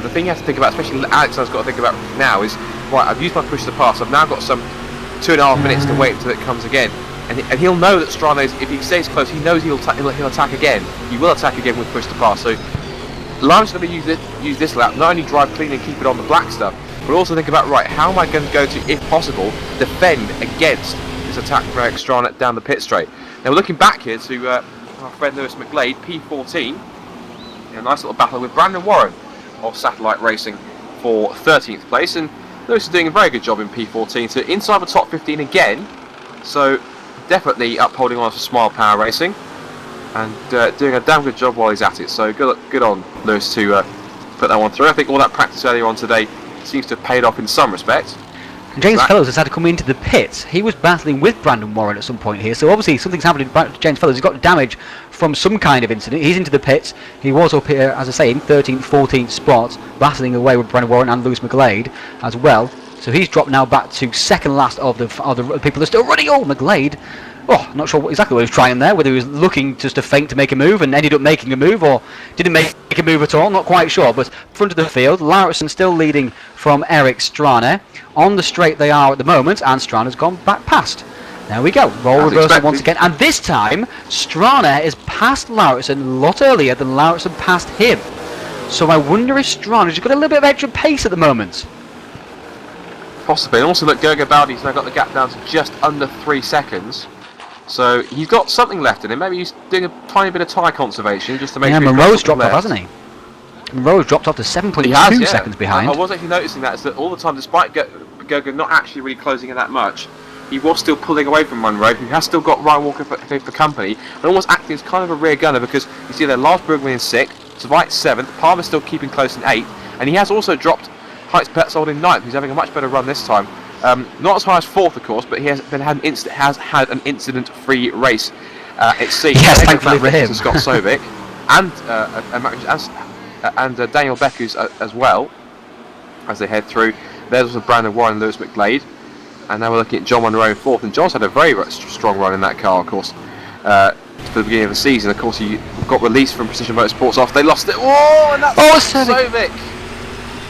thing you have to think about, especially Alexander's got to think about now is, right, I've used my push to pass, I've now got some 2.5 minutes to wait until it comes again. And he'll know that Strana, if he stays close, he knows he'll attack again. He will attack again with push to pass. So Lauritsen's going to use this lap, not only drive clean and keep it on the black stuff, but also think about, right, how am I going to go to, if possible, defend against this attack from Eric Strana down the pit straight. Now we're looking back here to our friend Lewis McGlade, P14, in a nice little battle with Brandon Warren of Satellite Racing for 13th place, and Lewis is doing a very good job in P14, so inside the top 15 again, so definitely upholding on for Smile Power Racing, and doing a damn good job while he's at it, so good on Lewis to put that one through. I think all that practice earlier on today seems to have paid off in some respects. And James Fellows has had to come into the pits. He was battling with Brandon Warren at some point here, so obviously something's happened to James Fellows. He's got damage from some kind of incident. He's into the pits. He was up here, as I say, in 13th, 14th spot, battling away with Brandon Warren and Lewis McGlade as well. So he's dropped now back to second last of the people that are still running. Oh, McGlade. Oh, not sure exactly what he was trying there, whether he was looking just to feint to make a move and ended up making a move, or didn't make a move at all, not quite sure. But front of the field, Lauritsen still leading from Eric Strana. On the straight they are at the moment, and Strana's gone back past. There we go, role reversal once again, and this time Strana is past Lauritsen a lot earlier than Lauritsen passed him. So I wonder if Strana's got a little bit of extra pace at the moment. Possibly, and also look, Gerger Baldi's now got the gap down to just under 3 seconds. So he's got something left in him. Maybe he's doing a tiny bit of tyre conservation just to make sure. Yeah, Monroe's dropped off, hasn't he? Monroe's dropped off to 7.2 seconds behind. I was actually noticing that, is that all the time, despite Gerger not actually really closing in that much, he was still pulling away from Monroe, who has still got Ryan Walker for company, and almost acting as kind of a rear gunner, because you see there, Lars Brugman in 6th, Tveit 7th, Palmer's still keeping close in 8th, and he has also dropped Heitz Petzold in 9th, who's having a much better run this time. Not as high as 4th, of course, but he has had an incident-free race at sea. Yes, thankfully for him. Scott Sovic and Daniel Beckus as well, as they head through. There's also Brandon Warren and Lewis McGlade, and now we're looking at John Monroe in 4th. And John's had a very strong run in that car, of course, for the beginning of the season. Of course, he got released from Precision Motorsports after they lost it. Oh, and that's Sovic.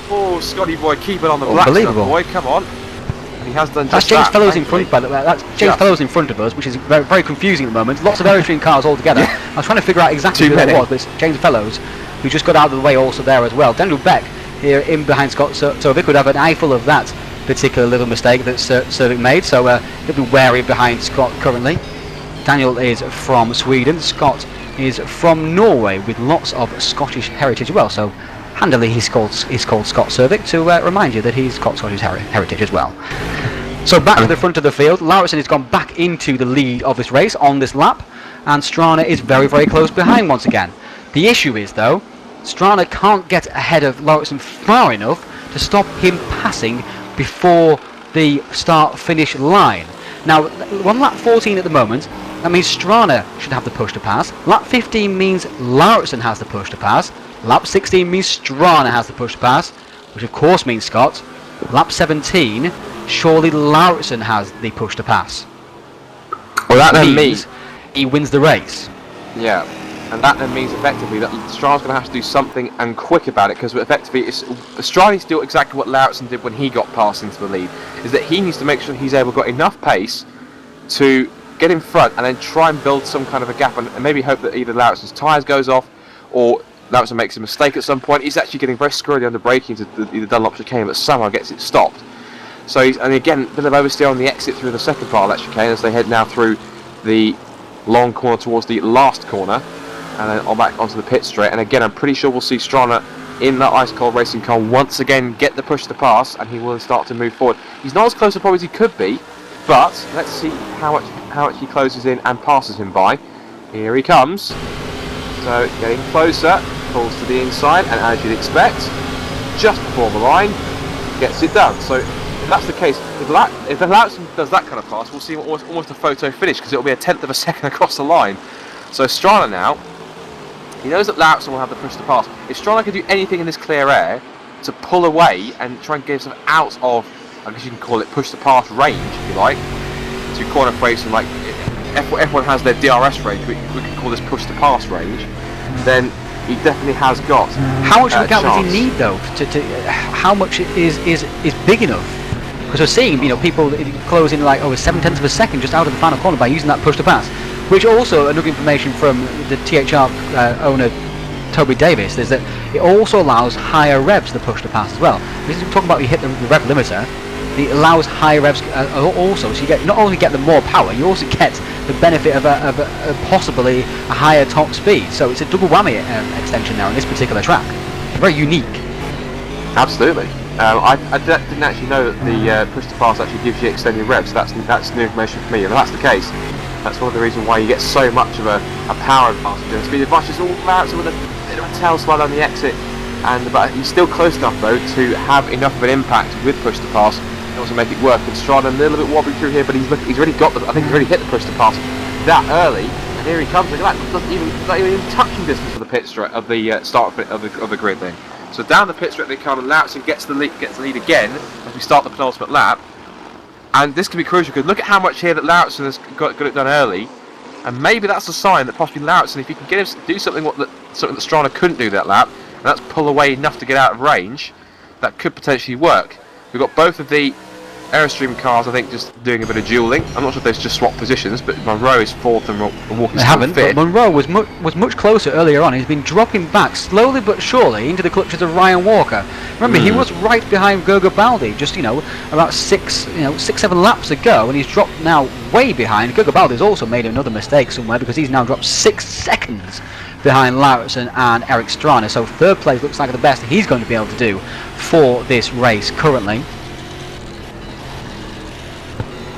Oh, Scotty boy, keep it on the black stuff, boy. Come on. And he has done just James Fellows in front, by the way. That's James Fellows in front of us, which is very, very confusing at the moment. Lots of Eritrean cars all together. I was trying to figure out exactly who that was, but it's James Fellows, who just got out of the way also there as well. Daniel Beck here in behind Scott Sovic would have an eyeful of that particular little mistake that Cervic made, so he'll be wary behind Scott currently. Daniel is from Sweden, Scott is from Norway with lots of Scottish heritage as well, so handily he's called Scott Cervic to remind you that he's got Scottish heritage as well. So back to the front of the field, Lauritsen has gone back into the lead of this race on this lap, and Strana is very, very close behind once again. The issue is, though, Strana can't get ahead of Lauritsen far enough to stop him passing before the start-finish line. Now, on lap 14 at the moment, that means Strana should have the push to pass. Lap 15 means Lauritsen has the push to pass. Lap 16 means Strana has the push to pass, which of course means Scott. Lap 17, surely Lauritsen has the push to pass. Well, that then means he wins the race. Yeah, and that then means effectively that Strana's going to have to do something and quick about it, because effectively Strana needs to do exactly what Lauritsen did when he got passed into the lead, is that he needs to make sure he's got enough pace to get in front and then try and build some kind of a gap, and maybe hope that either Lauritsen's tyres goes off or Lauritsen makes a mistake at some point. He's actually getting very squirrely under braking to the Dunlop chicane, but somehow gets it stopped. So and again, a bit of oversteer on the exit through the second part of that chicane as they head now through the long corner towards the last corner, and then on back onto the pit straight. And again, I'm pretty sure we'll see Strana in that ice cold racing car once again get the push to pass, and he will start to move forward. He's not as close to probably as he could be, but let's see how much he closes in and passes him by. Here he comes. So getting closer, pulls to the inside, and as you'd expect, just before the line, gets it done. So if that's the case, if Lauritsen does that kind of pass, we'll see almost a photo finish, because it'll be a tenth of a second across the line. So Strana now, he knows that Lauritsen will have the push to pass. If Strana can do anything in this clear air to pull away and try and get himself out of, I guess you can call it push to pass range, if you like, to corner racing, like F1 has their DRS range, we can call this push to pass range, then he definitely has got. How much of a gap does he need, though? How much is big enough? Because we're seeing, people closing like over 7/10 of a second just out of the final corner by using that push to pass. Which also, another information from the THR owner Toby Davis is that it also allows higher revs the push to pass as well. This is talking about you hit the rev limiter. It allows high revs also, so you not only get the more power, you also get the benefit of a possibly a higher top speed. So it's a double whammy extension now on this particular track. Very unique. Absolutely. I didn't actually know that the push to pass actually gives you extended revs. That's new information for me. And if that's the case, that's one of the reasons why you get so much of a power advantage during speed. As much as all Lauritsen with a bit of a tail slide on the exit, but he's still close enough though to have enough of an impact with push to pass and also make it work. And Strana a little bit wobbly through here, but he's already got I think he's already hit the push to pass that early. And here he comes. Look at that! Not even touching distance of the pit straight of the start of the grid then. So down the pit straight they come, and Lauritsen gets the lead again as we start the penultimate lap. And this can be crucial, because look at how much here that Lauritsen has got it done early, and maybe that's a sign that possibly Lauritsen, if he can get him to do something that Strana couldn't do that lap, and that's pull away enough to get out of range, that could potentially work. We've got both of the Airstream cars, I think, just doing a bit of duelling. I'm not sure if they've just swapped positions, but Monroe is fourth and Walker's They haven't, fifth. but Monroe was much closer earlier on. He's been dropping back slowly but surely into the clutches of Ryan Walker. Remember, he was right behind Gurgabaldi just about 6-7 laps ago, and he's dropped now way behind. Gurgabaldi's also made another mistake somewhere, because he's now dropped 6 seconds behind Lauritsen and Eric Strana. So third place looks like the best he's going to be able to do for this race currently.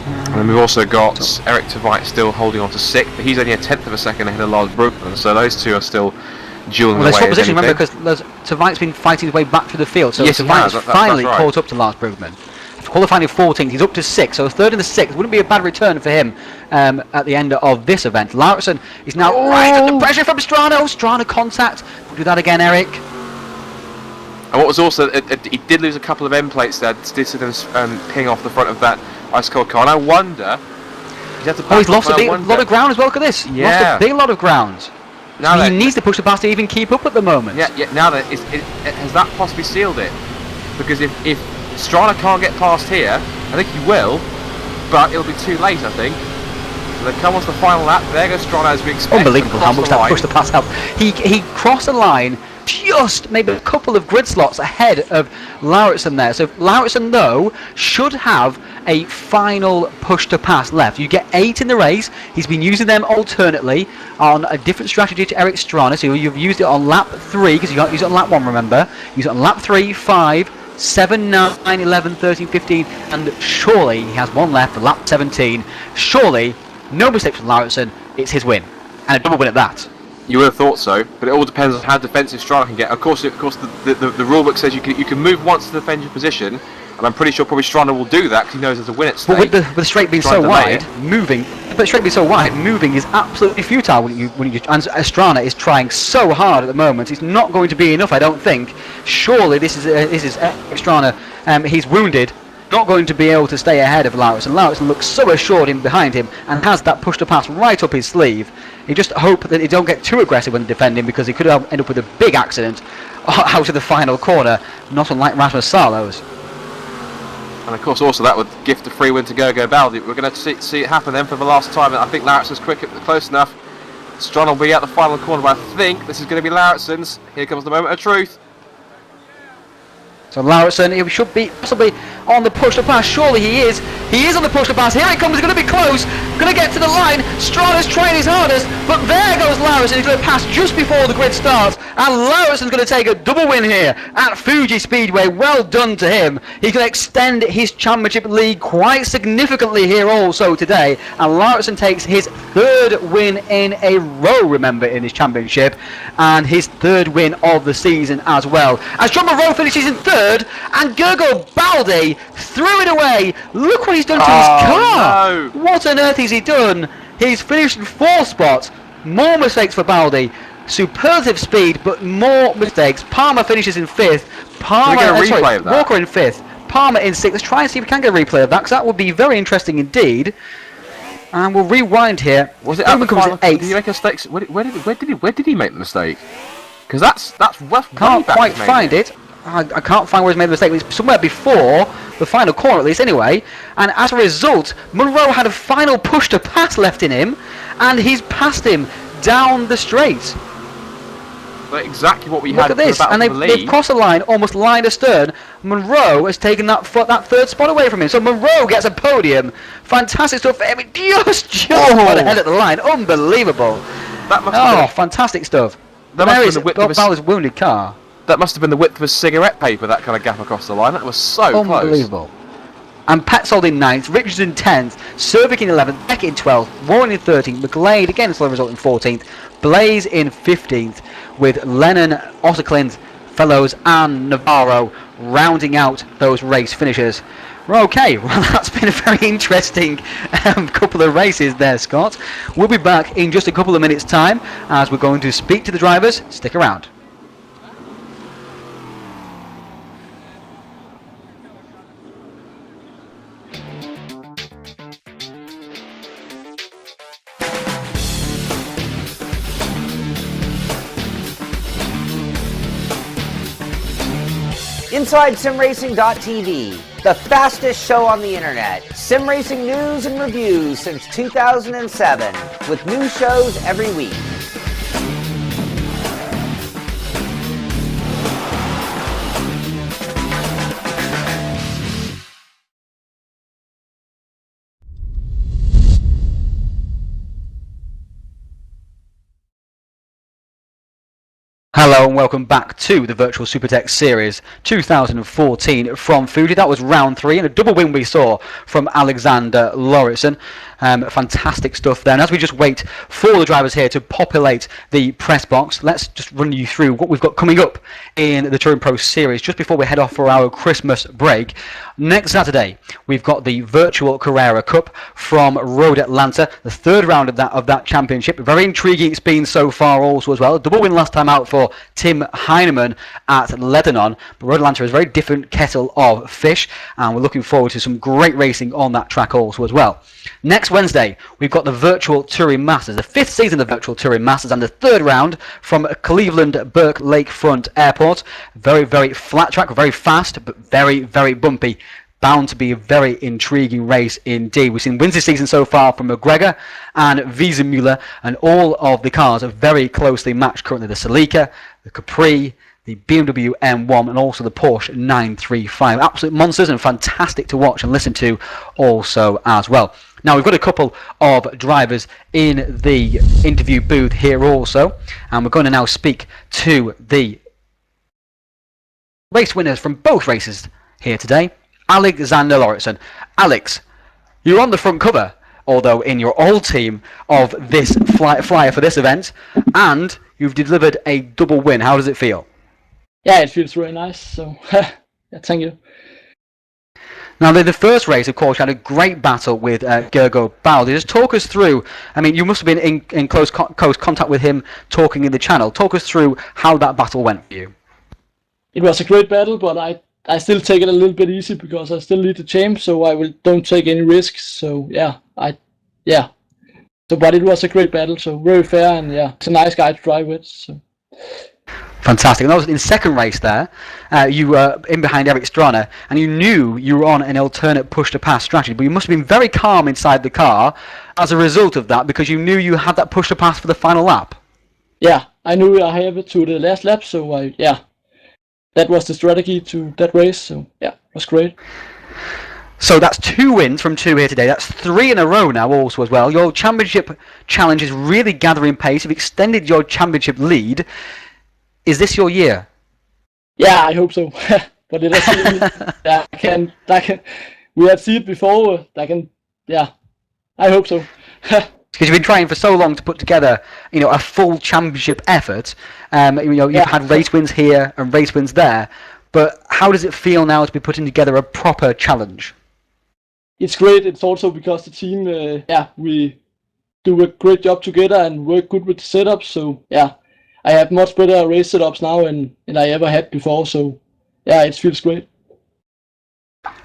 And then we've also got Eric Tveit still holding on to 6th, but he's only a tenth of a second ahead of Lars Brugman, so those two are still dueling away. Well, they swapped position, remember, because Tveit's been fighting his way back through the field, so yes, Tveit's finally right. caught up to Lars Brugman. Qualifying in 14th, he's up to 6th, so 3rd and the 6th wouldn't be a bad return for him at the end of this event. Lauritsen is now right under pressure from Strana. Strana contact. We'll do that again, Eric. And what was also, he did lose a couple of end plates there, did see them ping off the front of that ice cold car, and I wonder. He's lost a lot of ground as well. Look at this. Yeah. Lost a big lot of ground. Now so he needs to push the pass to even keep up at the moment. Yeah. Now that has that possibly sealed it? Because if Strana can't get past here, I think he will, but it'll be too late, I think. So they come on to the final lap. There goes Strana, as we expect. Unbelievable how much that pushed the pass helped. He crossed the line just maybe a couple of grid slots ahead of Lauritsen there. So Lauritsen, though, should have a final push to pass left. You get 8 in the race. He's been using them alternately on a different strategy to Eric Strana. So you've used it on lap 3, because you can't use it on lap 1, remember. Use it on lap 3, 5, 7, 9, 11, 13, 15, and surely he has one left for lap 17. Surely, no mistakes from Lauritsen. It's his win, and a double win at that. You would have thought so, but it all depends on how defensive Strana can get. Of course, the rulebook says you can move once to defend your position, and I'm pretty sure probably Strana will do that because he knows there's a win at stake. But with the straight being so wide, moving is absolutely futile and Strana is trying so hard at the moment. It's not going to be enough, I don't think. Surely this is Strana. He's wounded. Not going to be able to stay ahead of Lauritsen. Lauritsen looks so assured in behind him and has that push to pass right up his sleeve. You just hope that he don't get too aggressive when defending, because he could end up with a big accident out of the final corner, not unlike Rasmus Salos. And of course also that would gift a free win to Gergo Baldi. We're going to see it happen then for the last time. I think Lauritsen's close enough. Strana will be at the final corner, but I think this is going to be Lauritsen's. Here comes the moment of truth. So Lauritsen, he should be possibly on the push to pass. Surely he is. He is on the push to pass. Here it comes. He's going to be close. Going to get to the line. Strana's trying his hardest, but there goes Lauritsen. He's going to pass just before the grid starts, and Lauritsen's going to take a double win here at Fuji Speedway. Well done to him. He's going to extend his championship lead quite significantly here also today, and Lauritsen takes his 3rd win in a row, remember, in his championship, and his 3rd win of the season as well. As John Monroe finishes in 3rd, and Gergo Baldi threw it away. Look what he's done to his car. No. What on earth has he done? He's finished in 4th spot. More mistakes for Baldi. Superlative speed, but more mistakes. Palmer finishes in 5th. Walker in 5th. Palmer in 6th. Let's try and see if we can get a replay of that, because that would be very interesting indeed. And we'll rewind here. Was it Roman comes in 8th. Did he make a mistake? Where did he make the mistake? Because that's rough. Can't quite find it. I can't find where he's made the mistake. It's somewhere before the final corner, at least, anyway. And as a result, Monroe had a final push to pass left in him, and he's passed him down the straight. But exactly what we Look had. at this, and they've crossed the line, almost line astern. Monroe has taken that 3rd spot away from him, so Monroe gets a podium. Fantastic stuff for him. Just got ahead at the line. Unbelievable. That must have been fantastic stuff. That must have been the width of Baldi's wounded car. That must have been the width of a cigarette paper, that kind of gap across the line. That was so unbelievable. Close. And Petzold in 9th, Richards in 10th, Cervic in 11th, Beckett in 12th, Warren in 13th, McGlade again a slow result in 14th, Blaze in 15th, with Lennon, Otterclint, Fellows and Navarro rounding out those race finishers. Okay, well that's been a very interesting couple of races there, Scott. We'll be back in just a couple of minutes' time as we're going to speak to the drivers. Stick around. Inside SimRacing.tv, the fastest show on the internet. Sim racing news and reviews since 2007, with new shows every week. Hello and welcome back to the Virtual Supertech Series 2014 from Fuji. That was round 3 and a double win we saw from Alexander Lauritsen. Fantastic stuff there. And as we just wait for the drivers here to populate the press box, let's just run you through what we've got coming up in the Touring Pro Series just before we head off for our Christmas break. Next Saturday, we've got the Virtual Carrera Cup from Road Atlanta, the 3rd round of that championship. Very intriguing it's been so far also as well. A double win last time out for Tim Heineman at Lebanon. But Road Atlanta is a very different kettle of fish, and we're looking forward to some great racing on that track also as well. Next Wednesday, we've got the Virtual Touring Masters, the 5th season of the Virtual Touring Masters, and the 3rd round from Cleveland Burke Lakefront Airport. Very, very flat track, very fast, but very, very bumpy. bound to be a very intriguing race indeed. We've seen wins this season so far from McGregor and Wiesenmuller, and all of the cars are very closely matched currently. The Celica, the Capri, the BMW M1, and also the Porsche 935. Absolute monsters and fantastic to watch and listen to also as well. Now we've got a couple of drivers in the interview booth here also, and we're going to now speak to the race winners from both races here today, Alexander Lauritsen. Alex, you're on the front cover, although in your old team of this flyer for this event, and you've delivered a double win. How does it feel? Yeah, it feels really nice, so yeah, thank you. Now, the first race, of course, you had a great battle with Gergo Baldi. Just talk us through, I mean, you must have been in close contact with him talking in the channel. Talk us through how that battle went for you. It was a great battle, but I still take it a little bit easy because I still lead the champ, so I don't take any risks. So yeah, So, but it was a great battle, so very fair, and yeah, it's a nice guy to drive with. So. Fantastic. And that was in second race there. You were in behind Eric Strana, and you knew you were on an alternate push-to-pass strategy, but you must have been very calm inside the car as a result of that, because you knew you had that push-to-pass for the final lap. Yeah, I knew I had it to the last lap, so that was the strategy to that race, so yeah, it was great. So that's 2 wins from 2 here today. That's 3 in a row now also as well. Your championship challenge is really gathering pace. You've extended your championship lead. Is this your year? Yeah, I hope so. But it is, I can. We have seen it before. I hope so. Because you've been trying for so long to put together, a full championship effort. You've had race wins here and race wins there. But how does it feel now to be putting together a proper challenge? It's great. It's also because the team, we do a great job together and work good with the setup. So yeah. I have much better race setups now than I ever had before, so yeah, it feels great.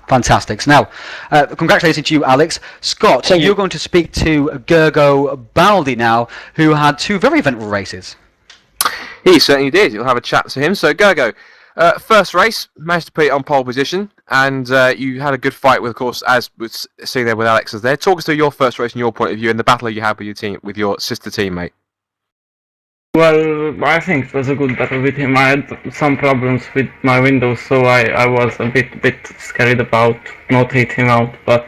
Fantastic. So now, congratulations to you, Alex. Scott, you're going to speak to Gergo Baldi now, who had 2 very eventful races. He certainly did. You'll have a chat to him. So, Gergo, first race, managed to put it on pole position, and you had a good fight with, of course, as was seen there with Alex there. Talk us through your first race and your point of view and the battle you had with your team, with your sister teammate. Well, I think it was a good battle with him. I had some problems with my windows, so I was a bit scared about not hitting him out, but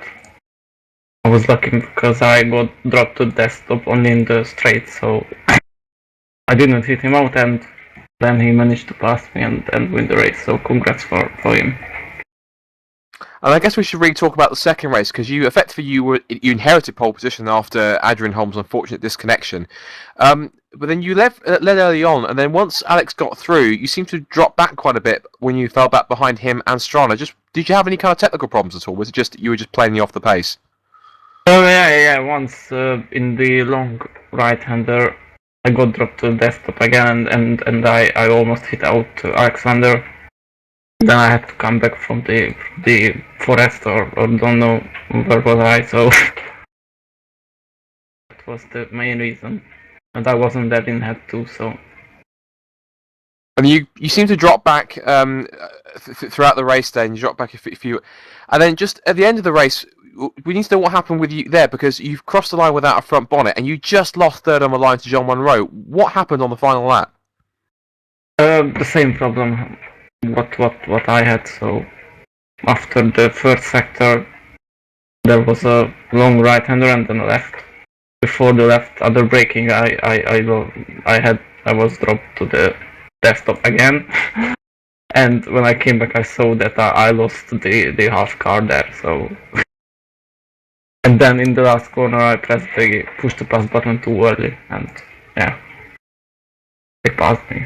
I was lucky because I got dropped to desktop only in the straight, so I didn't hit him out, and then he managed to pass me and win the race, so congrats for him. And I guess we should really talk about the second race, because you inherited pole position after Adrian Holm's unfortunate disconnection. But then you led early on, and then once Alex got through, you seemed to drop back quite a bit when you fell back behind him and Strana. Did you have any kind of technical problems at all? Was it just you were just playing off the pace? Oh yeah. Once in the long right-hander, I got dropped to the desktop again, and I almost hit out Alexander. Then I had to come back from the forest or don't know where was I, so that was the main reason. And I wasn't that in head too, so. And you seem to drop back throughout the race. Then you drop back a few, and then just at the end of the race, we need to know what happened with you there, because you've crossed the line without a front bonnet, and you just lost third on the line to John Monroe. What happened on the final lap? The same problem. What I had. So after the first sector, there was a long right-hander and then a left. Before the left, other braking, I was dropped to the desktop again. And when I came back, I saw that I lost the half car there. So, and then in the last corner, I pressed the push to pass button too early, and yeah, they passed me.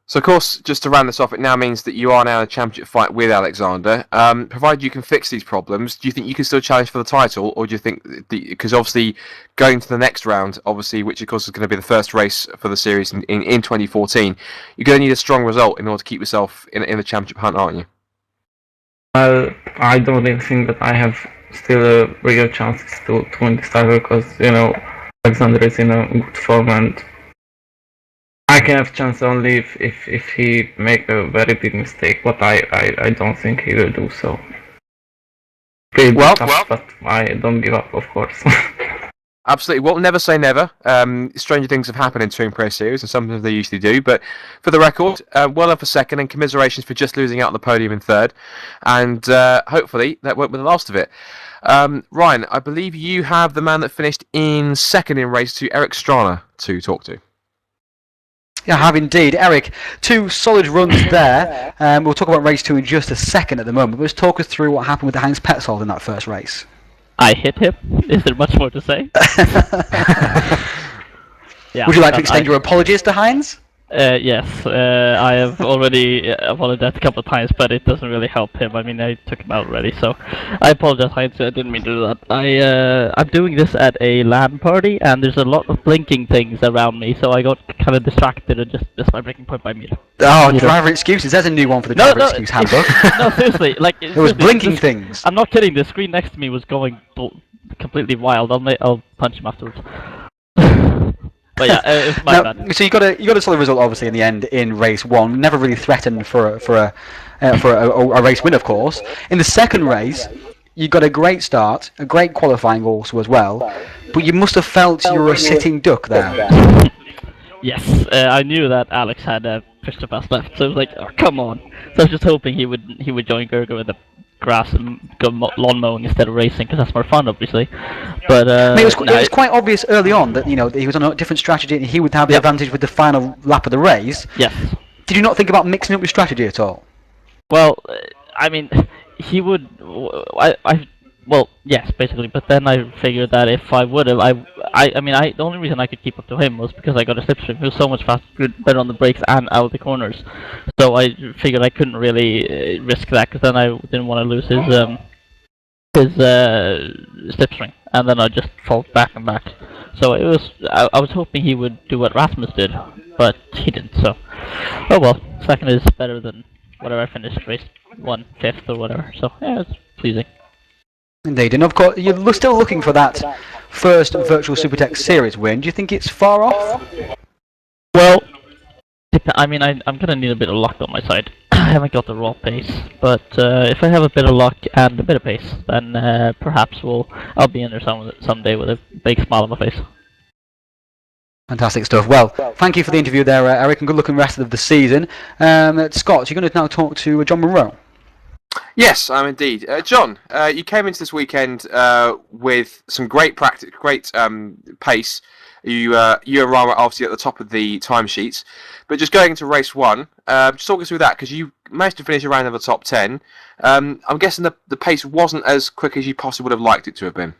So, of course, just to round this off, it now means that you are now in a championship fight with Alexander. Provided you can fix these problems, do you think you can still challenge for the title, or do you think, because obviously going to the next round, obviously, which of course is going to be the first race for the series in 2014, you're going to need a strong result in order to keep yourself in the championship hunt, aren't you? Well, I don't really think that I have still a real chance to win this title, because, Alexander is in a good form, and I can have chance only if he make a very big mistake, but I don't think he will do so. Pretty tough, but I don't give up, of course. Absolutely. Well, never say never. Stranger things have happened in Touring Pro Series, and sometimes they usually do. But for the record, well done for second, and commiserations for just losing out on the podium in third. And hopefully that won't be the last of it. Ryan, I believe you have the man that finished in second in race 2, Eric Strana, to talk to. Yeah, I have indeed. Eric, 2 solid runs there. We'll talk about race 2 in just a second at the moment. But let's talk us through what happened with the Heinz Petzold in that first race. I hit him. Is there much more to say? Yeah, Would you like to extend your apologies to Heinz? Yes, I have already apologized a couple of times, but it doesn't really help him. I mean, I took him out already, so I apologize, Heinz. I didn't mean to do that. I'm doing this at a LAN party, and there's a lot of blinking things around me, so I got kind of distracted and just missed my breaking point by me. Oh, driver excuses. There's a new one for the driver excuse handbook. No, seriously, like There was blinking things. I'm not kidding. The screen next to me was going completely wild. I'll punch him afterwards. But yeah, it's my bad. So you got a solid result, obviously, in the end in race 1. Never really threatened for a race win, of course. In the second race, you got a great start, a great qualifying also as well. But you must have felt you were a sitting duck there. Yes, I knew that Alex had pushed the fast left, so I was like, oh, come on. So I was just hoping he would join Gergo in the grass and go lawn mowing instead of racing, because that's more fun, obviously. But it was quite obvious early on that that he was on a different strategy and he would have the advantage with the final lap of the race. Yes. Did you not think about mixing up your strategy at all? Well, I mean, he would. Well, yes, basically. But then I figured that if I would have, the only reason I could keep up to him was because I got a slipstream. He was so much faster, better on the brakes and out of the corners. So I figured I couldn't really risk that, because then I didn't want to lose his slipstream, and then I just fall back and back. So it was. I was hoping he would do what Rasmus did, but he didn't. So, oh well. Second is better than whatever I finished race 1, 5th or whatever. So yeah, it's pleasing. Indeed, and of course, you're still looking for that first virtual Supertech series win. Do you think it's far off? Well, I mean, I'm gonna need a bit of luck on my side. I haven't got the raw pace, but if I have a bit of luck and a bit of pace, then perhaps I'll be in there someday with a big smile on my face. Fantastic stuff. Well, thank you for the interview there, Eric, and good luck in the rest of the season. Scott, you're going to now talk to John Monroe. Yes, I'm indeed. John, you came into this weekend with some great practice, great pace. You and Ryan were obviously at the top of the timesheets, but just going into race 1, just talk us through that, because you managed to finish around in the top 10. I'm guessing the pace wasn't as quick as you possibly would have liked it to have been.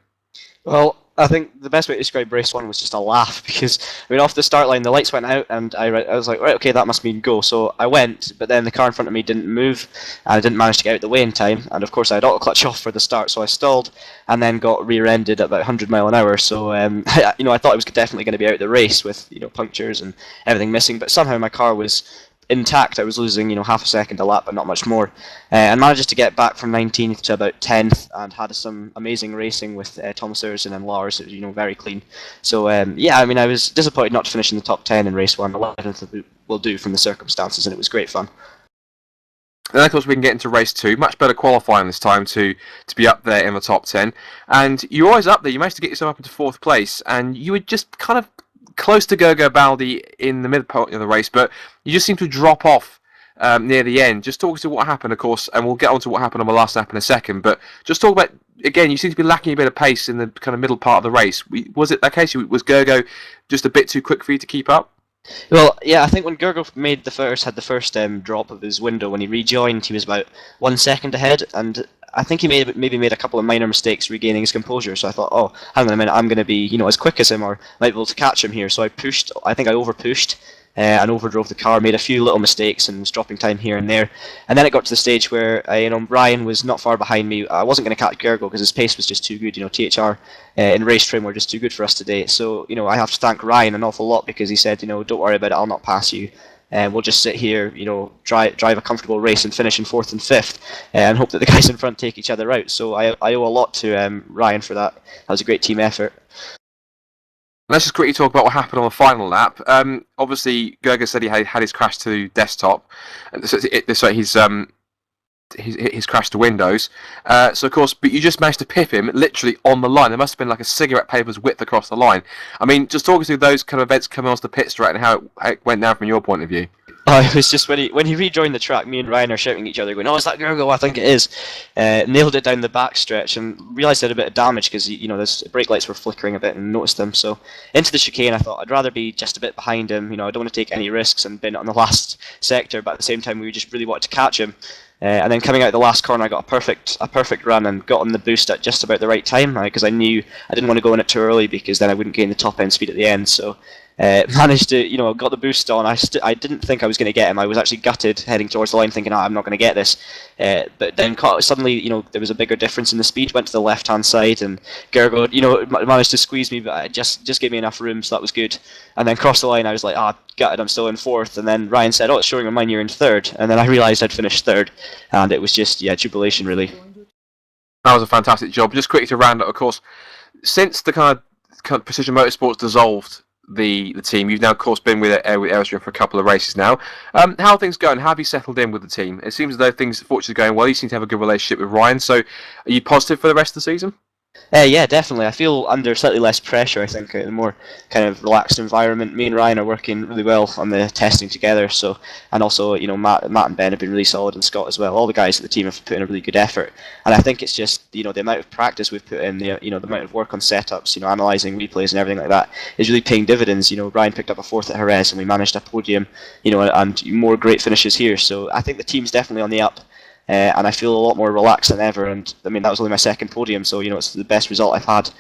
Well, I think the best way to describe race 1 was just a laugh, because off the start line the lights went out and I was like, right, okay, that must mean go. So I went, but then the car in front of me didn't move and I didn't manage to get out the way in time, and of course I had auto clutch off for the start, so I stalled and then got rear-ended at about 100 mile an hour. So I thought I was definitely going to be out of the race with punctures and everything missing, but somehow my car was intact. I was losing half a second a lap, but not much more, and managed to get back from 19th to about 10th, and had some amazing racing with Thomas Erson and Lars. It was very clean. So I was disappointed not to finish in the top 10 in race 1. 11th will do from the circumstances, and it was great fun. Then of course we can get into race 2, much better qualifying this time to be up there in the top 10, and you're always up there. You managed to get yourself up into 4th place, and you were just kind of close to Gergo Baldi in the mid part of the race, but you just seem to drop off near the end. Just talk us to what happened, of course, and we'll get on to what happened on the last lap in a second, but just talk about, again, you seem to be lacking a bit of pace in the kind of middle part of the race. Was it that case? Was Gergo just a bit too quick for you to keep up? Well, yeah, I think when Gergo had the first drop of his window, when he rejoined, he was about 1 second ahead, and I think he maybe made a couple of minor mistakes regaining his composure. So I thought, oh, hang on a minute, I'm going to be as quick as him, or might be able to catch him here. So I think I overpushed and overdrove the car, made a few little mistakes and was dropping time here and there. And then it got to the stage where Ryan was not far behind me. I wasn't going to catch Gergo because his pace was just too good. THR in race trim were just too good for us today. So I have to thank Ryan an awful lot, because he said, don't worry about it, I'll not pass you. We'll just sit here, drive a comfortable race and finish in 4th and 5th, and hope that the guys in front take each other out. So I owe a lot to Ryan for that. That was a great team effort. Let's just quickly talk about what happened on the final lap. Obviously, Gerger said he had his crash to desktop, his crash to Windows. So of course, but you just managed to pip him literally on the line. There must have been like a cigarette paper's width across the line. I mean, just talk us through those kind of events coming onto the pit straight and how it went down from your point of view. Oh, it was just when he rejoined the track, me and Ryan are shouting at each other, going, "Oh, is that Gergo? I think it is." Nailed it down the back stretch and realised I had a bit of damage because the brake lights were flickering a bit and noticed them. So into the chicane, I thought I'd rather be just a bit behind him. I don't want to take any risks and been on the last sector, but at the same time, we just really wanted to catch him. And then coming out the last corner, I got a perfect run and got on the boost at just about the right time because I knew I didn't want to go in it too early because then I wouldn't gain the top end speed at the end. So managed to, got the boost on. I didn't think I was going to get him. I was actually gutted heading towards the line, thinking, I'm not going to get this. But then suddenly, there was a bigger difference in the speed. Went to the left-hand side, and Gergo, managed to squeeze me, but it just gave me enough room, so that was good. And then crossed the line, I was like, gutted, I'm still in fourth. And then Ryan said, it's showing on mine you're in third. And then I realised I'd finished third, and it was just, jubilation, really. That was a fantastic job. Just quickly to round up, of course, since the kind of Precision Motorsports dissolved the team, you've now, of course, been with Airstream for a couple of races now. How are things going? How have you settled in with the team? It seems as though things, fortunately, are going well. You seem to have a good relationship with Ryan. So, are you positive for the rest of the season? Yeah, definitely. I feel under slightly less pressure, I think, in a more kind of relaxed environment. Me and Ryan are working really well on the testing together, and also, Matt and Ben have been really solid, and Scott as well. All the guys at the team have put in a really good effort, and I think it's just, the amount of practice we've put in, the amount of work on setups, analysing replays and everything like that is really paying dividends. Ryan picked up a fourth at Jerez, and we managed a podium, and more great finishes here, so I think the team's definitely on the up. And I feel a lot more relaxed than ever. And I mean, that was only my second podium, so it's the best result I've had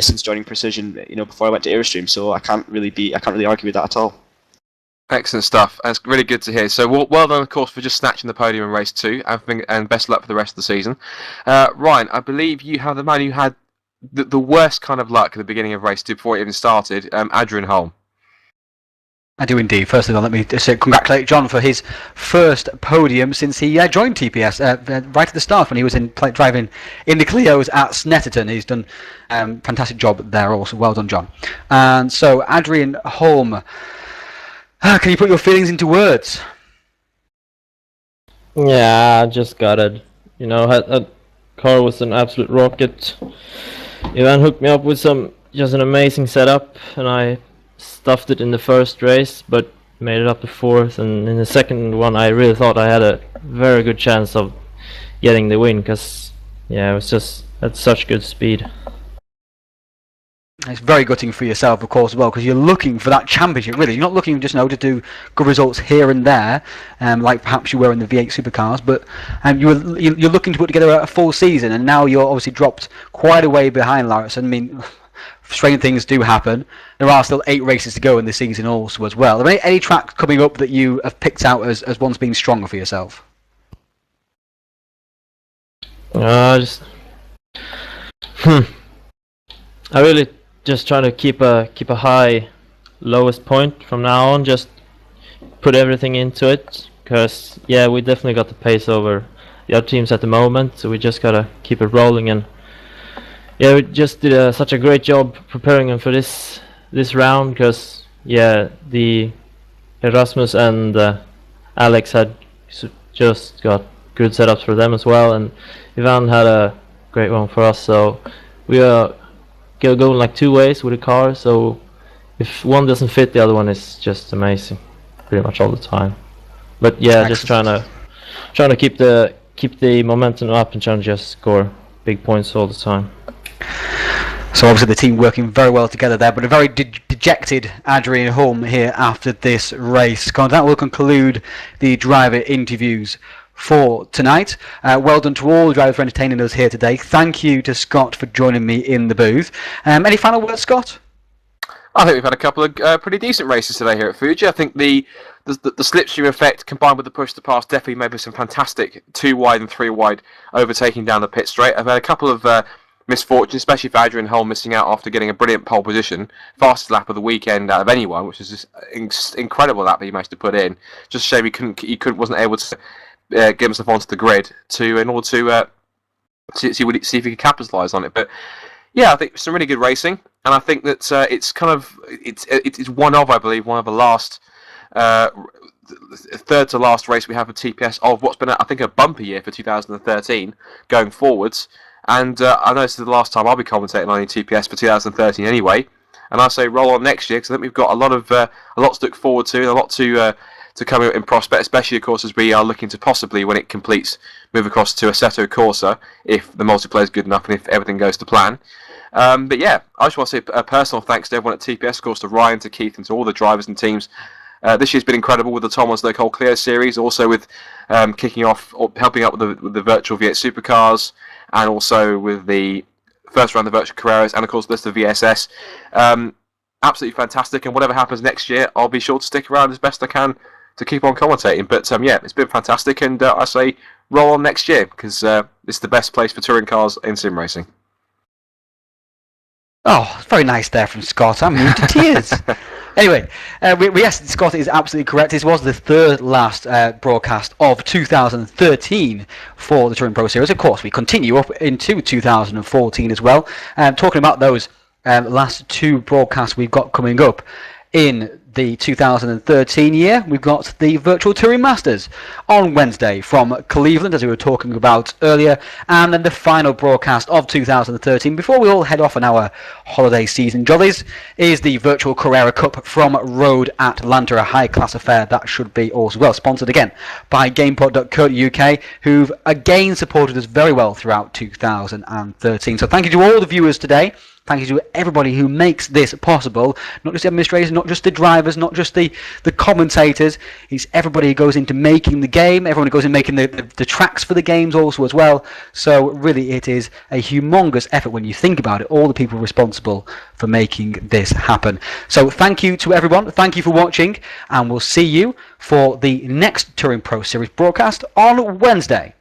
since joining Precision. Before I went to Airstream, so I can't really argue with that at all. Excellent stuff. That's really good to hear. So well done, of course, for just snatching the podium in race 2, and best of luck for the rest of the season. Ryan, I believe you have the man who had the worst kind of luck at the beginning of race 2 before it even started, Adrian Holm. I do indeed. First of all, let me congratulate John for his first podium since he joined TPS right at the start when he was driving in the Clios at Snetterton. He's done a fantastic job there also. Well done, John. And so, Adrian Holm, can you put your feelings into words? Yeah, I just got it. That car was an absolute rocket. Ivan hooked me up with just an amazing setup, and I stuffed it in the first race, but made it up to fourth, and in the second one I really thought I had a very good chance of getting the win, because it was just at such good speed. It's very gutting for yourself, of course, as well, because you're looking for that championship, really. You're not looking just now to do good results here and there, like perhaps you were in the V8 supercars, but you're looking to put together a full season, and now you're obviously dropped quite a way behind Larson. I mean, strange things do happen. There are still 8 races to go in the season also as well. Are there any tracks coming up that you have picked out as ones being stronger for yourself? I really just try to keep a high lowest point from now on. Just put everything into it, because we definitely got the pace over the other teams at the moment. So we just gotta keep it rolling, and we just did such a great job preparing them for this round, because the Erasmus and Alex had just got good setups for them as well, and Ivan had a great one for us. So we are going like 2 ways with the car. So if one doesn't fit, the other one is just amazing, pretty much all the time. But just trying to keep the momentum up and trying to just score big points all the time. So obviously the team working very well together there, but a very dejected Adrian Holm here after this race. That will conclude the driver interviews for tonight. Well done to all the drivers for entertaining us here today. Thank you to Scott for joining me in the booth. Any final words, Scott? I think we've had a couple of pretty decent races today here at Fuji. I think the slipstream effect combined with the push to pass definitely made some fantastic 2 wide and 3 wide overtaking down the pit straight. I've had a couple of misfortune, especially for Adrian Holm missing out after getting a brilliant pole position, fastest lap of the weekend out of anyone, which is just incredible lap that he managed to put in. Just a shame he wasn't able to get himself onto the grid in order to see if he could capitalise on it. But I think some really good racing. and I think that it's kind of it's one of, I believe, one of the last. Third to last race we have for TPS of what's been, I think, a bumper year for 2013 going forwards. And I know this is the last time I'll be commentating on any TPS for 2013 anyway. And I say roll on next year because I think we've got a lot to look forward to and a lot to come in prospect, especially of course as we are looking to possibly, when it completes, move across to Assetto Corsa if the multiplayer is good enough and if everything goes to plan. But yeah, I just want to say a personal thanks to everyone at TPS, of course, to Ryan, to Keith, and to all the drivers and teams. This year's been incredible with the Thomas Local Clear series, also with kicking off or helping out with the virtual V8 supercars, and also with the first round of virtual Carreras, and of course this the VSS. Absolutely fantastic, and whatever happens next year, I'll be sure to stick around as best I can to keep on commentating. But yeah, it's been fantastic, and I say roll on next year because it's the best place for touring cars in sim racing. Oh, very nice there from Scott. I'm moved to tears. Anyway, yes, Scott is absolutely correct. This was the third last broadcast of 2013 for the Touring Pro Series. Of course, we continue up into 2014 as well. Talking about those last two broadcasts we've got coming up in the 2013 year, we've got the Virtual Touring Masters on Wednesday from Cleveland, as we were talking about earlier, and then the final broadcast of 2013 before we all head off on our holiday season jollies is the Virtual Carrera Cup from Road Atlanta, a high-class affair that should be also well sponsored again by GamePod.co.uk, who've again supported us very well throughout 2013. So thank you to all the viewers today. Thank you to everybody who makes this possible. Not just the administrators, not just the drivers, not just the commentators. It's everybody who goes into making the game, everyone who goes in making the tracks for the games also as well. So really it is a humongous effort when you think about it, all the people responsible for making this happen. So thank you to everyone, thank you for watching, and we'll see you for the next Touring Pro Series broadcast on Wednesday.